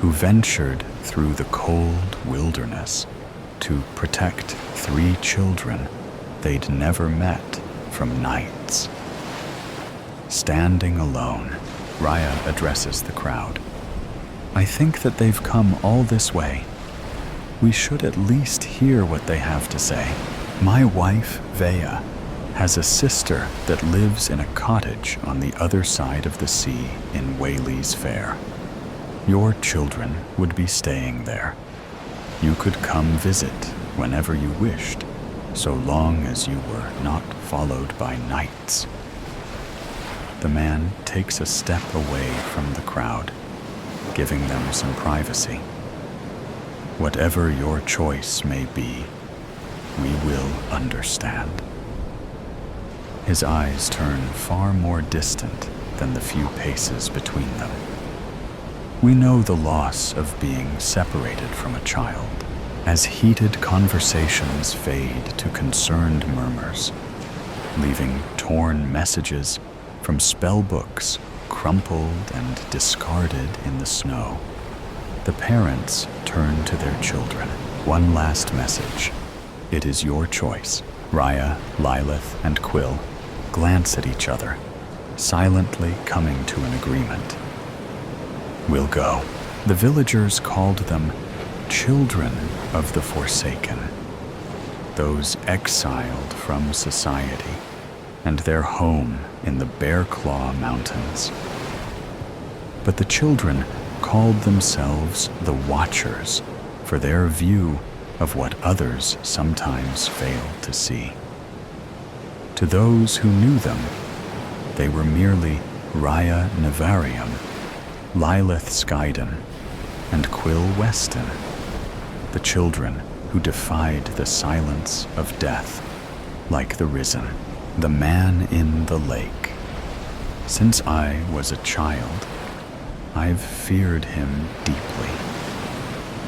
who ventured through the cold wilderness to protect 3 children they'd never met from knights. Standing alone, Raya addresses the crowd. I think that they've come all this way. We should at least hear what they have to say. My wife, Vea, has a sister that lives in a cottage on the other side of the sea in Whaley's Fair. Your children would be staying there. You could come visit whenever you wished, so long as you were not followed by knights. The man takes a step away from the crowd, giving them some privacy. Whatever your choice may be, we will understand. His eyes turn far more distant than the few paces between them. We know the loss of being separated from a child, as heated conversations fade to concerned murmurs, leaving torn messages from spell books crumpled and discarded in the snow. The parents turn to their children. One last message. It is your choice. Raya, Lilith, and Quill glance at each other, silently coming to an agreement. We'll go. The villagers called them children of the Forsaken, those exiled from society and their home in the Bear Claw Mountains. But the children called themselves the Watchers for their view of what others sometimes fail to see. To those who knew them, they were merely Raya Navarium, Lilith Skyden, and Quill Weston, the children who defied the silence of death, like the Risen, the man in the lake. Since I was a child, I've feared him deeply,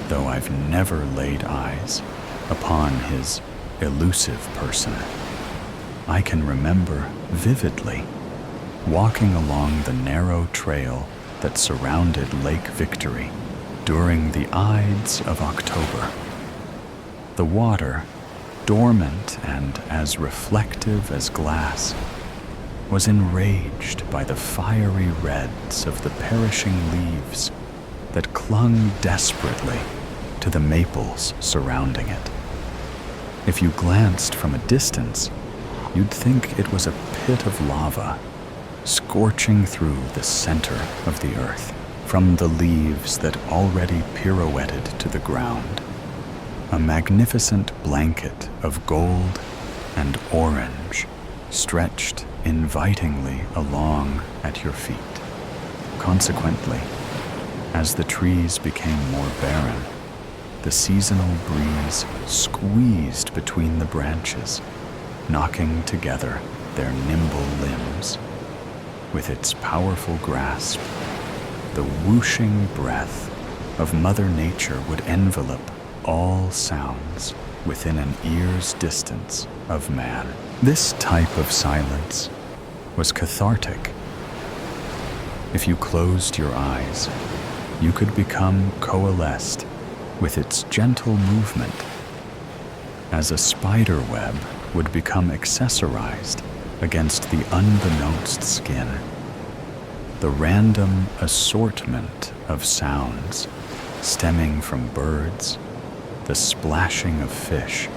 though I've never laid eyes upon his elusive person. I can remember vividly walking along the narrow trail that surrounded Lake Victory during the Ides of October. The water, dormant and as reflective as glass, was enraged by the fiery reds of the perishing leaves that clung desperately to the maples surrounding it. If you glanced from a distance, you'd think it was a pit of lava, scorching through the center of the earth, from the leaves that already pirouetted to the ground. A magnificent blanket of gold and orange stretched invitingly along at your feet. Consequently, as the trees became more barren, the seasonal breeze squeezed between the branches, knocking together their nimble limbs. With its powerful grasp, the whooshing breath of Mother Nature would envelop all sounds within an ear's distance of man. This type of silence was cathartic. If you closed your eyes, you could become coalesced with its gentle movement, as a spider web would become accessorized against the unbeknownst skin. The random assortment of sounds stemming from birds, the splashing of fish,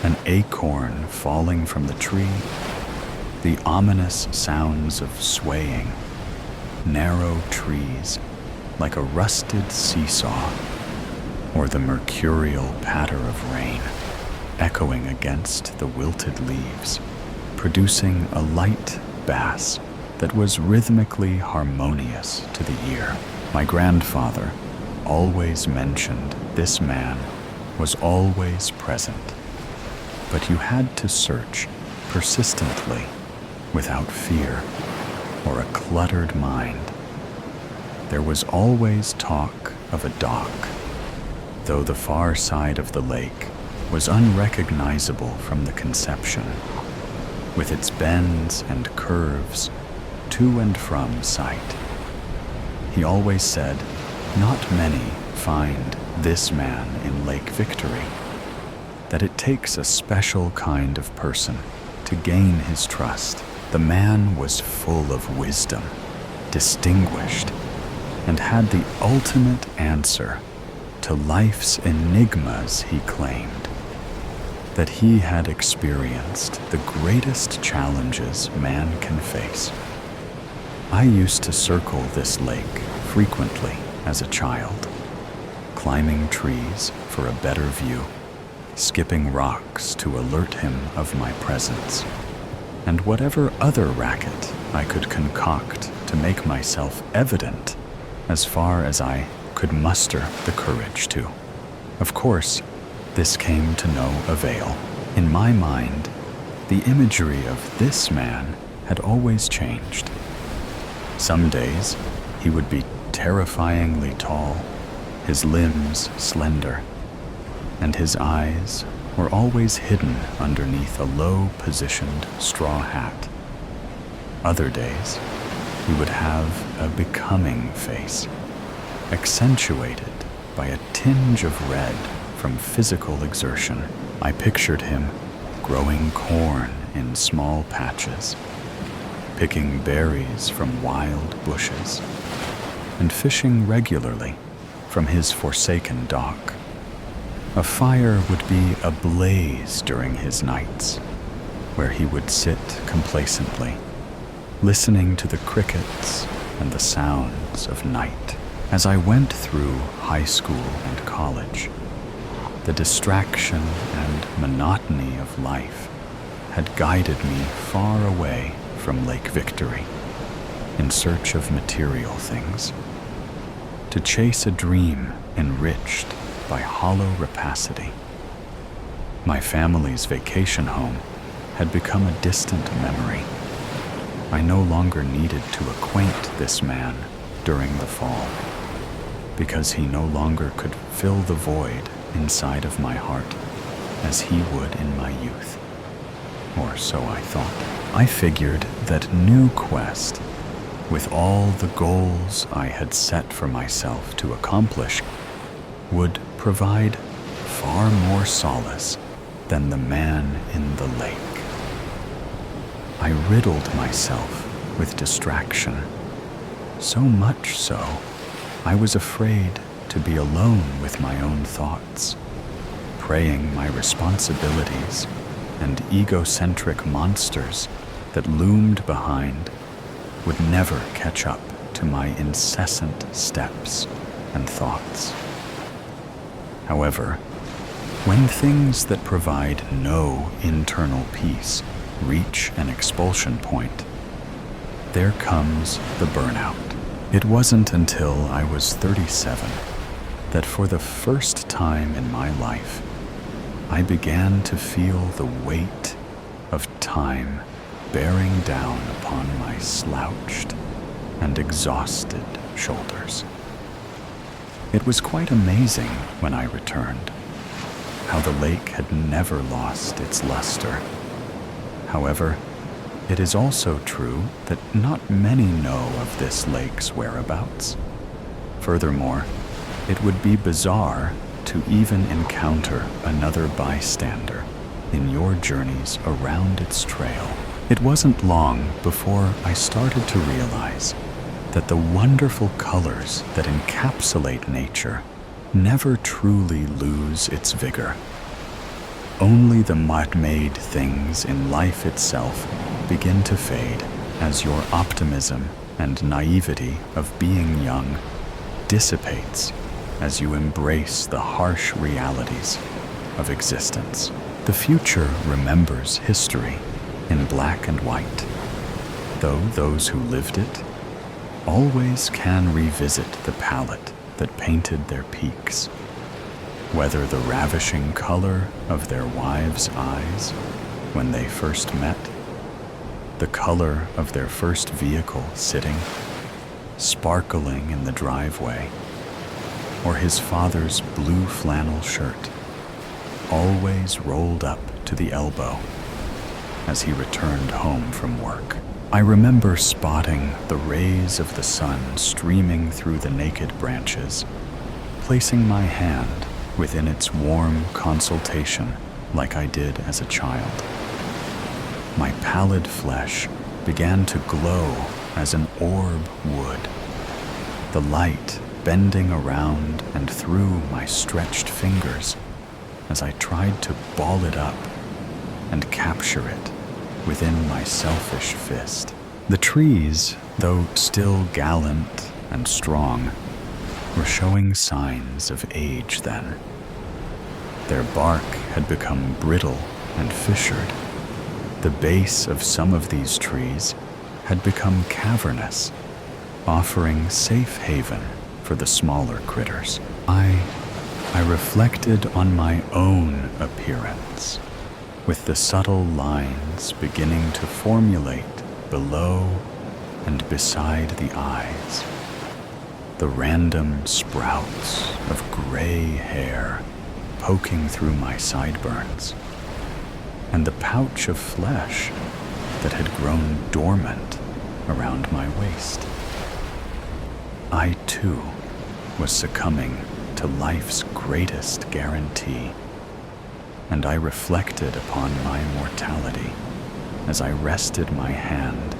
an acorn falling from the tree, the ominous sounds of swaying, narrow trees like a rusted seesaw, or the mercurial patter of rain echoing against the wilted leaves, producing a light bass that was rhythmically harmonious to the ear. My grandfather always mentioned this man was always present, but you had to search persistently without fear or a cluttered mind. There was always talk of a dock, though the far side of the lake was unrecognizable from the conception, with its bends and curves to and from sight. He always said, not many find this man in Lake Victory, that it takes a special kind of person to gain his trust. The man was full of wisdom, distinguished, and had the ultimate answer to life's enigmas, he claimed. That he had experienced the greatest challenges man can face. I used to circle this lake frequently as a child, climbing trees for a better view, skipping rocks to alert him of my presence, and whatever other racket I could concoct to make myself evident as far as I could muster the courage to. Of course, this came to no avail. In my mind, the imagery of this man had always changed. Some days, he would be terrifyingly tall, his limbs slender, and his eyes were always hidden underneath a low-positioned straw hat. Other days, he would have a becoming face, accentuated by a tinge of red from physical exertion. I pictured him growing corn in small patches, picking berries from wild bushes, and fishing regularly from his forsaken dock. A fire would be ablaze during his nights, where he would sit complacently, listening to the crickets and the sounds of night. As I went through high school and college, the distraction and monotony of life had guided me far away from Lake Victory, in search of material things, to chase a dream enriched by hollow rapacity. My family's vacation home had become a distant memory. I no longer needed to acquaint this man during the fall, because he no longer could fill the void inside of my heart as he would in my youth. Or so I thought. I figured that new quest, with all the goals I had set for myself to accomplish, would provide far more solace than the man in the lake. I riddled myself with distraction, so much so I was afraid to be alone with my own thoughts, praying my responsibilities and egocentric monsters that loomed behind would never catch up to my incessant steps and thoughts. However, when things that provide no internal peace reach an expulsion point, there comes the burnout. It wasn't until I was 37 that for the first time in my life, I began to feel the weight of time bearing down upon my slouched and exhausted shoulders. It was quite amazing when I returned, how the lake had never lost its luster. However, it is also true that not many know of this lake's whereabouts. Furthermore, it would be bizarre to even encounter another bystander in your journeys around its trail. It wasn't long before I started to realize that the wonderful colors that encapsulate nature never truly lose its vigor. Only the mud-made things in life itself begin to fade as your optimism and naivety of being young dissipates as you embrace the harsh realities of existence. The future remembers history in black and white, though those who lived it always can revisit the palette that painted their peaks. Whether the ravishing color of their wives' eyes when they first met, the color of their first vehicle sitting, sparkling in the driveway, or his father's blue flannel shirt, always rolled up to the elbow as he returned home from work. I remember spotting the rays of the sun streaming through the naked branches, placing my hand within its warm consultation like I did as a child. My pallid flesh began to glow as an orb would, the light bending around and through my stretched fingers as I tried to ball it up and capture it within my selfish fist. The trees, though still gallant and strong, were showing signs of age then. Their bark had become brittle and fissured. The base of some of these trees had become cavernous, offering safe haven for the smaller critters. I reflected on my own appearance, with the subtle lines beginning to formulate below and beside the eyes, the random sprouts of gray hair poking through my sideburns, and the pouch of flesh that had grown dormant around my waist. I, too, was succumbing to life's greatest guarantee, and I reflected upon my mortality as I rested my hand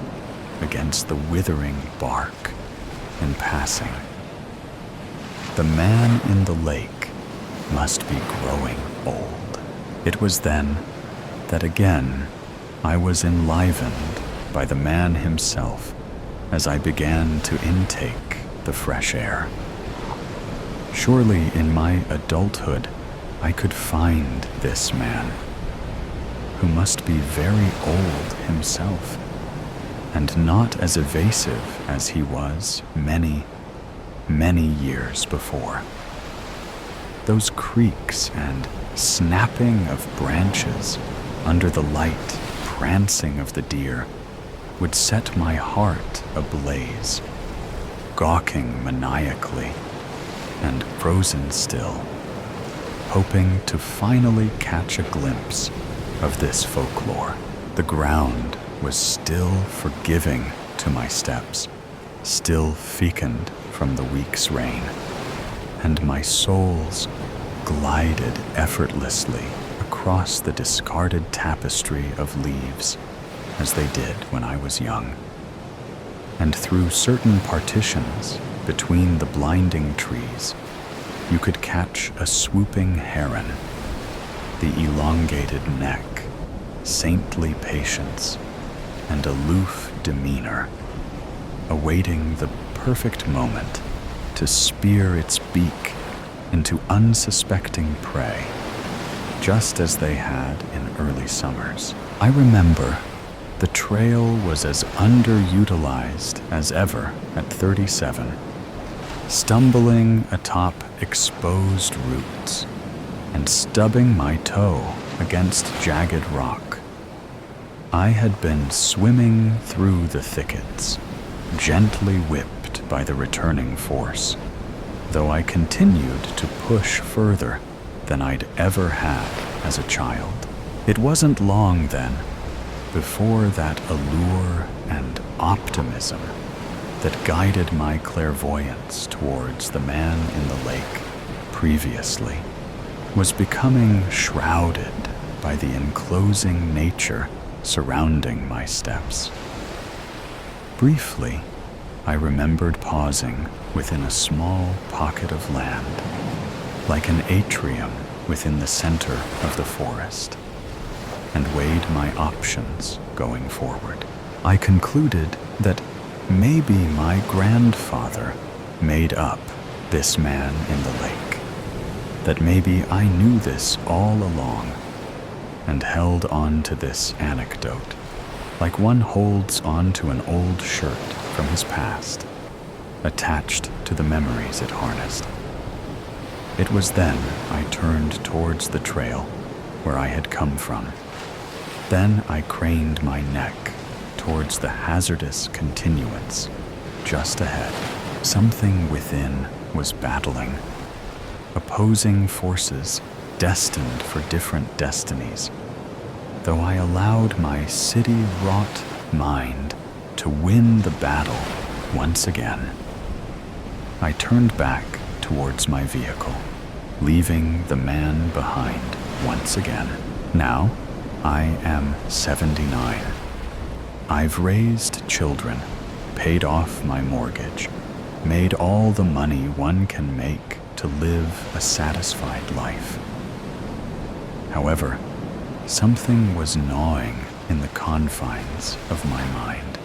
against the withering bark in passing. The man in the lake must be growing old. It was then that again I was enlivened by the man himself as I began to intake the fresh air. Surely in my adulthood I could find this man, who must be very old himself, and not as evasive as he was many, many years before. Those creaks and snapping of branches under the light prancing of the deer would set my heart ablaze, gawking maniacally and frozen still, hoping to finally catch a glimpse of this folklore. The ground was still forgiving to my steps, still fecund from the week's rain, and my soles glided effortlessly across the discarded tapestry of leaves as they did when I was young. And through certain partitions between the blinding trees, you could catch a swooping heron, the elongated neck saintly patience and aloof demeanor, awaiting the perfect moment to spear its beak into unsuspecting prey, just as they had in early summers. I remember the trail was as underutilized as ever at 37, stumbling atop exposed roots and stubbing my toe against jagged rock. I had been swimming through the thickets, gently whipped by the returning force, though I continued to push further than I'd ever had as a child. It wasn't long then before that allure and optimism that guided my clairvoyance towards the man in the lake previously was becoming shrouded by the enclosing nature surrounding my steps. Briefly, I remembered pausing within a small pocket of land, like an atrium within the center of the forest, and weighed my options going forward. I concluded that maybe my grandfather made up this man in the lake, that maybe I knew this all along and held on to this anecdote like one holds on to an old shirt from his past, attached to the memories it harnessed. It was then I turned towards the trail where I had come from. Then I craned my neck towards the hazardous continuance just ahead. Something within was battling, opposing forces destined for different destinies, though I allowed my city-wrought mind to win the battle once again. I turned back towards my vehicle, leaving the man behind once again. Now, I am 79. I've raised children, paid off my mortgage, made all the money one can make to live a satisfied life. However, something was gnawing in the confines of my mind.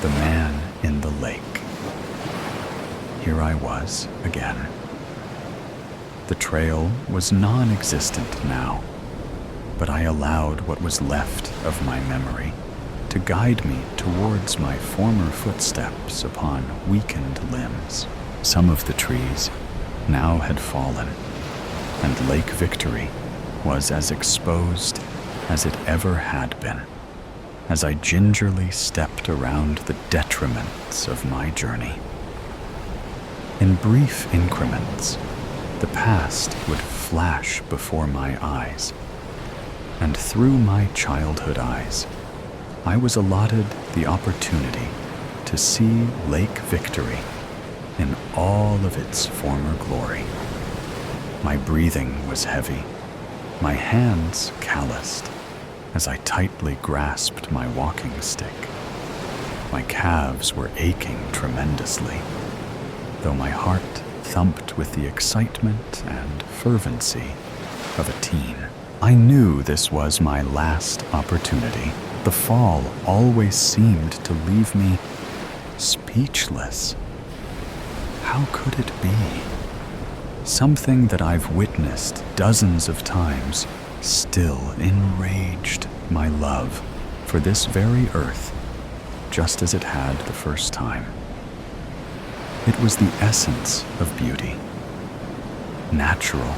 The man in the lake. Here I was again. The trail was non-existent now, but I allowed what was left of my memory to guide me towards my former footsteps upon weakened limbs. Some of the trees now had fallen, and Lake Victory was as exposed as it ever had been, as I gingerly stepped around the detriments of my journey. In brief increments, the past would flash before my eyes, and through my childhood eyes, I was allotted the opportunity to see Lake Victory in all of its former glory. My breathing was heavy, my hands calloused as I tightly grasped my walking stick. My calves were aching tremendously, though my heart thumped with the excitement and fervency of a teen. I knew this was my last opportunity. The fall always seemed to leave me speechless. How could it be? Something that I've witnessed dozens of times still enraged my love for this very earth, just as it had the first time. It was the essence of beauty, natural,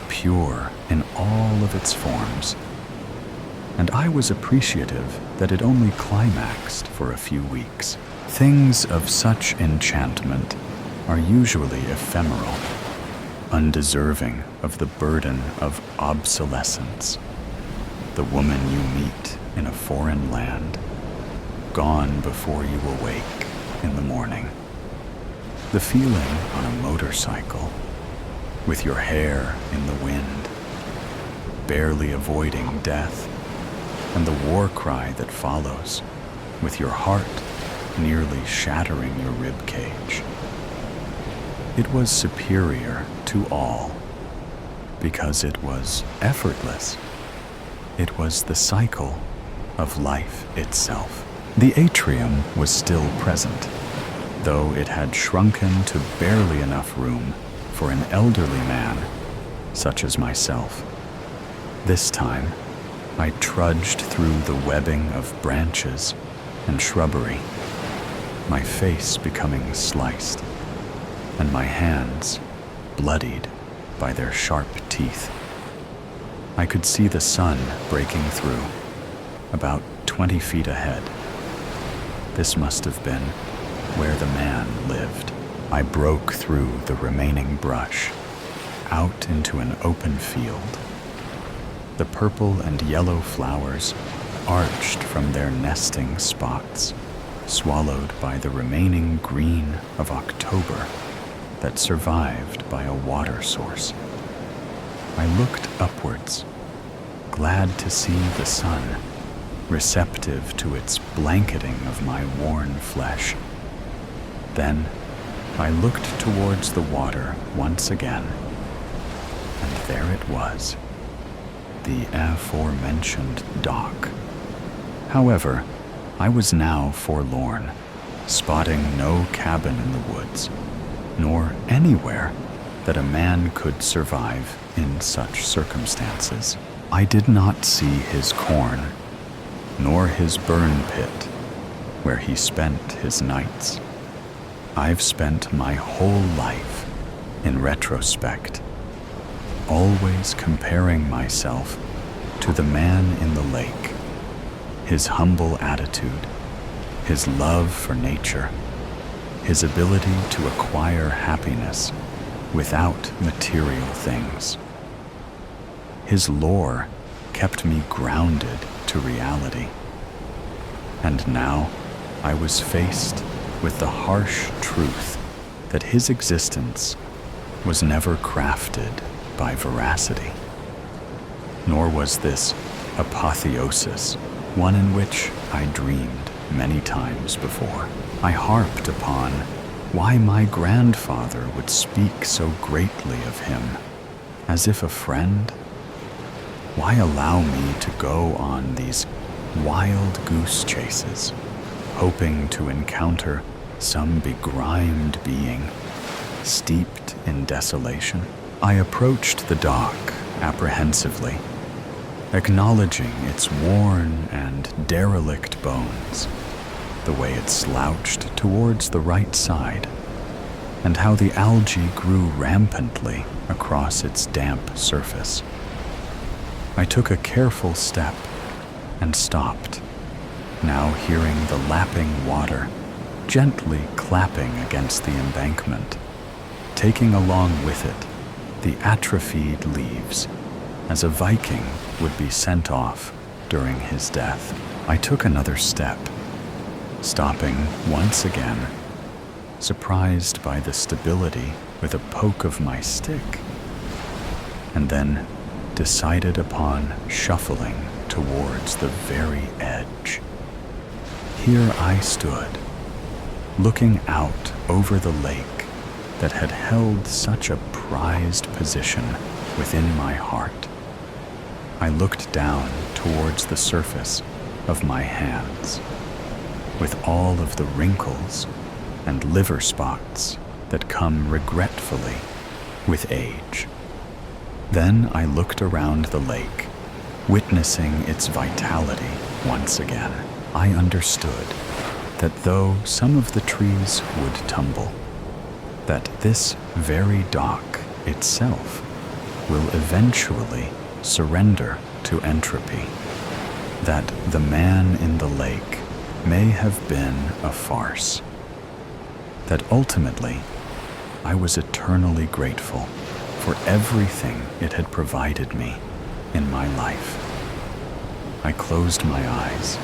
pure in all of its forms, and I was appreciative that it only climaxed for a few weeks. Things of such enchantment are usually ephemeral, undeserving of the burden of obsolescence. The woman you meet in a foreign land, gone before you awake in the morning. The feeling on a motorcycle, with your hair in the wind, barely avoiding death, and the war cry that follows, with your heart nearly shattering your rib cage. It was superior to all because it was effortless, It was the cycle of life itself. The atrium was still present, though it had shrunken to barely enough room for an elderly man such as myself. This time, I trudged through the webbing of branches and shrubbery, my face becoming sliced, and my hands bloodied by their sharp teeth. I could see the sun breaking through, about 20 feet ahead. This must have been where the man lived. I broke through the remaining brush, out into an open field. The purple and yellow flowers arched from their nesting spots, swallowed by the remaining green of October that survived by a water source. I looked upwards, glad to see the sun, receptive to its blanketing of my worn flesh. Then I looked towards the water once again, and there it was, the aforementioned dock. However, I was now forlorn, spotting no cabin in the woods, nor anywhere that a man could survive in such circumstances. I did not see his corn, nor his burn pit, where he spent his nights. I've spent my whole life in retrospect, always comparing myself to the man in the lake, his humble attitude, his love for nature, his ability to acquire happiness without material things. His lore kept me grounded to reality. And now I was faced with the harsh truth that his existence was never crafted by veracity. Nor was this apotheosis one in which I dreamed many times before. I harped upon why my grandfather would speak so greatly of him, as if a friend. Why allow me to go on these wild goose chases, hoping to encounter some begrimed being, steeped in desolation? I approached the dock apprehensively, acknowledging its worn and derelict bones, the way it slouched towards the right side, and how the algae grew rampantly across its damp surface. I took a careful step and stopped, now hearing the lapping water gently clapping against the embankment, taking along with it the atrophied leaves, as a Viking would be sent off during his death. I took another step, stopping once again, surprised by the stability with a poke of my stick, and then decided upon shuffling towards the very edge. Here I stood, looking out over the lake that had held such a prized position within my heart. I looked down towards the surface of my hands, with all of the wrinkles and liver spots that come regretfully with age. Then I looked around the lake, witnessing its vitality once again. I understood that though some of the trees would tumble, that this very dock itself will eventually surrender to entropy, that the man in the lake may have been a farce, that ultimately I was eternally grateful for everything it had provided me in my life. I closed my eyes,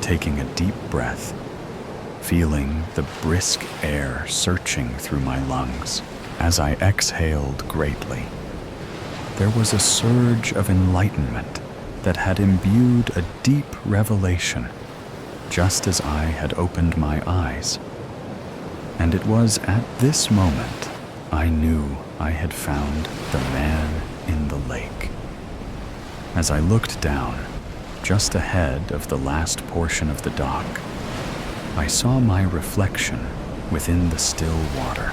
taking a deep breath, feeling the brisk air searching through my lungs. As I exhaled greatly, there was a surge of enlightenment that had imbued a deep revelation just as I had opened my eyes. And it was at this moment I knew I had found the man in the lake. As I looked down, just ahead of the last portion of the dock, I saw my reflection within the still water.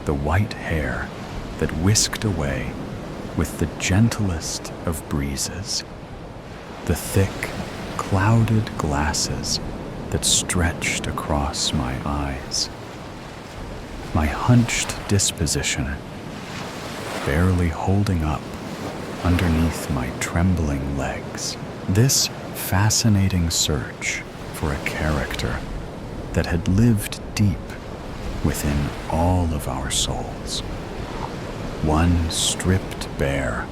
The white hair that whisked away with the gentlest of breezes. The thick, clouded glasses that stretched across my eyes. My hunched disposition barely holding up underneath my trembling legs. This fascinating search for a character that had lived deep within all of our souls. One stripped bare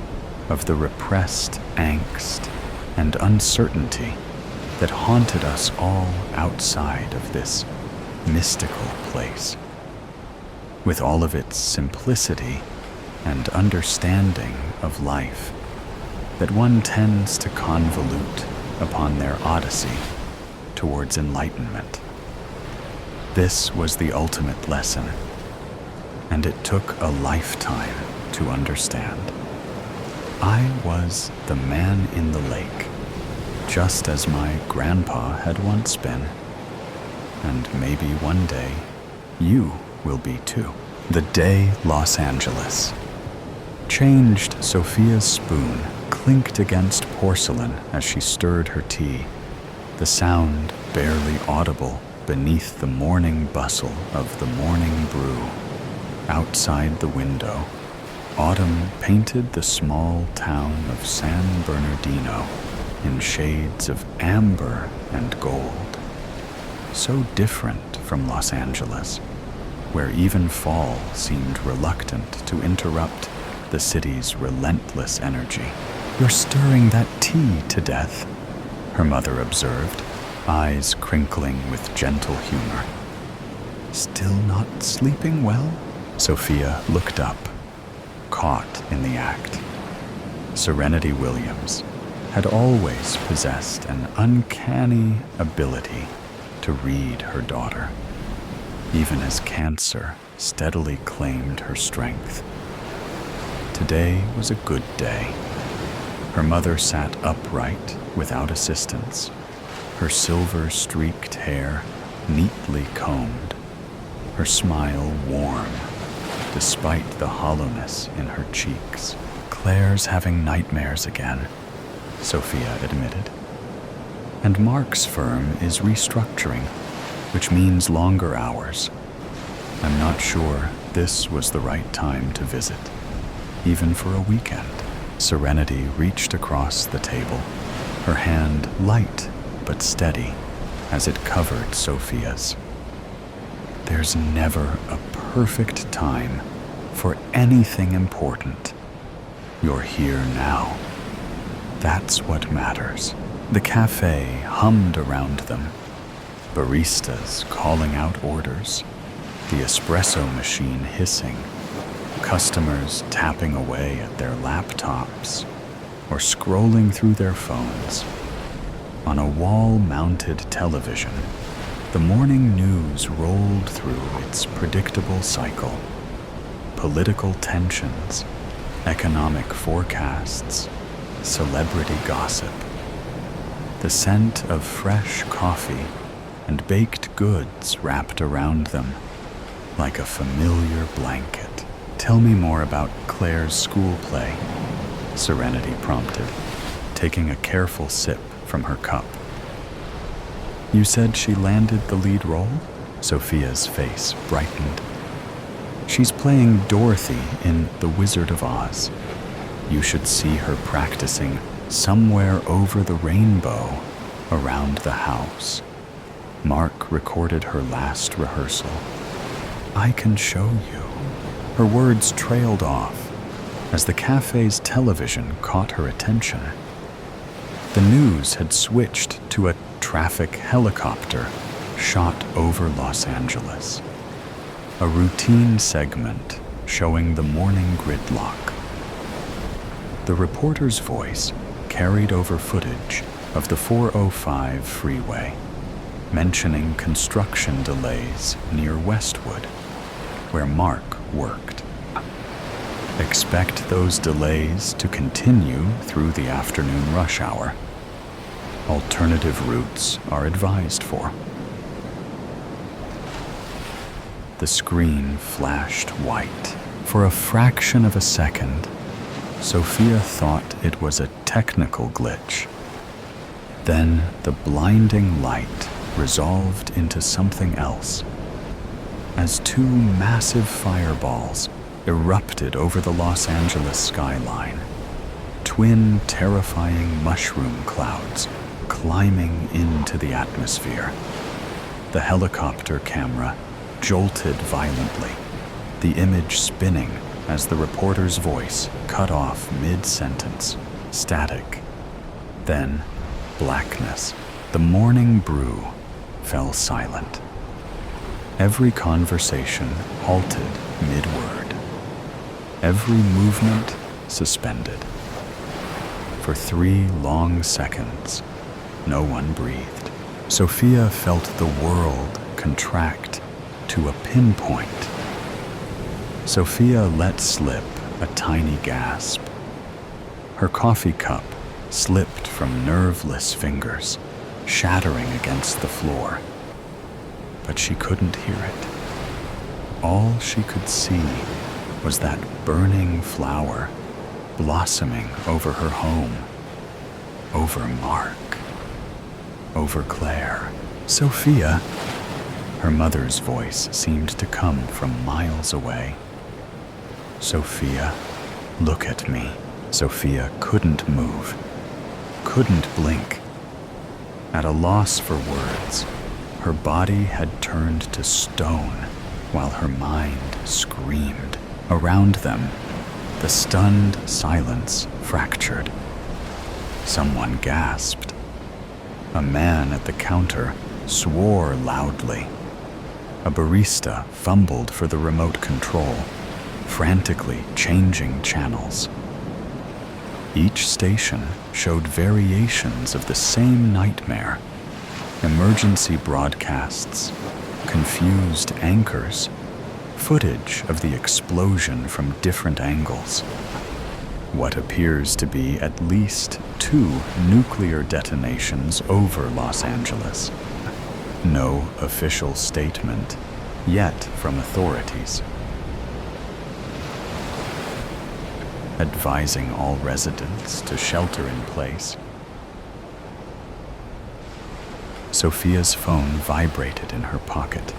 of the repressed angst and uncertainty that haunted us all outside of this mystical place. With all of its simplicity and understanding of life that one tends to convolute upon their odyssey towards enlightenment. This was the ultimate lesson, and it took a lifetime to understand. I was the man in the lake, just as my grandpa had once been, and maybe one day you will be too. The day Los Angeles. Changed Sophia's spoon clinked against porcelain as she stirred her tea, the sound barely audible beneath the morning bustle of the morning brew. Outside the window, autumn painted the small town of San Bernardino in shades of amber and gold. So different from Los Angeles, where even fall seemed reluctant to interrupt the city's relentless energy. "You're stirring that tea to death," her mother observed, eyes crinkling with gentle humor. "Still not sleeping well?" Sophia looked up, caught in the act. Serenity Williams had always possessed an uncanny ability to read her daughter, even as cancer steadily claimed her strength. Today was a good day. Her mother sat upright without assistance, her silver-streaked hair neatly combed, her smile warm despite the hollowness in her cheeks. "Claire's having nightmares again," Sophia admitted. "And Mark's firm is restructuring, which means longer hours. I'm not sure this was the right time to visit, even for a weekend." Serenity reached across the table, her hand light but steady as it covered Sophia's. "There's never a perfect time for anything important. You're here now. That's what matters." The cafe hummed around them, baristas calling out orders, the espresso machine hissing, customers tapping away at their laptops or scrolling through their phones. On a wall-mounted television, the morning news rolled through its predictable cycle. Political tensions, economic forecasts, celebrity gossip. The scent of fresh coffee and baked goods wrapped around them like a familiar blanket. "Tell me more about Claire's school play," Serenity prompted, taking a careful sip from her cup. "You said she landed the lead role?" Sophia's face brightened. "She's playing Dorothy in The Wizard of Oz. You should see her practicing Somewhere Over the Rainbow around the house. Mark recorded her last rehearsal. I can show you." Her words trailed off as the cafe's television caught her attention. The news had switched to a traffic helicopter shot over Los Angeles. A routine segment showing the morning gridlock. The reporter's voice carried over footage of the 405 freeway, mentioning construction delays near Westwood, where Mark worked. Expect those delays to continue through the afternoon rush hour. Alternative routes are advised for. The screen flashed white. For a fraction of a second, Sophia thought it was a technical glitch. Then the blinding light resolved into something else, as two massive fireballs erupted over the Los Angeles skyline, twin terrifying mushroom clouds climbing into the atmosphere. The helicopter camera jolted violently, the image spinning as the reporter's voice cut off mid-sentence, static. Then, blackness. The morning brew fell silent. Every conversation halted mid-word. Every movement suspended. For 3 long seconds, no one breathed. Sophia felt the world contract to a pinpoint. Sophia let slip a tiny gasp. Her coffee cup slipped from nerveless fingers, shattering against the floor. But she couldn't hear it. All she could see was that burning flower blossoming over her home, over Mark, over Claire. Sophia. Her mother's voice seemed to come from miles away. Sophia, look at me. Sophia couldn't move, couldn't blink. At a loss for words, her body had turned to stone while her mind screamed. Around them, the stunned silence fractured. Someone gasped. A man at the counter swore loudly. A barista fumbled for the remote control, frantically changing channels. Each station showed variations of the same nightmare: emergency broadcasts, confused anchors, footage of the explosion from different angles. What appears to be at least 2 nuclear detonations over Los Angeles. No official statement yet from authorities, advising all residents to shelter in place. Sophia's phone vibrated in her pocket.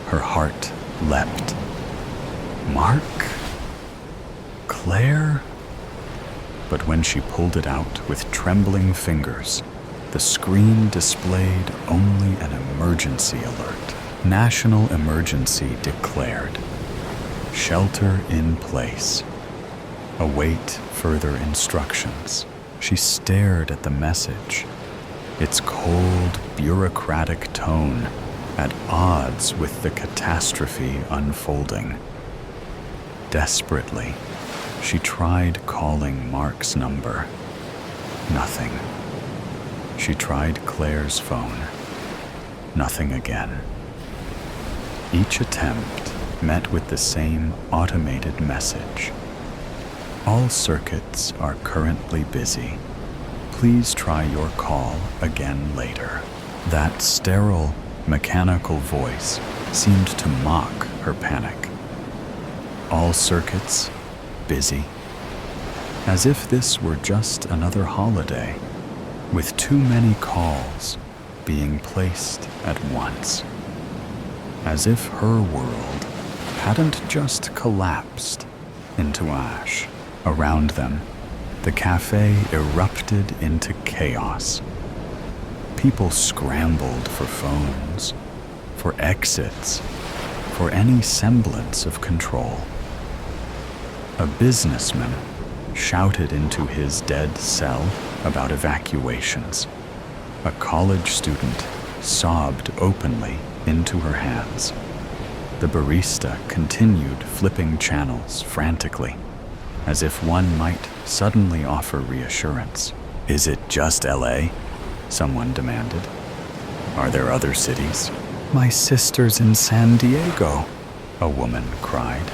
Her heart leapt. Mark? Claire? But when she pulled it out with trembling fingers, the screen displayed only an emergency alert. National emergency declared. Shelter in place. Await further instructions. She stared at the message, its cold, bureaucratic tone at odds with the catastrophe unfolding. Desperately, she tried calling Mark's number. Nothing. She tried Claire's phone. Nothing again. Each attempt met with the same automated message. All circuits are currently busy. Please try your call again later. That sterile, mechanical voice seemed to mock her panic. All circuits busy. As if this were just another holiday, with too many calls being placed at once. As if her world hadn't just collapsed into ash. Around them, the cafe erupted into chaos. People scrambled for phones, for exits, for any semblance of control. A businessman shouted into his dead cell about evacuations. A college student sobbed openly into her hands. The barista continued flipping channels frantically, as if one might suddenly offer reassurance. Is it just LA? Someone demanded. Are there other cities? My sister's in San Diego, a woman cried.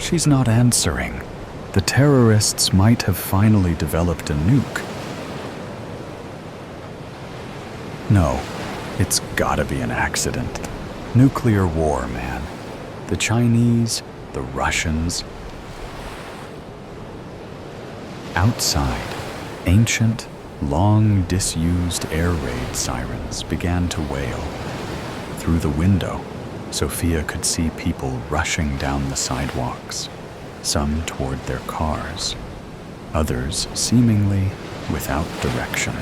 She's not answering. The terrorists might have finally developed a nuke. No, it's gotta be an accident. Nuclear war, man. The Chinese, the Russians. Outside, ancient, long disused air raid sirens began to wail. Through the window, Sophia could see people rushing down the sidewalks, some toward their cars, others seemingly without direction.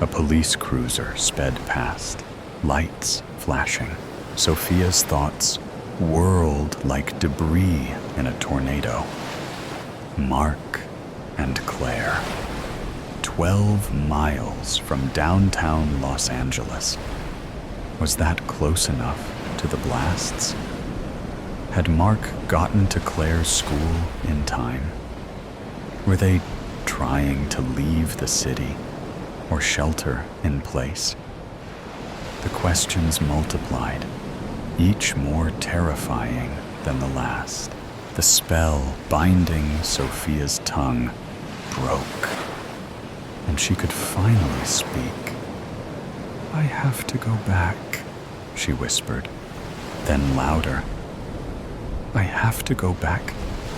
A police cruiser sped past, lights flashing. Sophia's thoughts whirled like debris in a tornado. Mark and Claire. 12 miles from downtown Los Angeles. Was that close enough to the blasts? Had Mark gotten to Claire's school in time? Were they trying to leave the city or shelter in place? The questions multiplied, each more terrifying than the last. The spell binding Sophia's tongue broke, and she could finally speak. "I have to go back," she whispered, then louder. "I have to go back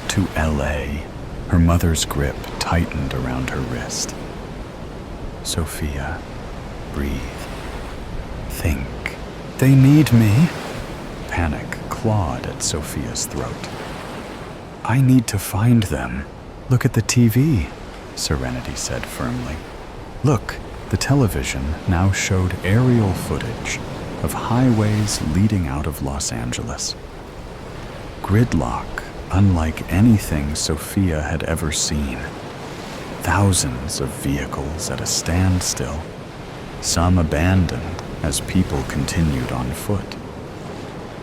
to LA." Her mother's grip tightened around her wrist. "Sophia, breathe. Think. They need me." Panic clawed at Sophia's throat. "I need to find them." "Look at the TV," Serenity said firmly. Look, the television now showed aerial footage of highways leading out of Los Angeles. Gridlock, unlike anything Sophia had ever seen. Thousands of vehicles at a standstill, some abandoned as people continued on foot.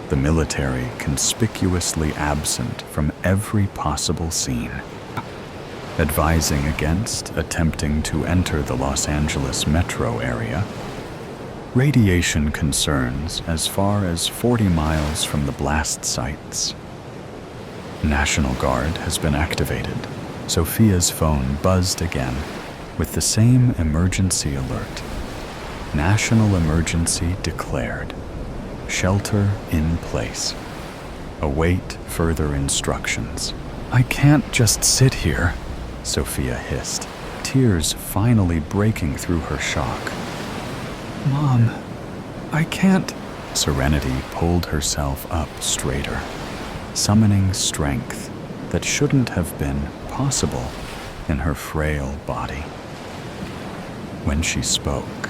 The military conspicuously absent from every possible scene, advising against attempting to enter the Los Angeles metro area. Radiation concerns as far as 40 miles from the blast sites. National Guard has been activated. Sophia's phone buzzed again with the same emergency alert. National emergency declared. Shelter in place. Await further instructions. "I can't just sit here," Sophia hissed, tears finally breaking through her shock. "Mom, I can't." Serenity pulled herself up straighter, summoning strength that shouldn't have been possible in her frail body. When she spoke,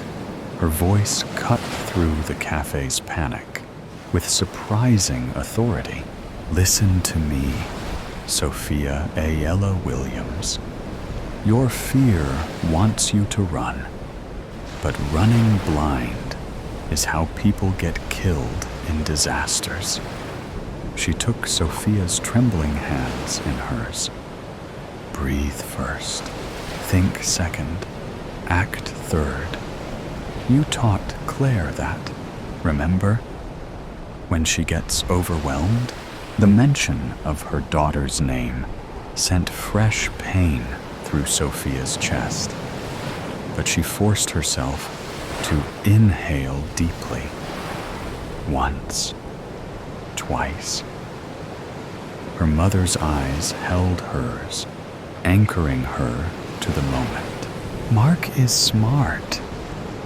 her voice cut through the cafe's panic with surprising authority. "Listen to me, Sophia Ayala Williams. Your fear wants you to run, but running blind is how people get killed in disasters." She took Sophia's trembling hands in hers. "Breathe first, think second, act third. You taught Claire that, remember? When she gets overwhelmed, the mention of her daughter's name sent fresh pain through Sophia's chest. But she forced herself to inhale deeply. Once, twice. Her mother's eyes held hers, anchoring her to the moment. "Mark is smart,"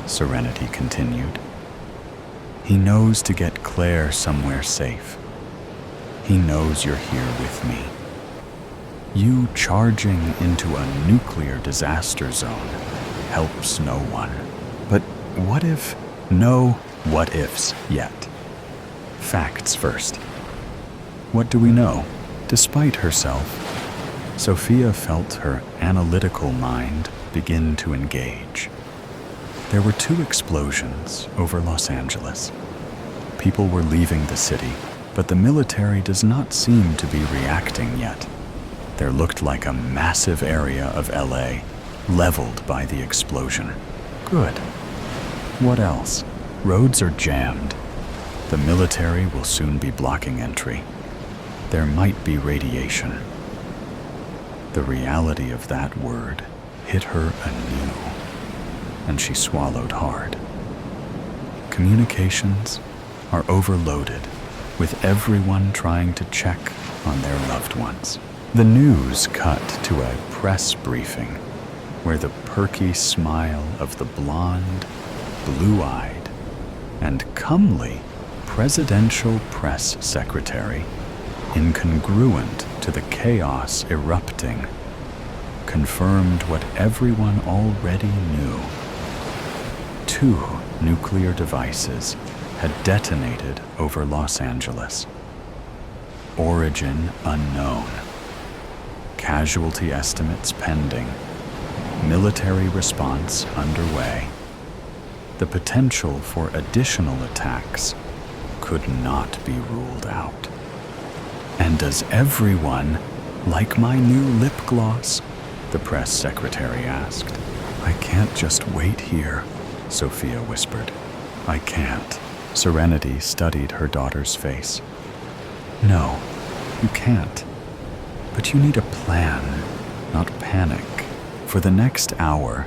Serenity continued. "He knows to get Claire somewhere safe. He knows you're here with me. You charging into a nuclear disaster zone helps no one. But what if? No what ifs yet. Facts first. What do we know?" Despite herself, Sophia felt her analytical mind begin to engage. There were 2 explosions over Los Angeles. People were leaving the city, but the military does not seem to be reacting yet. There looked like a massive area of LA leveled by the explosion. Good. What else? Roads are jammed. The military will soon be blocking entry. there might be radiation. The reality of that word hit her anew, and she swallowed hard. Communications are overloaded, with everyone trying to check on their loved ones. The news cut to a press briefing where the perky smile of the blonde, blue-eyed, and comely presidential press secretary, incongruent to the chaos erupting, confirmed what everyone already knew. 2 nuclear devices had detonated over Los Angeles. Origin unknown. Casualty estimates pending. Military response underway. The potential for additional attacks could not be ruled out. And does everyone like my new lip gloss? The press secretary asked. I can't just wait here, Sophia whispered. I can't. Serenity studied her daughter's face. No, you can't. But you need a plan, not panic. For the next hour,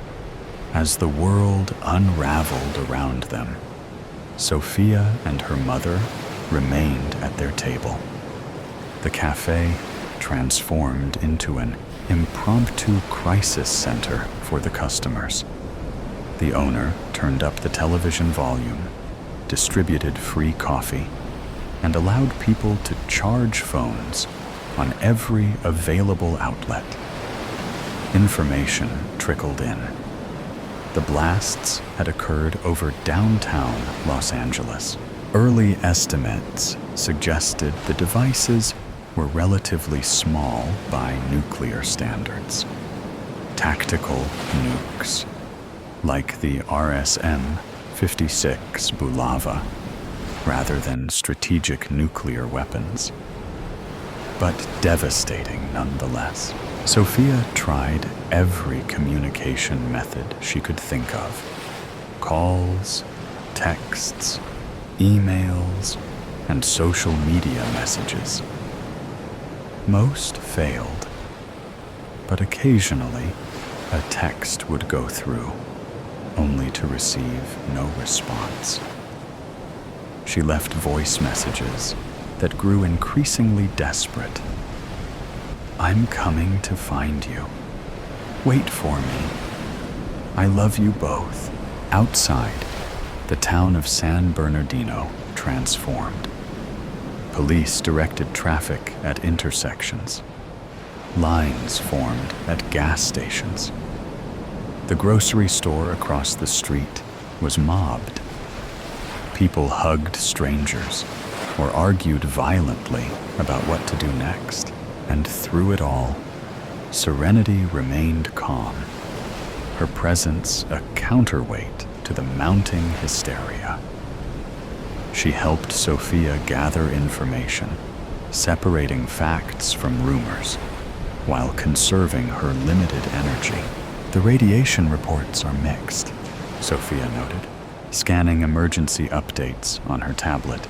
as the world unraveled around them, Sophia and her mother remained at their table. The cafe transformed into an impromptu crisis center for the customers. The owner turned up the television volume, distributed free coffee, and allowed people to charge phones on every available outlet. Information trickled in. The blasts had occurred over downtown Los Angeles. Early estimates suggested the devices were relatively small by nuclear standards. Tactical nukes, like the RSM-56 Bulava, rather than strategic nuclear weapons. But devastating nonetheless. Sophia tried every communication method she could think of. Calls, texts, emails, and social media messages. Most failed, but occasionally a text would go through, only to receive no response. She left voice messages that grew increasingly desperate. I'm coming to find you. Wait for me. I love you both. Outside, the town of San Bernardino transformed. Police directed traffic at intersections. Lines formed at gas stations. The grocery store across the street was mobbed. People hugged strangers or argued violently about what to do next. And through it all, Serenity remained calm, her presence a counterweight to the mounting hysteria. She helped Sophia gather information, separating facts from rumors, while conserving her limited energy. The radiation reports are mixed, Sophia noted, scanning emergency updates on her tablet.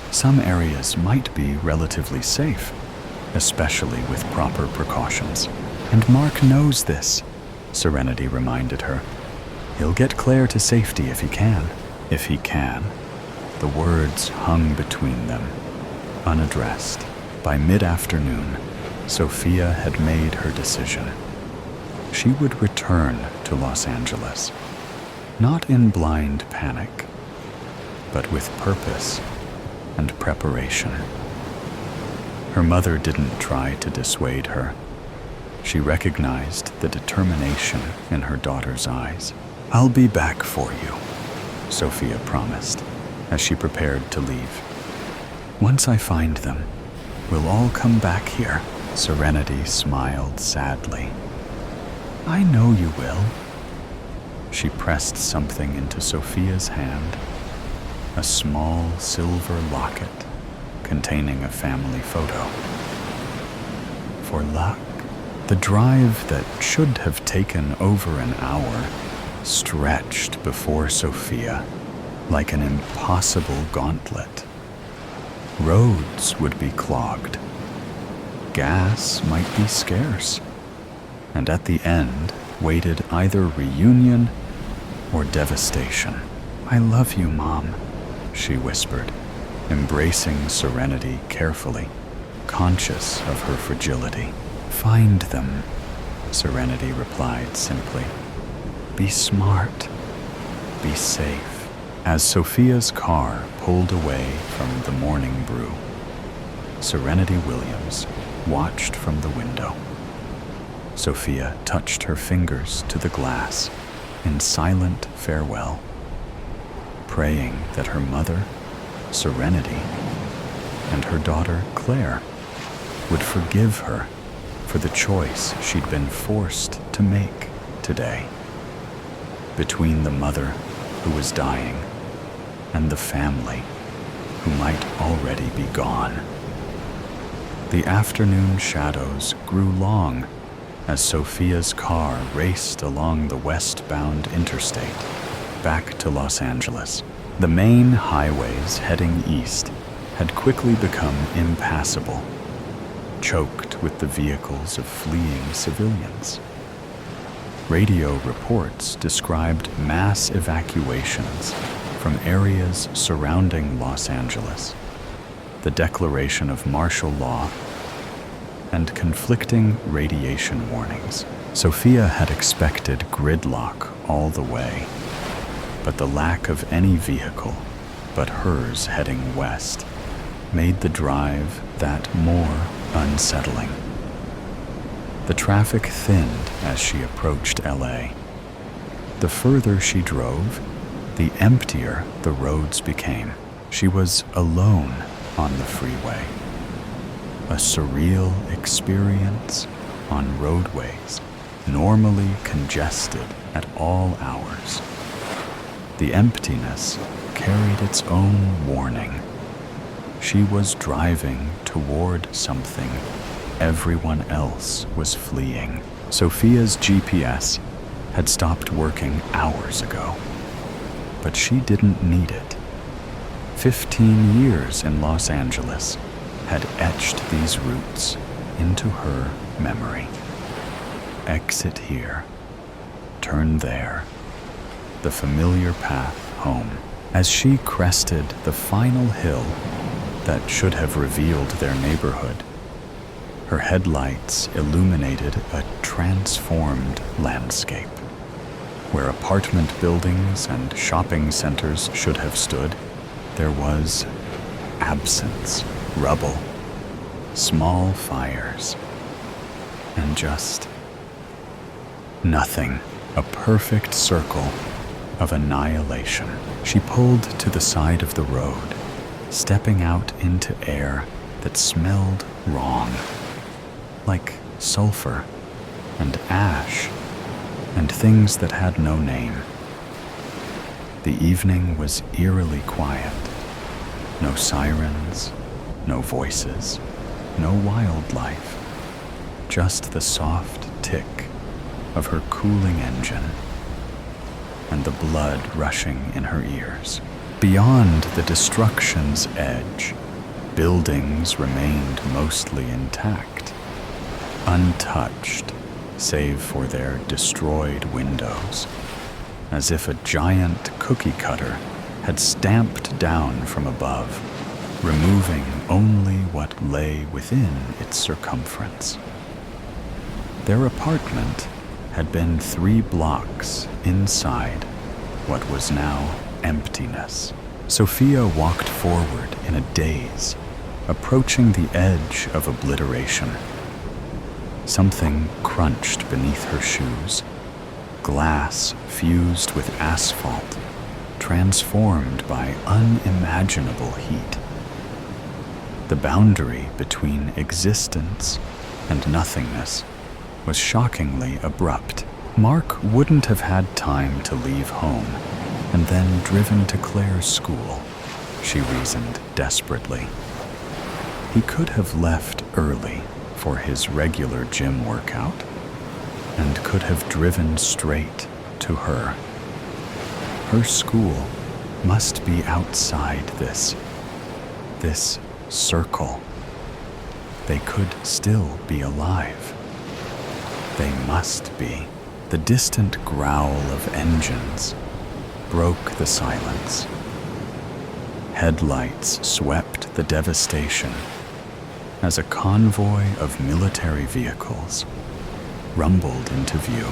Some areas might be relatively safe, especially with proper precautions. And Mark knows this, Serenity reminded her. He'll get Claire to safety if he can. If he can. The words hung between them, unaddressed. By mid-afternoon, Sophia had made her decision. She would return to Los Angeles, not in blind panic, but with purpose and preparation. Her mother didn't try to dissuade her. She recognized the determination in her daughter's eyes. I'll be back for you, Sophia promised, as she prepared to leave. Once I find them, we'll all come back here. Serenity smiled sadly. I know you will. She pressed something into Sophia's hand, a small silver locket containing a family photo. For luck, the drive that should have taken over an hour stretched before Sophia like an impossible gauntlet. Roads would be clogged. Gas might be scarce. And at the end waited either reunion or devastation. "I love you, Mom," she whispered, embracing Serenity carefully, conscious of her fragility. "Find them," Serenity replied simply. "Be smart. Be safe." As Sophia's car pulled away from the morning brew, Serenity Williams watched from the window. Sophia touched her fingers to the glass in silent farewell, praying that her mother, Serenity, and her daughter, Claire, would forgive her for the choice she'd been forced to make today. Between the mother who was dying and the family who might already be gone. The afternoon shadows grew long as Sophia's car raced along the westbound interstate back to Los Angeles. The main highways heading east had quickly become impassable, choked with the vehicles of fleeing civilians. Radio reports described mass evacuations from areas surrounding Los Angeles, the declaration of martial law, and conflicting radiation warnings. Sophia had expected gridlock all the way, but the lack of any vehicle but hers heading west made the drive that more unsettling. The traffic thinned as she approached LA. The further she drove, the emptier the roads became. She was alone on the freeway. A surreal experience on roadways normally congested at all hours. The emptiness carried its own warning. She was driving toward something everyone else was fleeing. Sophia's GPS had stopped working hours ago, but she didn't need it. 15 years in Los Angeles had etched these routes into her memory. Exit here, turn there, the familiar path home. As she crested the final hill that should have revealed their neighborhood, her headlights illuminated a transformed landscape. Where apartment buildings and shopping centers should have stood, there was absence, rubble, small fires, and just nothing. A perfect circle of annihilation. She pulled to the side of the road, stepping out into air that smelled wrong, like sulfur and ash and things that had no name. The evening was eerily quiet. No sirens, no voices, no wildlife, just the soft tick of her cooling engine and the blood rushing in her ears. Beyond the destruction's edge, buildings remained mostly intact, untouched save for their destroyed windows, as if a giant cookie cutter had stamped down from above, removing only what lay within its circumference. Their apartment had been 3 blocks inside what was now emptiness. Sophia walked forward in a daze, approaching the edge of obliteration. Something crunched beneath her shoes, glass fused with asphalt, transformed by unimaginable heat. The boundary between existence and nothingness was shockingly abrupt. Mark wouldn't have had time to leave home and then driven to Claire's school, she reasoned desperately. He could have left early for his regular gym workout and could have driven straight to her. Her school must be outside this circle. They could still be alive. They must be. The distant growl of engines broke the silence. Headlights swept the devastation as a convoy of military vehicles rumbled into view.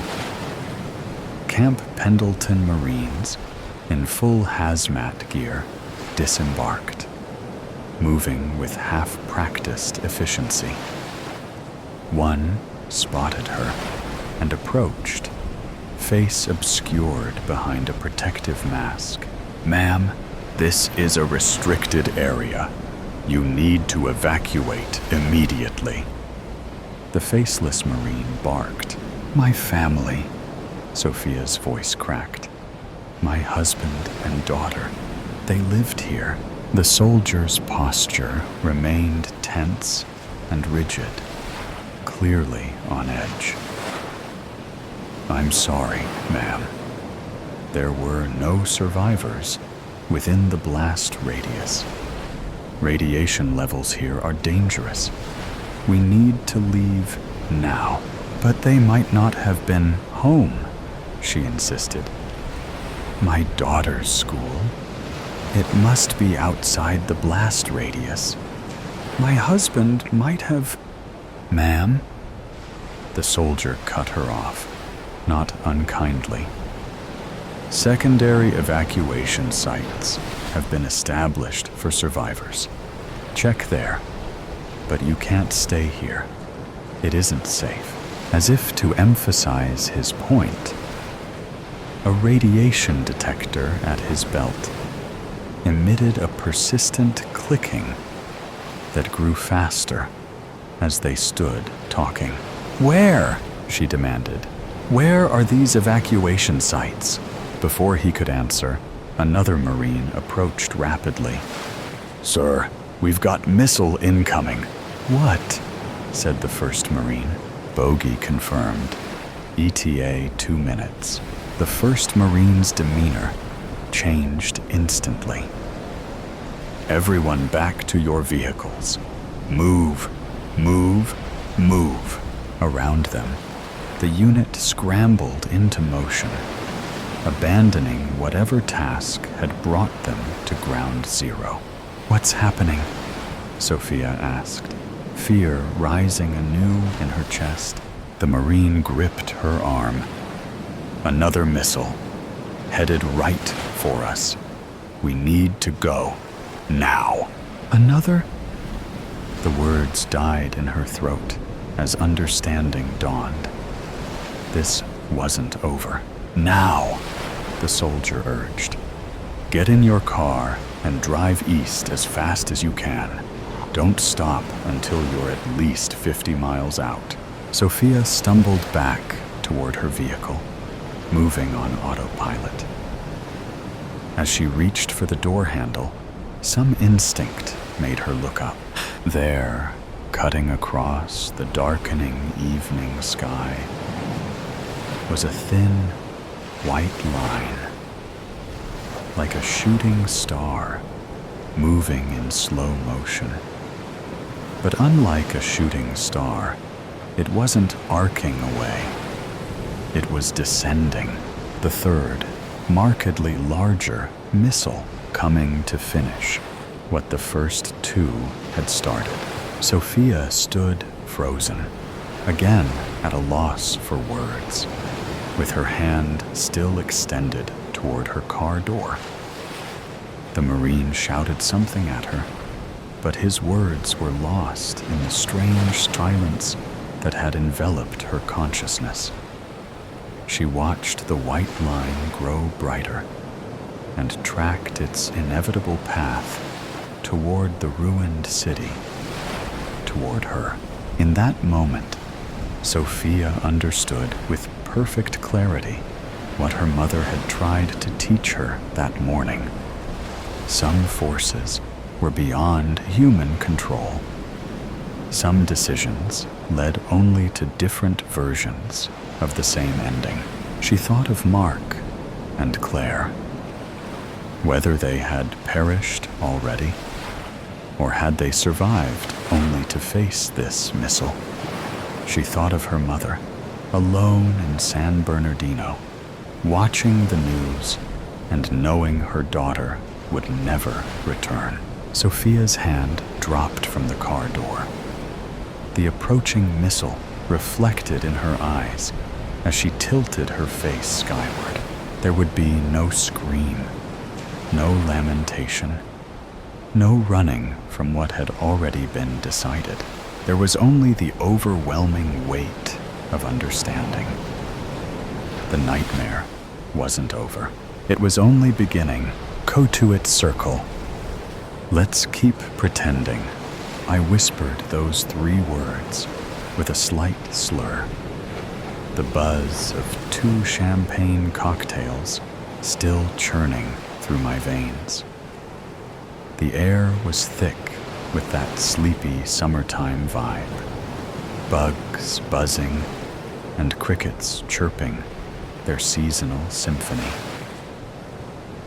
Camp Pendleton Marines in full hazmat gear disembarked, moving with half-practiced efficiency. One spotted her and approached, face obscured behind a protective mask. "Ma'am, this is a restricted area. You need to evacuate immediately." The faceless Marine barked. "My family," Sophia's voice cracked. "My husband and daughter, they lived here." The soldier's posture remained tense and rigid, clearly on edge. "I'm sorry, ma'am. There were no survivors within the blast radius. Radiation levels here are dangerous. We need to leave now." "But they might not have been home," she insisted. "My daughter's school? It must be outside the blast radius. My husband might have—" "Ma'am?" The soldier cut her off, not unkindly. "Secondary evacuation sites have been established for survivors. Check there. But you can't stay here. It isn't safe." As if to emphasize his point, a radiation detector at his belt emitted a persistent clicking that grew faster as they stood talking. "Where?" she demanded. "Where are these evacuation sites?" Before he could answer, another Marine approached rapidly. "Sir, we've got missile incoming." "What?" said the first Marine. Bogey confirmed. ETA 2 minutes. The first Marine's demeanor changed instantly. "Everyone back to your vehicles. Move, move, move." Around them, the unit scrambled into motion, abandoning whatever task had brought them to ground zero. "What's happening?" Sophia asked, fear rising anew in her chest. The Marine gripped her arm. "Another missile, headed right for us. We need to go, now." "Another?" The words died in her throat as understanding dawned. This wasn't over. "Now," the soldier urged. "Get in your car and drive east as fast as you can. Don't stop until you're at least 50 miles out." Sophia stumbled back toward her vehicle, moving on autopilot. As she reached for the door handle, some instinct made her look up. There, cutting across the darkening evening sky, was a thin, white line, like a shooting star, moving in slow motion. But unlike a shooting star, it wasn't arcing away. It was descending, the third, markedly larger missile coming to finish what the first two had started. Sophia stood frozen, again at a loss for words, with her hand still extended toward her car door. The Marine shouted something at her, but his words were lost in the strange silence that had enveloped her consciousness. She watched the white line grow brighter and tracked its inevitable path toward the ruined city, toward her. In that moment, Sophia understood with perfect clarity what her mother had tried to teach her that morning. Some forces were beyond human control. Some decisions led only to different versions of the same ending. She thought of Mark and Claire. Whether they had perished already, Or had they survived only to face this missile? She thought of her mother, alone in San Bernardino, watching the news and knowing her daughter would never return. Sophia's hand dropped from the car door. The approaching missile reflected in her eyes as she tilted her face skyward. There would be no scream, no lamentation, no running from what had already been decided. There was only the overwhelming weight of understanding. The nightmare wasn't over. It was only beginning. Go to its circle. Let's keep pretending. I whispered those 3 words with a slight slur. The buzz of 2 champagne cocktails still churning through my veins. The air was thick with that sleepy summertime vibe. Bugs buzzing and crickets chirping their seasonal symphony.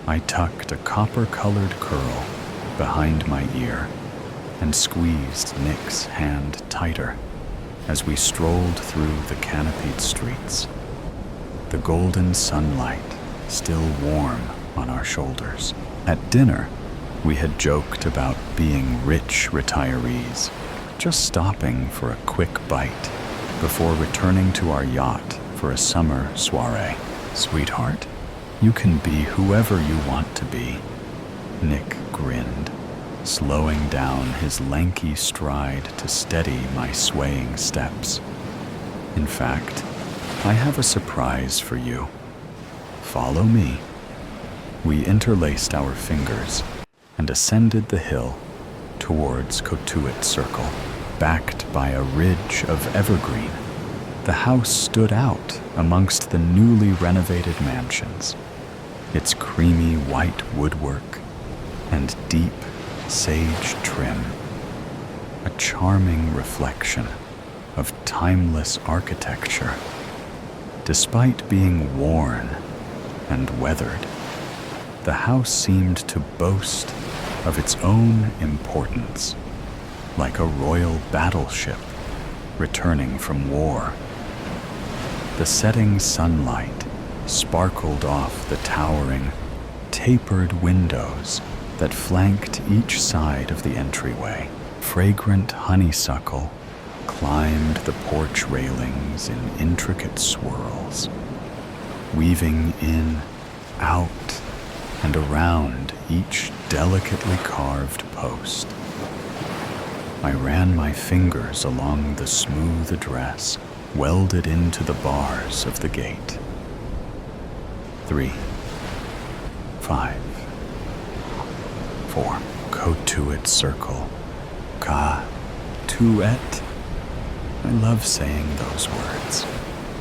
I tucked a copper-colored curl behind my ear and squeezed Nick's hand tighter as we strolled through the canopied streets, the golden sunlight still warm on our shoulders. At dinner, we had joked about being rich retirees, just stopping for a quick bite before returning to our yacht for a summer soiree. Sweetheart, you can be whoever you want to be. Nick grinned, slowing down his lanky stride to steady my swaying steps. In fact, I have a surprise for you. Follow me. We interlaced our fingers and ascended the hill towards Cotuit Circle. Backed by a ridge of evergreen, the house stood out amongst the newly renovated mansions, its creamy white woodwork and deep sage trim, a charming reflection of timeless architecture. Despite being worn and weathered, the house seemed to boast of its own importance, like a royal battleship returning from war. The setting sunlight sparkled off the towering, tapered windows that flanked each side of the entryway. Fragrant honeysuckle climbed the porch railings in intricate swirls, weaving in, out, and around each delicately carved post. I ran my fingers along the smooth address welded into the bars of the gate. 3, 5, 4. Cotuit Circle. Ka-tuet. I love saying those words,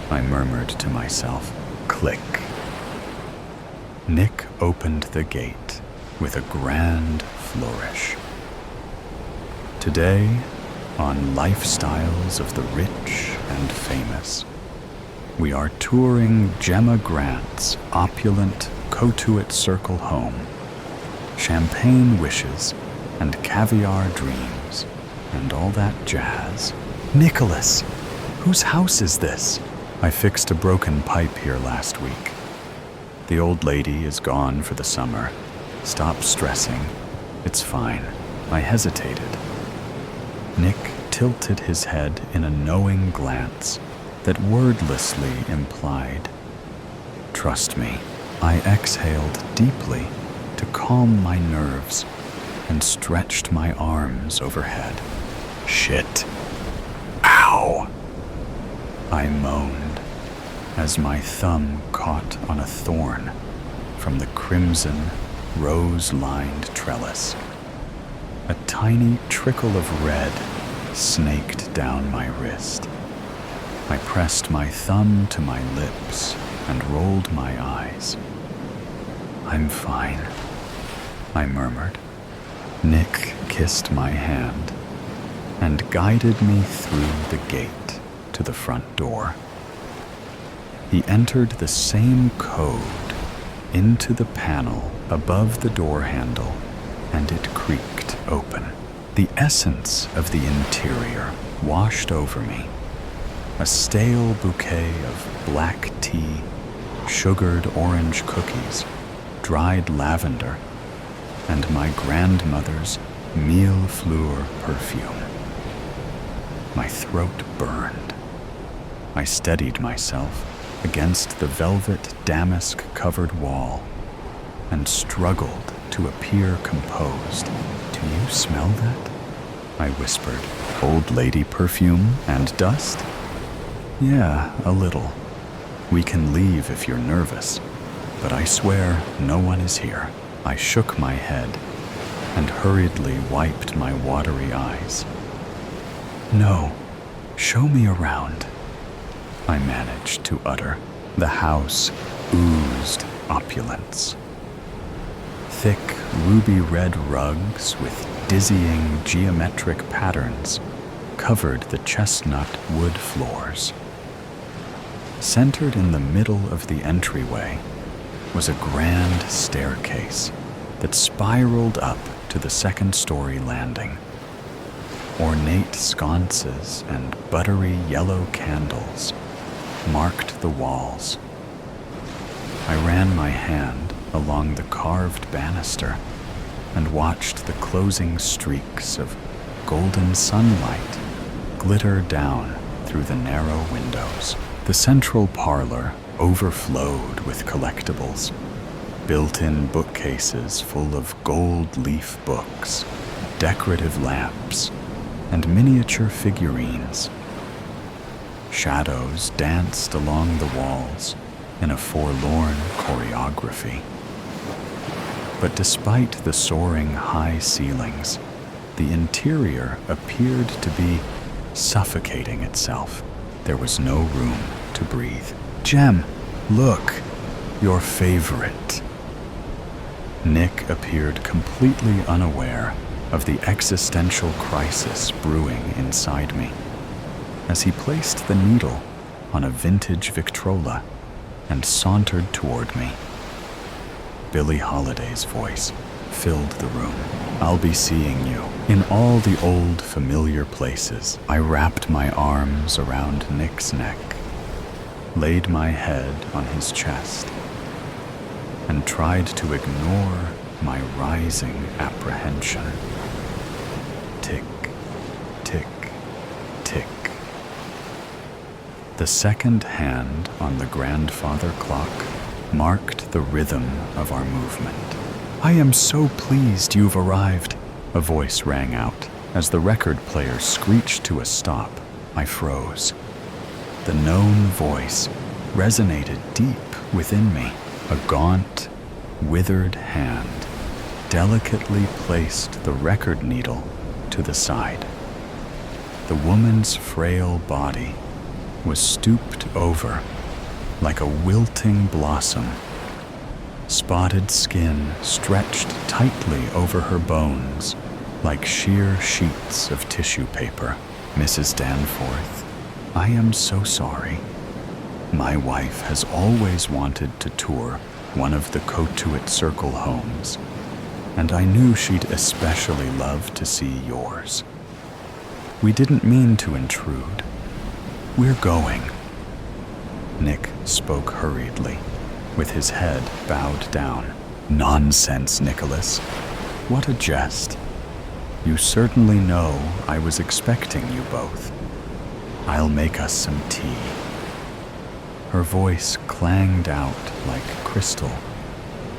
I murmured to myself. Click. Nick opened the gate with a grand flourish. Today, on Lifestyles of the Rich and Famous, we are touring Gemma Grant's opulent Cotuit Circle home. Champagne wishes and caviar dreams and all that jazz. Nicholas, whose house is this? I fixed a broken pipe here last week. The old lady is gone for the summer. Stop stressing. It's fine. I hesitated. Nick tilted his head in a knowing glance that wordlessly implied, trust me. I exhaled deeply to calm my nerves and stretched my arms overhead. Shit. Ow! I moaned as my thumb caught on a thorn from the crimson, rose-lined trellis. A tiny trickle of red snaked down my wrist. I pressed my thumb to my lips and rolled my eyes. I'm fine, I murmured. Nick kissed my hand and guided me through the gate to the front door. He entered the same code into the panel above the door handle, and it creaked open. The essence of the interior washed over me. A stale bouquet of black tea, sugared orange cookies, dried lavender, and my grandmother's mille fleurs perfume. My throat burned. I steadied myself against the velvet damask-covered wall and struggled to appear composed. "Do you smell that?" I whispered. "Old lady perfume and dust?" "Yeah, a little. We can leave if you're nervous, but I swear no one is here." I shook my head and hurriedly wiped my watery eyes. "No, show me around," I managed to utter. The house oozed opulence. Thick, ruby-red rugs with dizzying geometric patterns covered the chestnut wood floors. Centered in the middle of the entryway was a grand staircase that spiraled up to the second-story landing. Ornate sconces and buttery yellow candles marked the walls. I ran my hand along the carved banister and watched the closing streaks of golden sunlight glitter down through the narrow windows. The central parlor overflowed with collectibles, built-in bookcases full of gold leaf books, decorative lamps, and miniature figurines. Shadows danced along the walls in a forlorn choreography. But despite the soaring high ceilings, the interior appeared to be suffocating itself. There was no room to breathe. "Jem, look, your favorite." Nick appeared completely unaware of the existential crisis brewing inside me as he placed the needle on a vintage Victrola and sauntered toward me. Billie Holiday's voice filled the room. "I'll be seeing you in all the old familiar places." I wrapped my arms around Nick's neck, laid my head on his chest, and tried to ignore my rising apprehension. Tick, tick, tick. The second hand on the grandfather clock marked the rhythm of our movement. "I am so pleased you've arrived," a voice rang out as the record player screeched to a stop. I froze. The known voice resonated deep within me. A gaunt, withered hand delicately placed the record needle to the side. The woman's frail body was stooped over like a wilting blossom. Spotted skin stretched tightly over her bones like sheer sheets of tissue paper. "Mrs. Danforth, I am so sorry. My wife has always wanted to tour one of the Cotuit Circle homes, and I knew she'd especially love to see yours. We didn't mean to intrude. We're going." Nick spoke hurriedly, with his head bowed down. "Nonsense, Nicholas. What a jest. You certainly know I was expecting you both. I'll make us some tea." Her voice clanged out like crystal,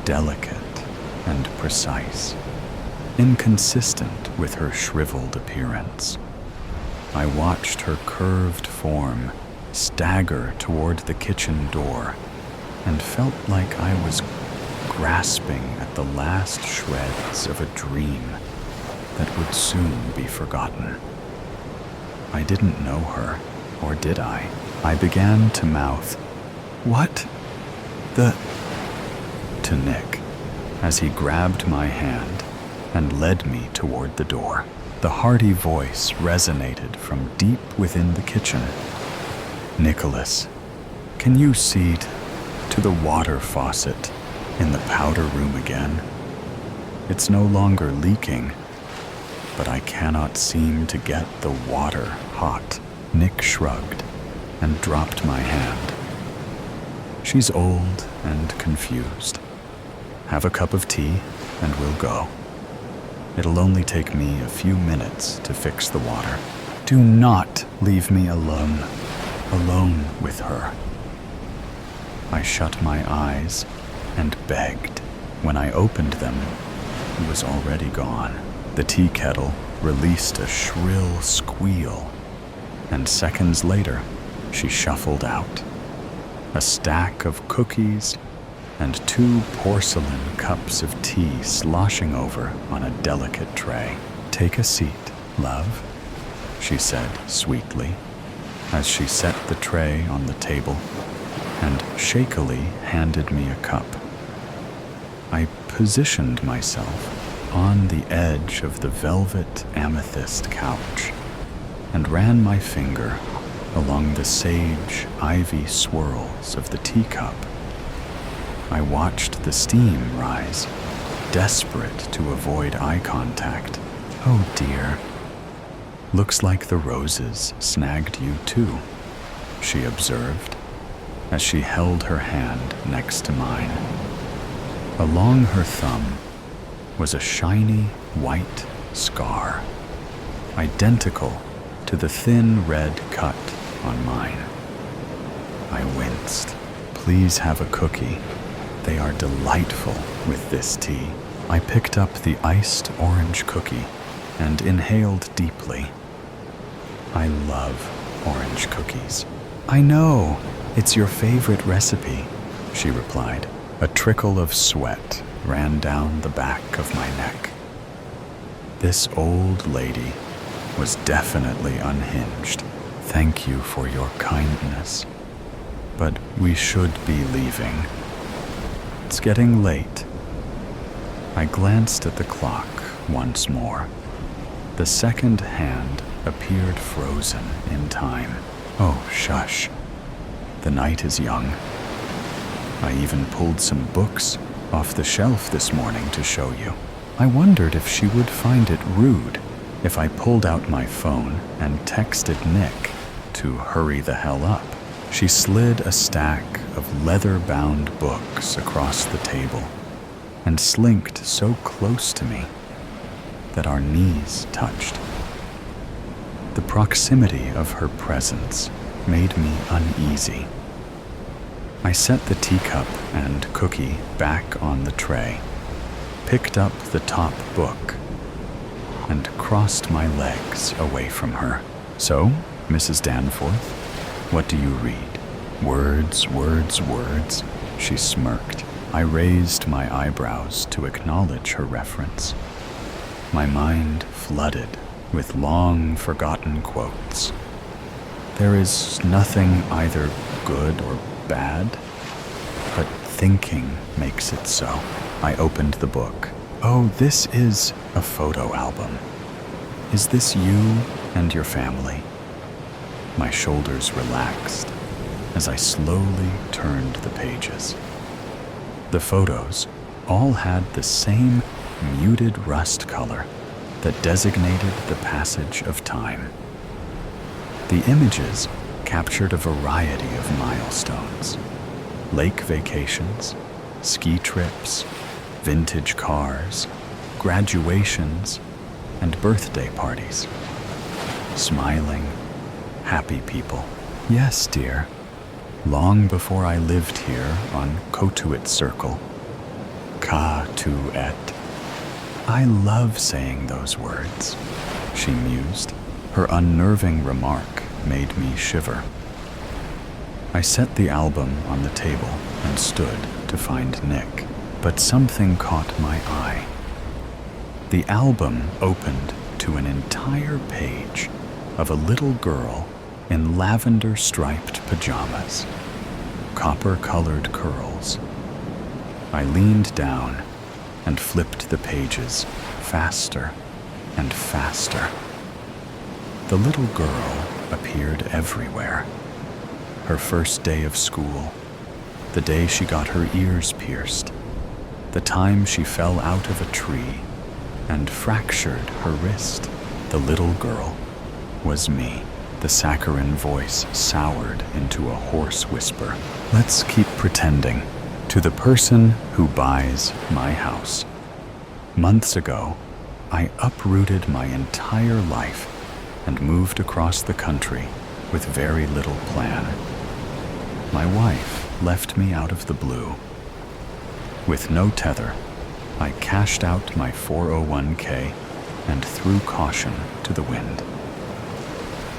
delicate and precise, inconsistent with her shriveled appearance. I watched her curved form stagger toward the kitchen door and felt like I was grasping at the last shreds of a dream that would soon be forgotten. I didn't know her, or did I? I began to mouth, "What the—" to Nick as he grabbed my hand and led me toward the door. The hearty voice resonated from deep within the kitchen. "Nicholas, can you see to the water faucet in the powder room again? It's no longer leaking." but I cannot seem to get the water hot." Nick shrugged and dropped my hand. "She's old and confused. Have a cup of tea and we'll go. It'll only take me a few minutes to fix the water." "Do not leave me alone with her." I shut my eyes and begged. When I opened them, he was already gone. The tea kettle released a shrill squeal, and seconds later, she shuffled out. A stack of cookies and 2 porcelain cups of tea sloshing over on a delicate tray. "Take a seat, love," she said sweetly, as she set the tray on the table and shakily handed me a cup. I positioned myself on the edge of the velvet amethyst couch and ran my finger along the sage ivy swirls of the teacup. I watched the steam rise, desperate to avoid eye contact. "Oh dear. Looks like the roses snagged you too," she observed as she held her hand next to mine. Along her thumb was a shiny white scar, identical to the thin red cut on mine. I winced. "Please have a cookie. They are delightful with this tea." I picked up the iced orange cookie and inhaled deeply. I love orange cookies. "I know, it's your favorite recipe," she replied. A trickle of sweat ran down the back of my neck. This old lady was definitely unhinged. "Thank you for your kindness, but we should be leaving. It's getting late." I glanced at the clock once more. The second hand appeared frozen in time. "Oh, shush. The night is young. I even pulled some books off the shelf this morning to show you." I wondered if she would find it rude if I pulled out my phone and texted Nick to hurry the hell up. She slid a stack of leather-bound books across the table and slinked so close to me that our knees touched. The proximity of her presence made me uneasy. I set the teacup and cookie back on the tray, picked up the top book, and crossed my legs away from her. "So, Mrs. Danforth, what do you read?" "Words, words, words," she smirked. I raised my eyebrows to acknowledge her reference. My mind flooded with long-forgotten quotes. There is nothing either good or bad, but thinking makes it so. I opened the book. "Oh, this is a photo album. Is this you and your family?" My shoulders relaxed as I slowly turned the pages. The photos all had the same muted rust color that designated the passage of time. The images captured a variety of milestones: lake vacations, ski trips, vintage cars, graduations, and birthday parties. Smiling, happy people. "Yes, dear. Long before I lived here on Cotuit Circle. Ka tu et." I love saying those words, she mused. Her unnerving remark made me shiver. I set the album on the table and stood to find Nick, but something caught my eye. The album opened to an entire page of a little girl in lavender-striped pajamas, copper-colored curls. I leaned down and flipped the pages faster and faster. The little girl appeared everywhere. Her first day of school, the day she got her ears pierced, the time she fell out of a tree, and fractured her wrist. The little girl was me. The saccharine voice soured into a hoarse whisper. Let's keep pretending. To the person who buys my house. Months ago, I uprooted my entire life and moved across the country with very little plan. My wife left me out of the blue. With no tether, I cashed out my 401k and threw caution to the wind.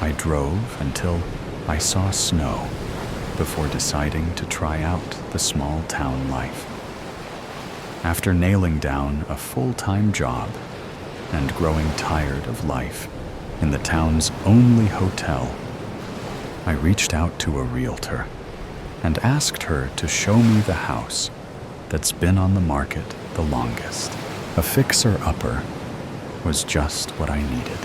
I drove until I saw snow before deciding to try out the small town life. After nailing down a full-time job and growing tired of life in the town's only hotel, I reached out to a realtor and asked her to show me the house that's been on the market the longest. A fixer-upper was just what I needed.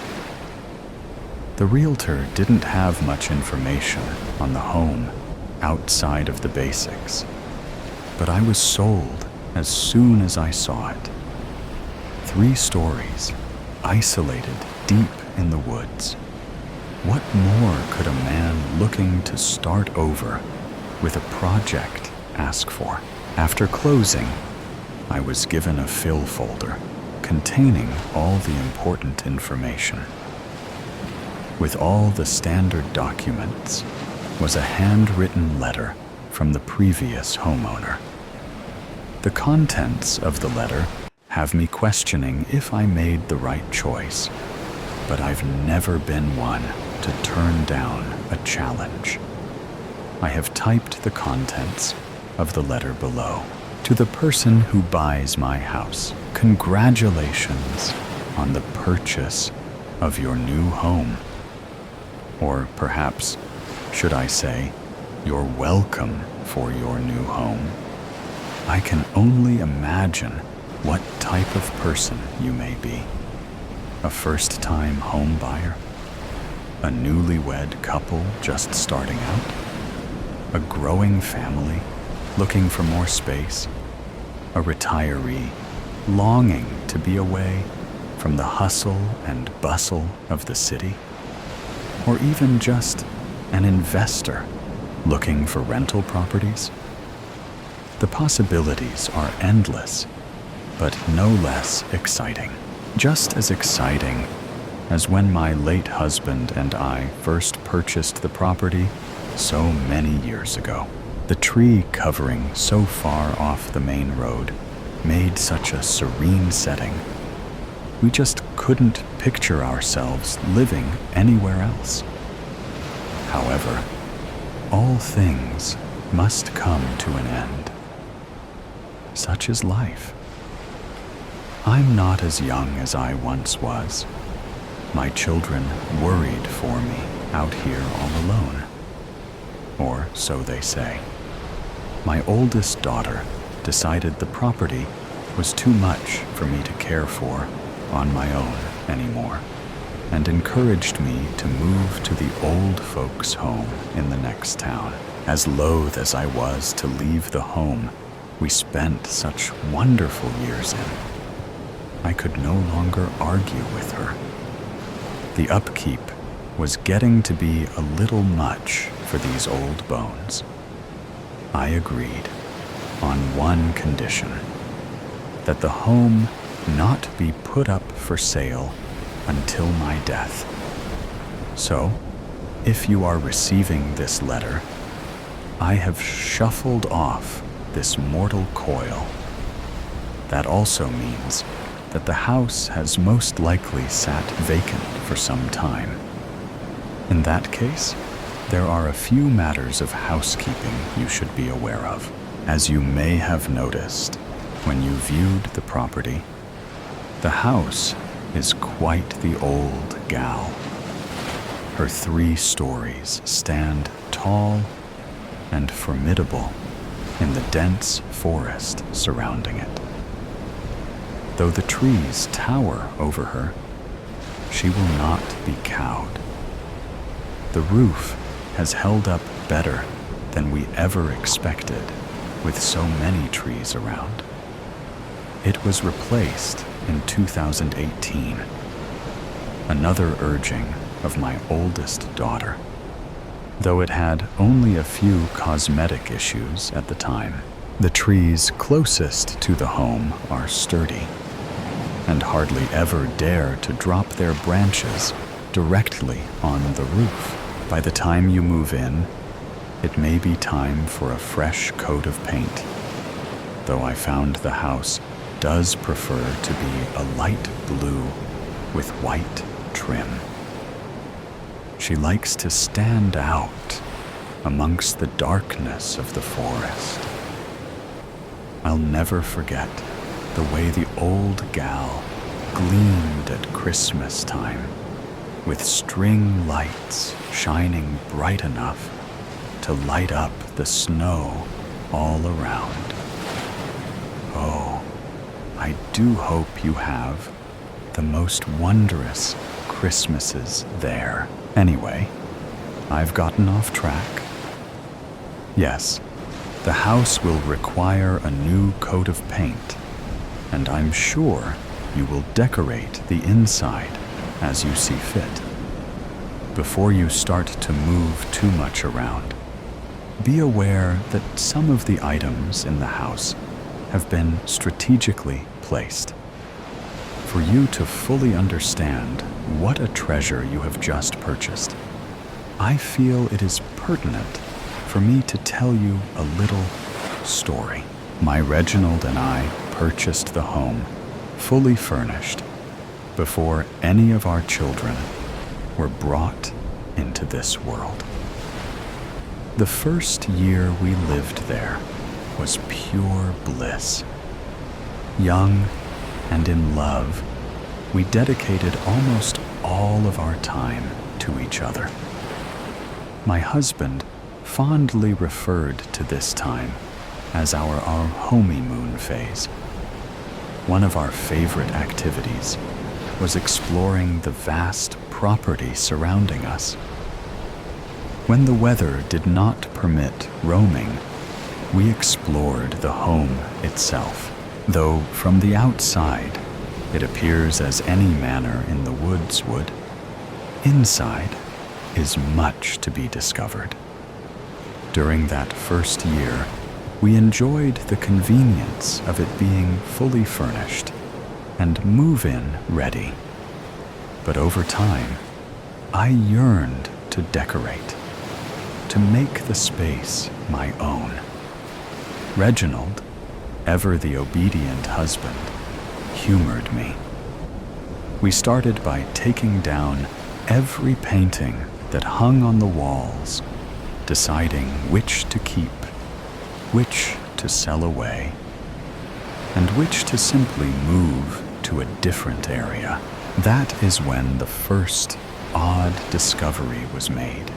The realtor didn't have much information on the home outside of the basics, but I was sold as soon as I saw it. 3 stories, isolated deep in the woods. What more could a man looking to start over with a project ask for? After closing, I was given a fill folder containing all the important information. With all the standard documents was a handwritten letter from the previous homeowner. The contents of the letter have me questioning if I made the right choice, but I've never been one to turn down a challenge. I have typed the contents of the letter below. To the person who buys my house, congratulations on the purchase of your new home. Or perhaps, should I say, you're welcome for your new home. I can only imagine what type of person you may be. A first-time home buyer? A newlywed couple just starting out? A growing family looking for more space? A retiree longing to be away from the hustle and bustle of the city? Or even just an investor looking for rental properties? The possibilities are endless, but no less exciting. Just as exciting as when my late husband and I first purchased the property so many years ago. The tree covering so far off the main road made such a serene setting. We just couldn't picture ourselves living anywhere else. However, all things must come to an end. Such is life. I'm not as young as I once was. My children worried for me out here all alone. Or so they say. My oldest daughter decided the property was too much for me to care for on my own anymore, and encouraged me to move to the old folks' home in the next town. As loath as I was to leave the home we spent such wonderful years in, I could no longer argue with her. The upkeep was getting to be a little much for these old bones. I agreed on one condition, that the home not be put up for sale until my death. So, if you are receiving this letter, I have shuffled off this mortal coil. That also means that the house has most likely sat vacant for some time. In that case, there are a few matters of housekeeping you should be aware of. As you may have noticed when you viewed the property, the house is quite the old gal. Her 3 stories stand tall and formidable in the dense forest surrounding it. Though the trees tower over her, she will not be cowed. The roof has held up better than we ever expected with so many trees around. It was replaced in 2018. Another urging of my oldest daughter. Though it had only a few cosmetic issues at the time, the trees closest to the home are sturdy and hardly ever dare to drop their branches directly on the roof. By the time you move in, it may be time for a fresh coat of paint, though I found the house does prefer to be a light blue with white trim. She likes to stand out amongst the darkness of the forest. I'll never forget the way the old gal gleamed at Christmas time, with string lights shining bright enough to light up the snow all around. Oh, I do hope you have the most wondrous Christmases there. Anyway, I've gotten off track. Yes, the house will require a new coat of paint, and I'm sure you will decorate the inside as you see fit. Before you start to move too much around, be aware that some of the items in the house have been strategically placed. For you to fully understand what a treasure you have just purchased, I feel it is pertinent for me to tell you a little story. My Reginald and I purchased the home fully furnished before any of our children were brought into this world. The first year we lived there was pure bliss. Young and in love, we dedicated almost all of our time to each other. My husband fondly referred to this time as our honeymoon phase. One of our favorite activities was exploring the vast property surrounding us. When the weather did not permit roaming, we explored the home itself. Though from the outside, it appears as any manor in the woods would, inside is much to be discovered. During that first year, we enjoyed the convenience of it being fully furnished and move-in ready. But over time, I yearned to decorate, to make the space my own. Reginald, ever the obedient husband, humored me. We started by taking down every painting that hung on the walls, deciding which to keep, which to sell away, and which to simply move to a different area. That is when the first odd discovery was made.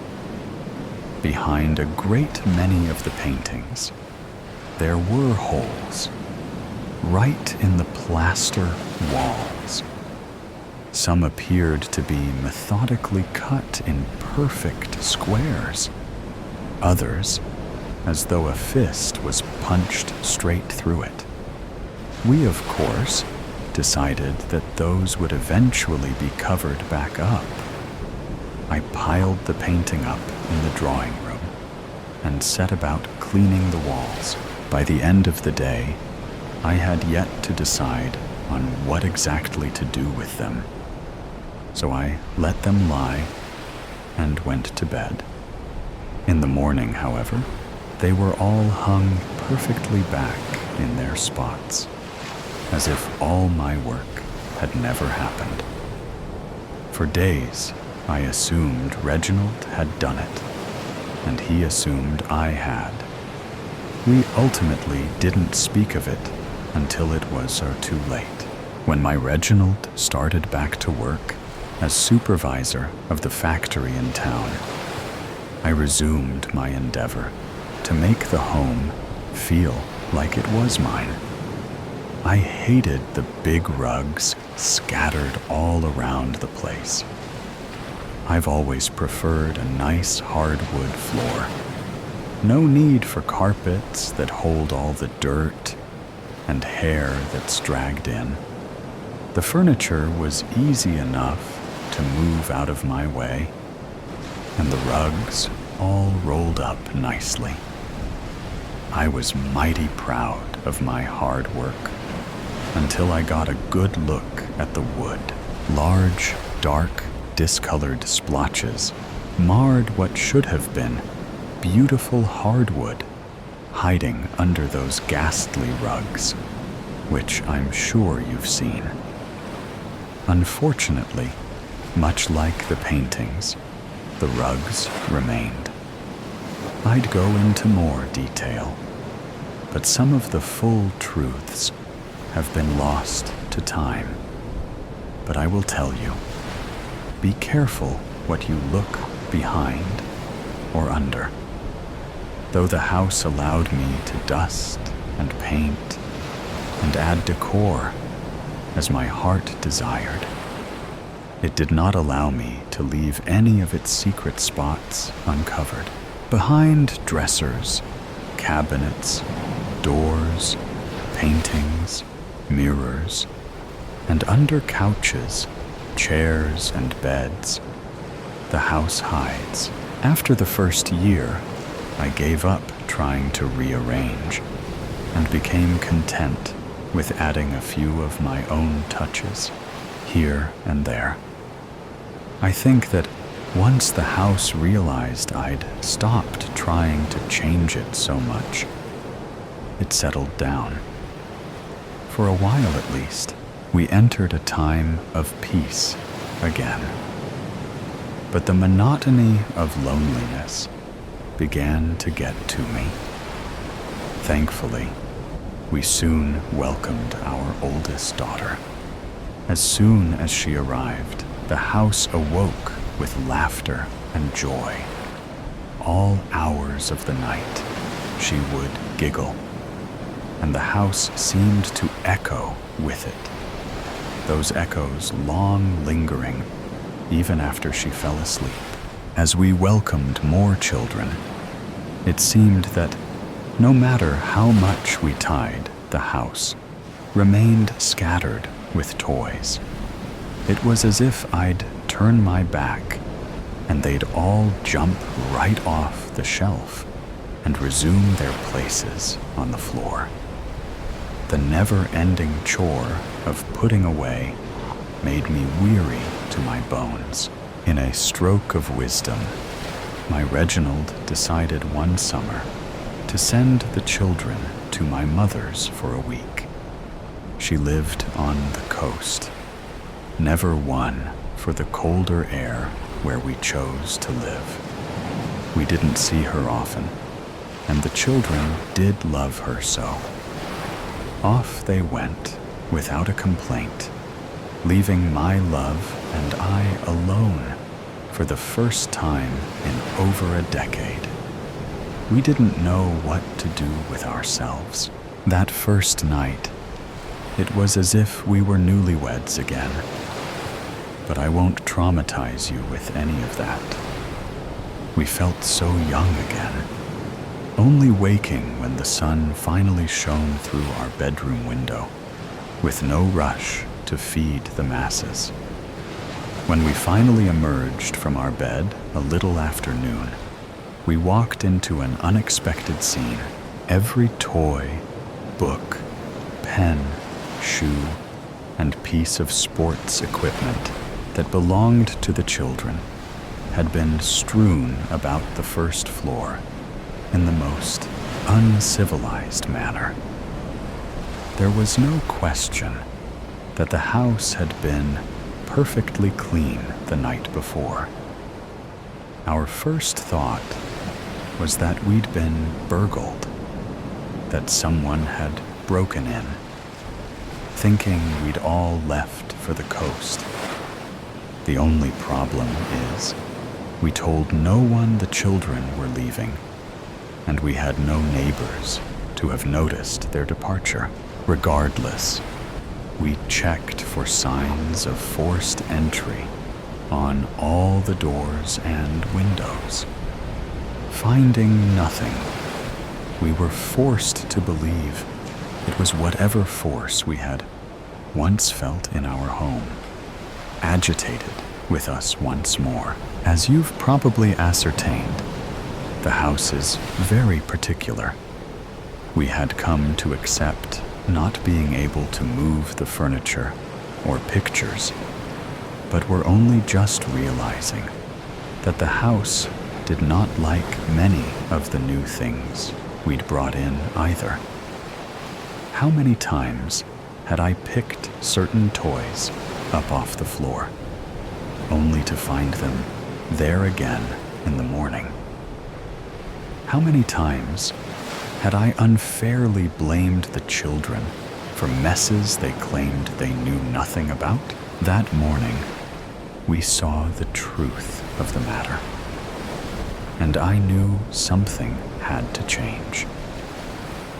Behind a great many of the paintings, there were holes, right in the plaster walls. Some appeared to be methodically cut in perfect squares. Others, as though a fist was punched straight through it. We, of course, decided that those would eventually be covered back up. I piled the painting up in the drawing room and set about cleaning the walls. By the end of the day, I had yet to decide on what exactly to do with them. So I let them lie and went to bed. In the morning, however, they were all hung perfectly back in their spots, as if all my work had never happened. For days, I assumed Reginald had done it, and he assumed I had. We ultimately didn't speak of it until it was too late. When my Reginald started back to work as supervisor of the factory in town, I resumed my endeavor to make the home feel like it was mine. I hated the big rugs scattered all around the place. I've always preferred a nice hardwood floor. No need for carpets that hold all the dirt and hair that's dragged in. The furniture was easy enough to move out of my way, and the rugs all rolled up nicely. I was mighty proud of my hard work until I got a good look at the wood. Large, dark, discolored splotches marred what should have been beautiful hardwood hiding under those ghastly rugs, which I'm sure you've seen. Unfortunately, much like the paintings, the rugs remained. I'd go into more detail, but some of the full truths have been lost to time. But I will tell you, be careful what you look behind or under. Though the house allowed me to dust and paint and add decor as my heart desired, it did not allow me to leave any of its secret spots uncovered. Behind dressers, cabinets, doors, paintings, mirrors, and under couches, chairs, and beds, the house hides. After the first year, I gave up trying to rearrange and became content with adding a few of my own touches here and there. I think that once the house realized I'd stopped trying to change it so much, it settled down. For a while at least, we entered a time of peace again. But the monotony of loneliness began to get to me. Thankfully, we soon welcomed our oldest daughter. As soon as she arrived, the house awoke with laughter and joy. All hours of the night, she would giggle, and the house seemed to echo with it, those echoes long lingering even after she fell asleep. As we welcomed more children, it seemed that no matter how much we tied, the house remained scattered with toys. It was as if I'd turn my back and they'd all jump right off the shelf and resume their places on the floor. The never-ending chore of putting away made me weary to my bones. In a stroke of wisdom, my Reginald decided one summer to send the children to my mother's for a week. She lived on the coast, never one for the colder air where we chose to live. We didn't see her often, and the children did love her so. Off they went without a complaint, leaving my love and I alone for the first time in over a decade. We didn't know what to do with ourselves. That first night, it was as if we were newlyweds again. But I won't traumatize you with any of that. We felt so young again, only waking when the sun finally shone through our bedroom window, with no rush to feed the masses. When we finally emerged from our bed a little after noon, we walked into an unexpected scene. Every toy, book, pen, shoe, and piece of sports equipment that belonged to the children had been strewn about the first floor in the most uncivilized manner. There was no question that the house had been perfectly clean the night before. Our first thought was that we'd been burgled, that someone had broken in, thinking we'd all left for the coast. The only problem is, we told no one the children were leaving, and we had no neighbors to have noticed their departure. Regardless, we checked for signs of forced entry on all the doors and windows. Finding nothing, we were forced to believe It was whatever force we had once felt in our home, agitated with us once more. As you've probably ascertained, the house is very particular. We had come to accept not being able to move the furniture or pictures, but were only just realizing that the house did not like many of the new things we'd brought in either. How many times had I picked certain toys up off the floor, only to find them there again in the morning? How many times had I unfairly blamed the children for messes they claimed they knew nothing about? That morning, we saw the truth of the matter, and I knew something had to change.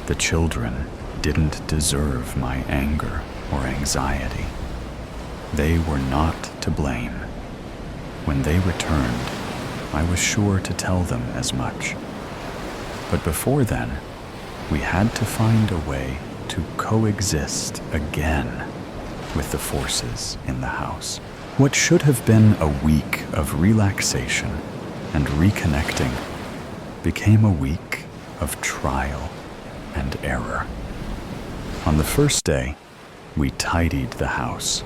The children didn't deserve my anger or anxiety. They were not to blame. When they returned, I was sure to tell them as much. But before then, we had to find a way to coexist again with the forces in the house. What should have been a week of relaxation and reconnecting became a week of trial and error. On the first day, we tidied the house,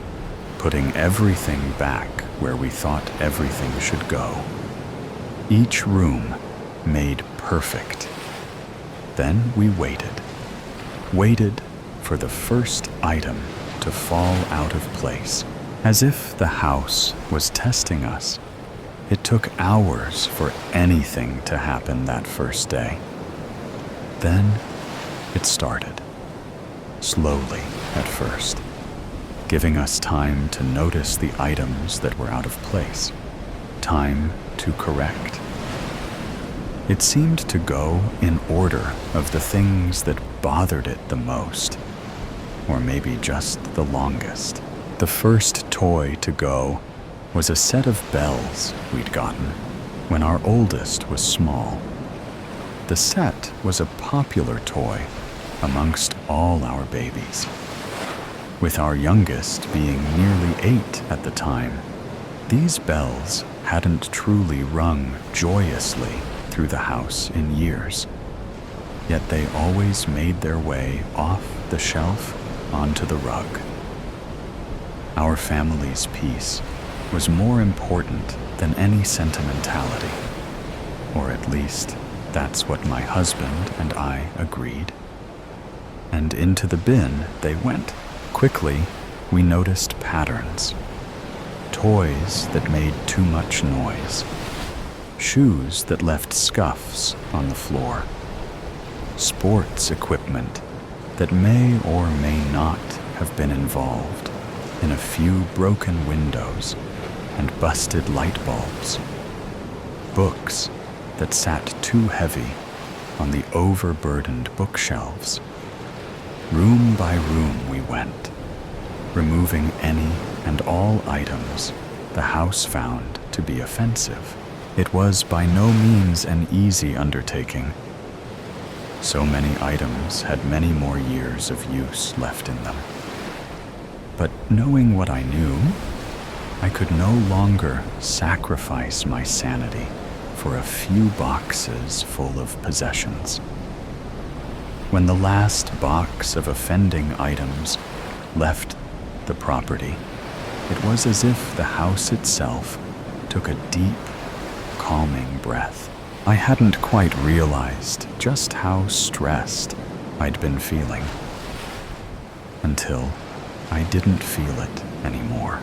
putting everything back where we thought everything should go. Each room made perfect. Then we waited for the first item to fall out of place. As if the house was testing us, it took hours for anything to happen that first day. Then it started, slowly at first, giving us time to notice the items that were out of place, time to correct. It seemed to go in order of the things that bothered it the most, or maybe just the longest. The first toy to go was a set of bells we'd gotten when our oldest was small. The set was a popular toy amongst all our babies, with our youngest being nearly 8 at the time. These bells hadn't truly rung joyously through the house in years, yet they always made their way off the shelf onto the rug. Our family's peace was more important than any sentimentality, or at least that's what my husband and I agreed. And into the bin they went. Quickly, we noticed patterns. Toys that made too much noise. Shoes that left scuffs on the floor. Sports equipment that may or may not have been involved in a few broken windows and busted light bulbs. Books that sat too heavy on the overburdened bookshelves. Room by room we went, removing any and all items the house found to be offensive. It was by no means an easy undertaking. So many items had many more years of use left in them. But knowing what I knew, I could no longer sacrifice my sanity for a few boxes full of possessions. When the last box of offending items left the property, it was as if the house itself took a deep, calming breath. I hadn't quite realized just how stressed I'd been feeling until I didn't feel it anymore.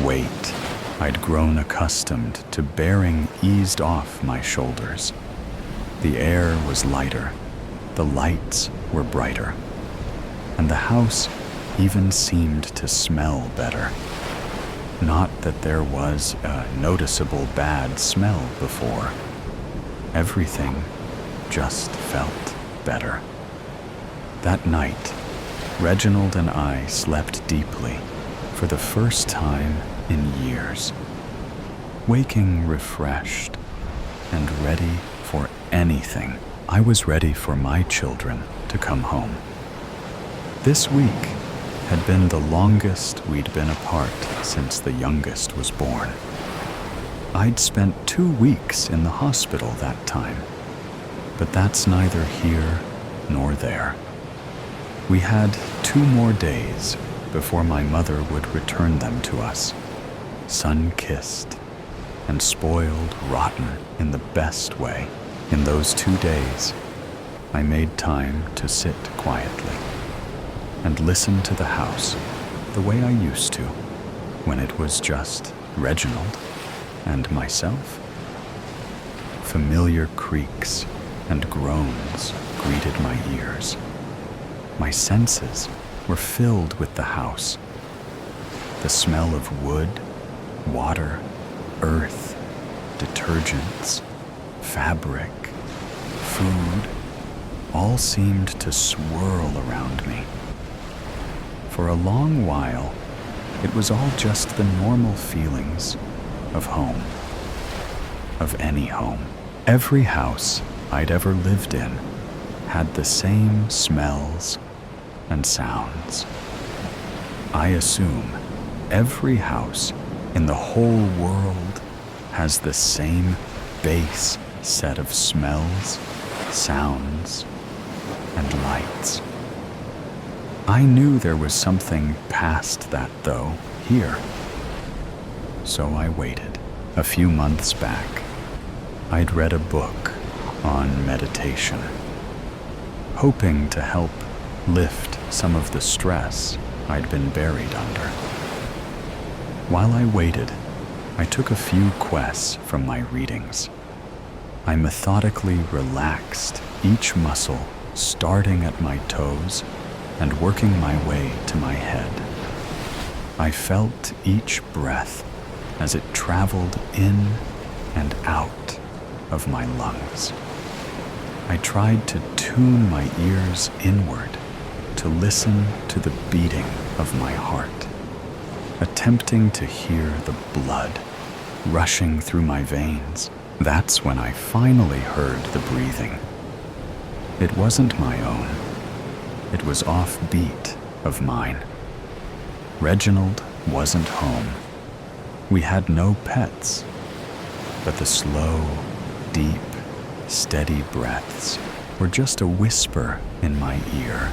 Weight I'd grown accustomed to bearing eased off my shoulders. The air was lighter, the lights were brighter, and the house even seemed to smell better. Not that there was a noticeable bad smell before. Everything just felt better. That night, Reginald and I slept deeply for the first time in years, waking refreshed and ready for anything. I was ready for my children to come home. This week had been the longest we'd been apart since the youngest was born. I'd spent 2 weeks in the hospital that time, but that's neither here nor there. We had 2 more days before my mother would return them to us, sun-kissed and spoiled rotten in the best way. In those 2 days, I made time to sit quietly and listen to the house the way I used to when it was just Reginald and myself. Familiar creaks and groans greeted my ears. My senses were filled with the house. The smell of wood, water, earth, detergents, fabric, food, all seemed to swirl around me. For a long while, it was all just the normal feelings of home, of any home. Every house I'd ever lived in had the same smells and sounds. I assume every house in the whole world has the same base set of smells, sounds, and lights. I knew there was something past that, though, here. So I waited. A few months back, I'd read a book on meditation, hoping to help lift some of the stress I'd been buried under. While I waited, I took a few quests from my readings. I methodically relaxed each muscle, starting at my toes and working my way to my head. I felt each breath as it traveled in and out of my lungs. I tried to tune my ears inward to listen to the beating of my heart, attempting to hear the blood rushing through my veins. That's when I finally heard the breathing. It wasn't my own. It was offbeat of mine. Reginald wasn't home. We had no pets, but the slow, deep, steady breaths were just a whisper in my ear.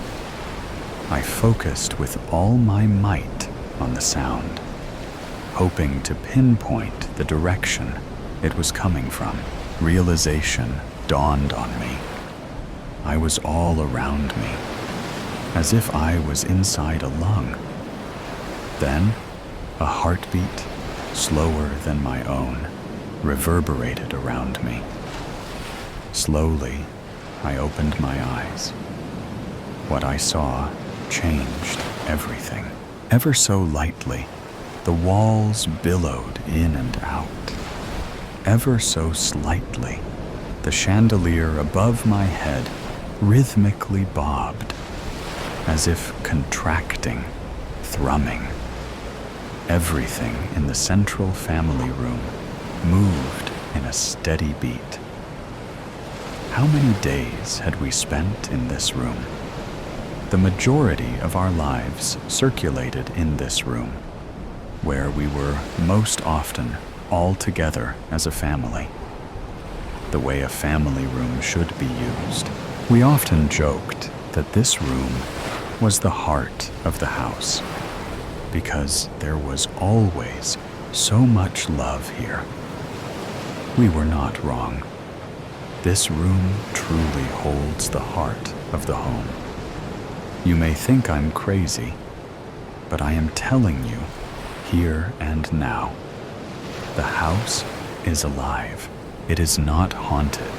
I focused with all my might on the sound, hoping to pinpoint the direction it was coming from. Realization dawned on me. I was all around me, as if I was inside a lung. Then, a heartbeat, slower than my own, reverberated around me. Slowly, I opened my eyes. What I saw changed everything. Ever so lightly, the walls billowed in and out. Ever so slightly, the chandelier above my head rhythmically bobbed, as if contracting, thrumming. Everything in the central family room moved in a steady beat. How many days had we spent in this room? The majority of our lives circulated in this room, where we were most often all together as a family, the way a family room should be used. We often joked that this room was the heart of the house, because there was always so much love here. We were not wrong. This room truly holds the heart of the home. You may think I'm crazy, but I am telling you, here and now, the house is alive. It is not haunted.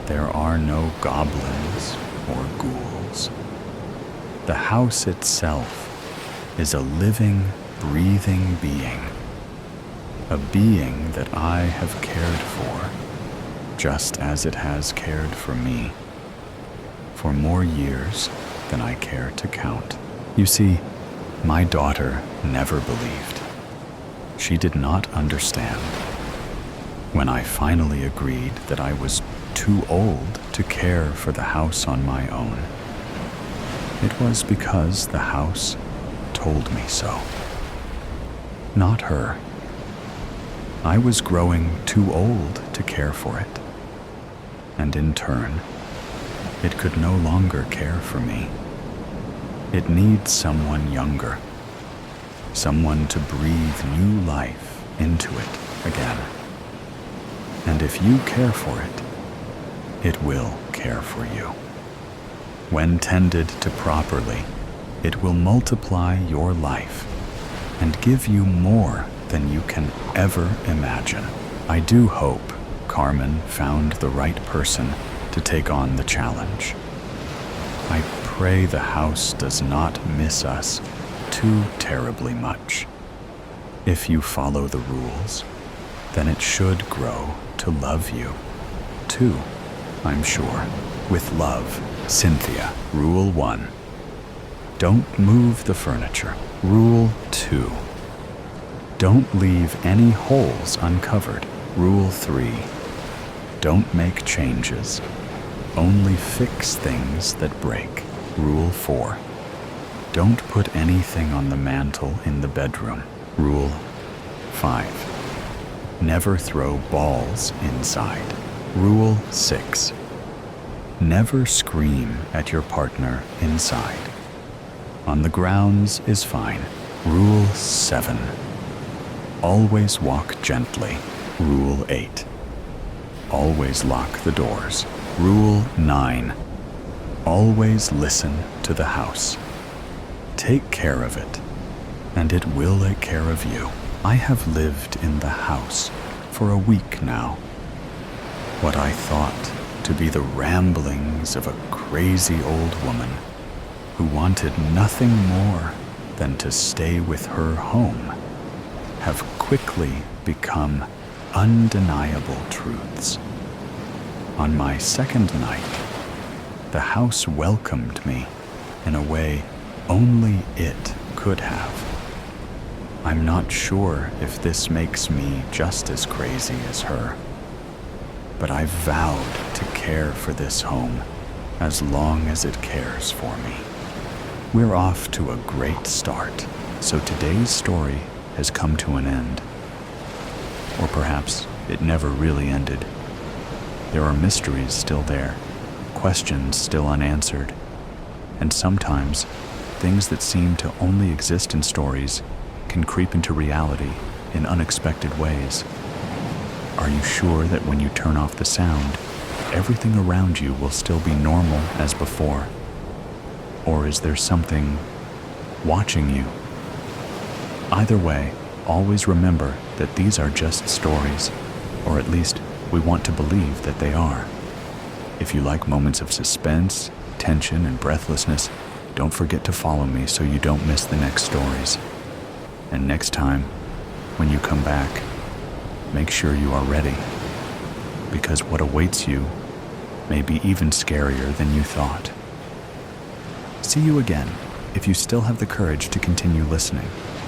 There are no goblins or ghouls. The house itself is a living, breathing being, a being that I have cared for, just as it has cared for me, for more years than I care to count. You see, my daughter never believed. She did not understand. When I finally agreed that I was too old to care for the house on my own. It was because the house told me so. Not her. I was growing too old to care for it. And in turn, it could no longer care for me. It needs someone younger, someone to breathe new life into it again. And if you care for it, it will care for you. When tended to properly, it will multiply your life and give you more than you can ever imagine. I do hope Carmen found the right person to take on the challenge. I pray the house does not miss us too terribly much. If you follow the rules, then it should grow to love you, too, I'm sure. With love, Cynthia. Rule 1. Don't move the furniture. Rule 2. Don't leave any holes uncovered. Rule 3. Don't make changes. Only fix things that break. Rule 4. Don't put anything on the mantle in the bedroom. Rule 5. Never throw balls inside. Rule 6. Never scream at your partner inside. On the grounds is fine. Rule 7. Always walk gently. Rule 8. Always lock the doors. Rule 9. Always listen to the house. Take care of it, and it will take care of you. I have lived in the house for a week now. What I thought to be the ramblings of a crazy old woman who wanted nothing more than to stay with her home have quickly become undeniable truths. On my second night, the house welcomed me in a way only it could have. I'm not sure if this makes me just as crazy as her, but I've vowed to care for this home as long as it cares for me. We're off to a great start, so today's story has come to an end. Or perhaps it never really ended. There are mysteries still there, questions still unanswered, and sometimes things that seem to only exist in stories can creep into reality in unexpected ways. Are you sure that when you turn off the sound, everything around you will still be normal as before? Or is there something watching you? Either way, always remember that these are just stories, or at least we want to believe that they are. If you like moments of suspense, tension, and breathlessness, don't forget to follow me so you don't miss the next stories. And next time, when you come back, make sure you are ready, because what awaits you may be even scarier than you thought. See you again if you still have the courage to continue listening.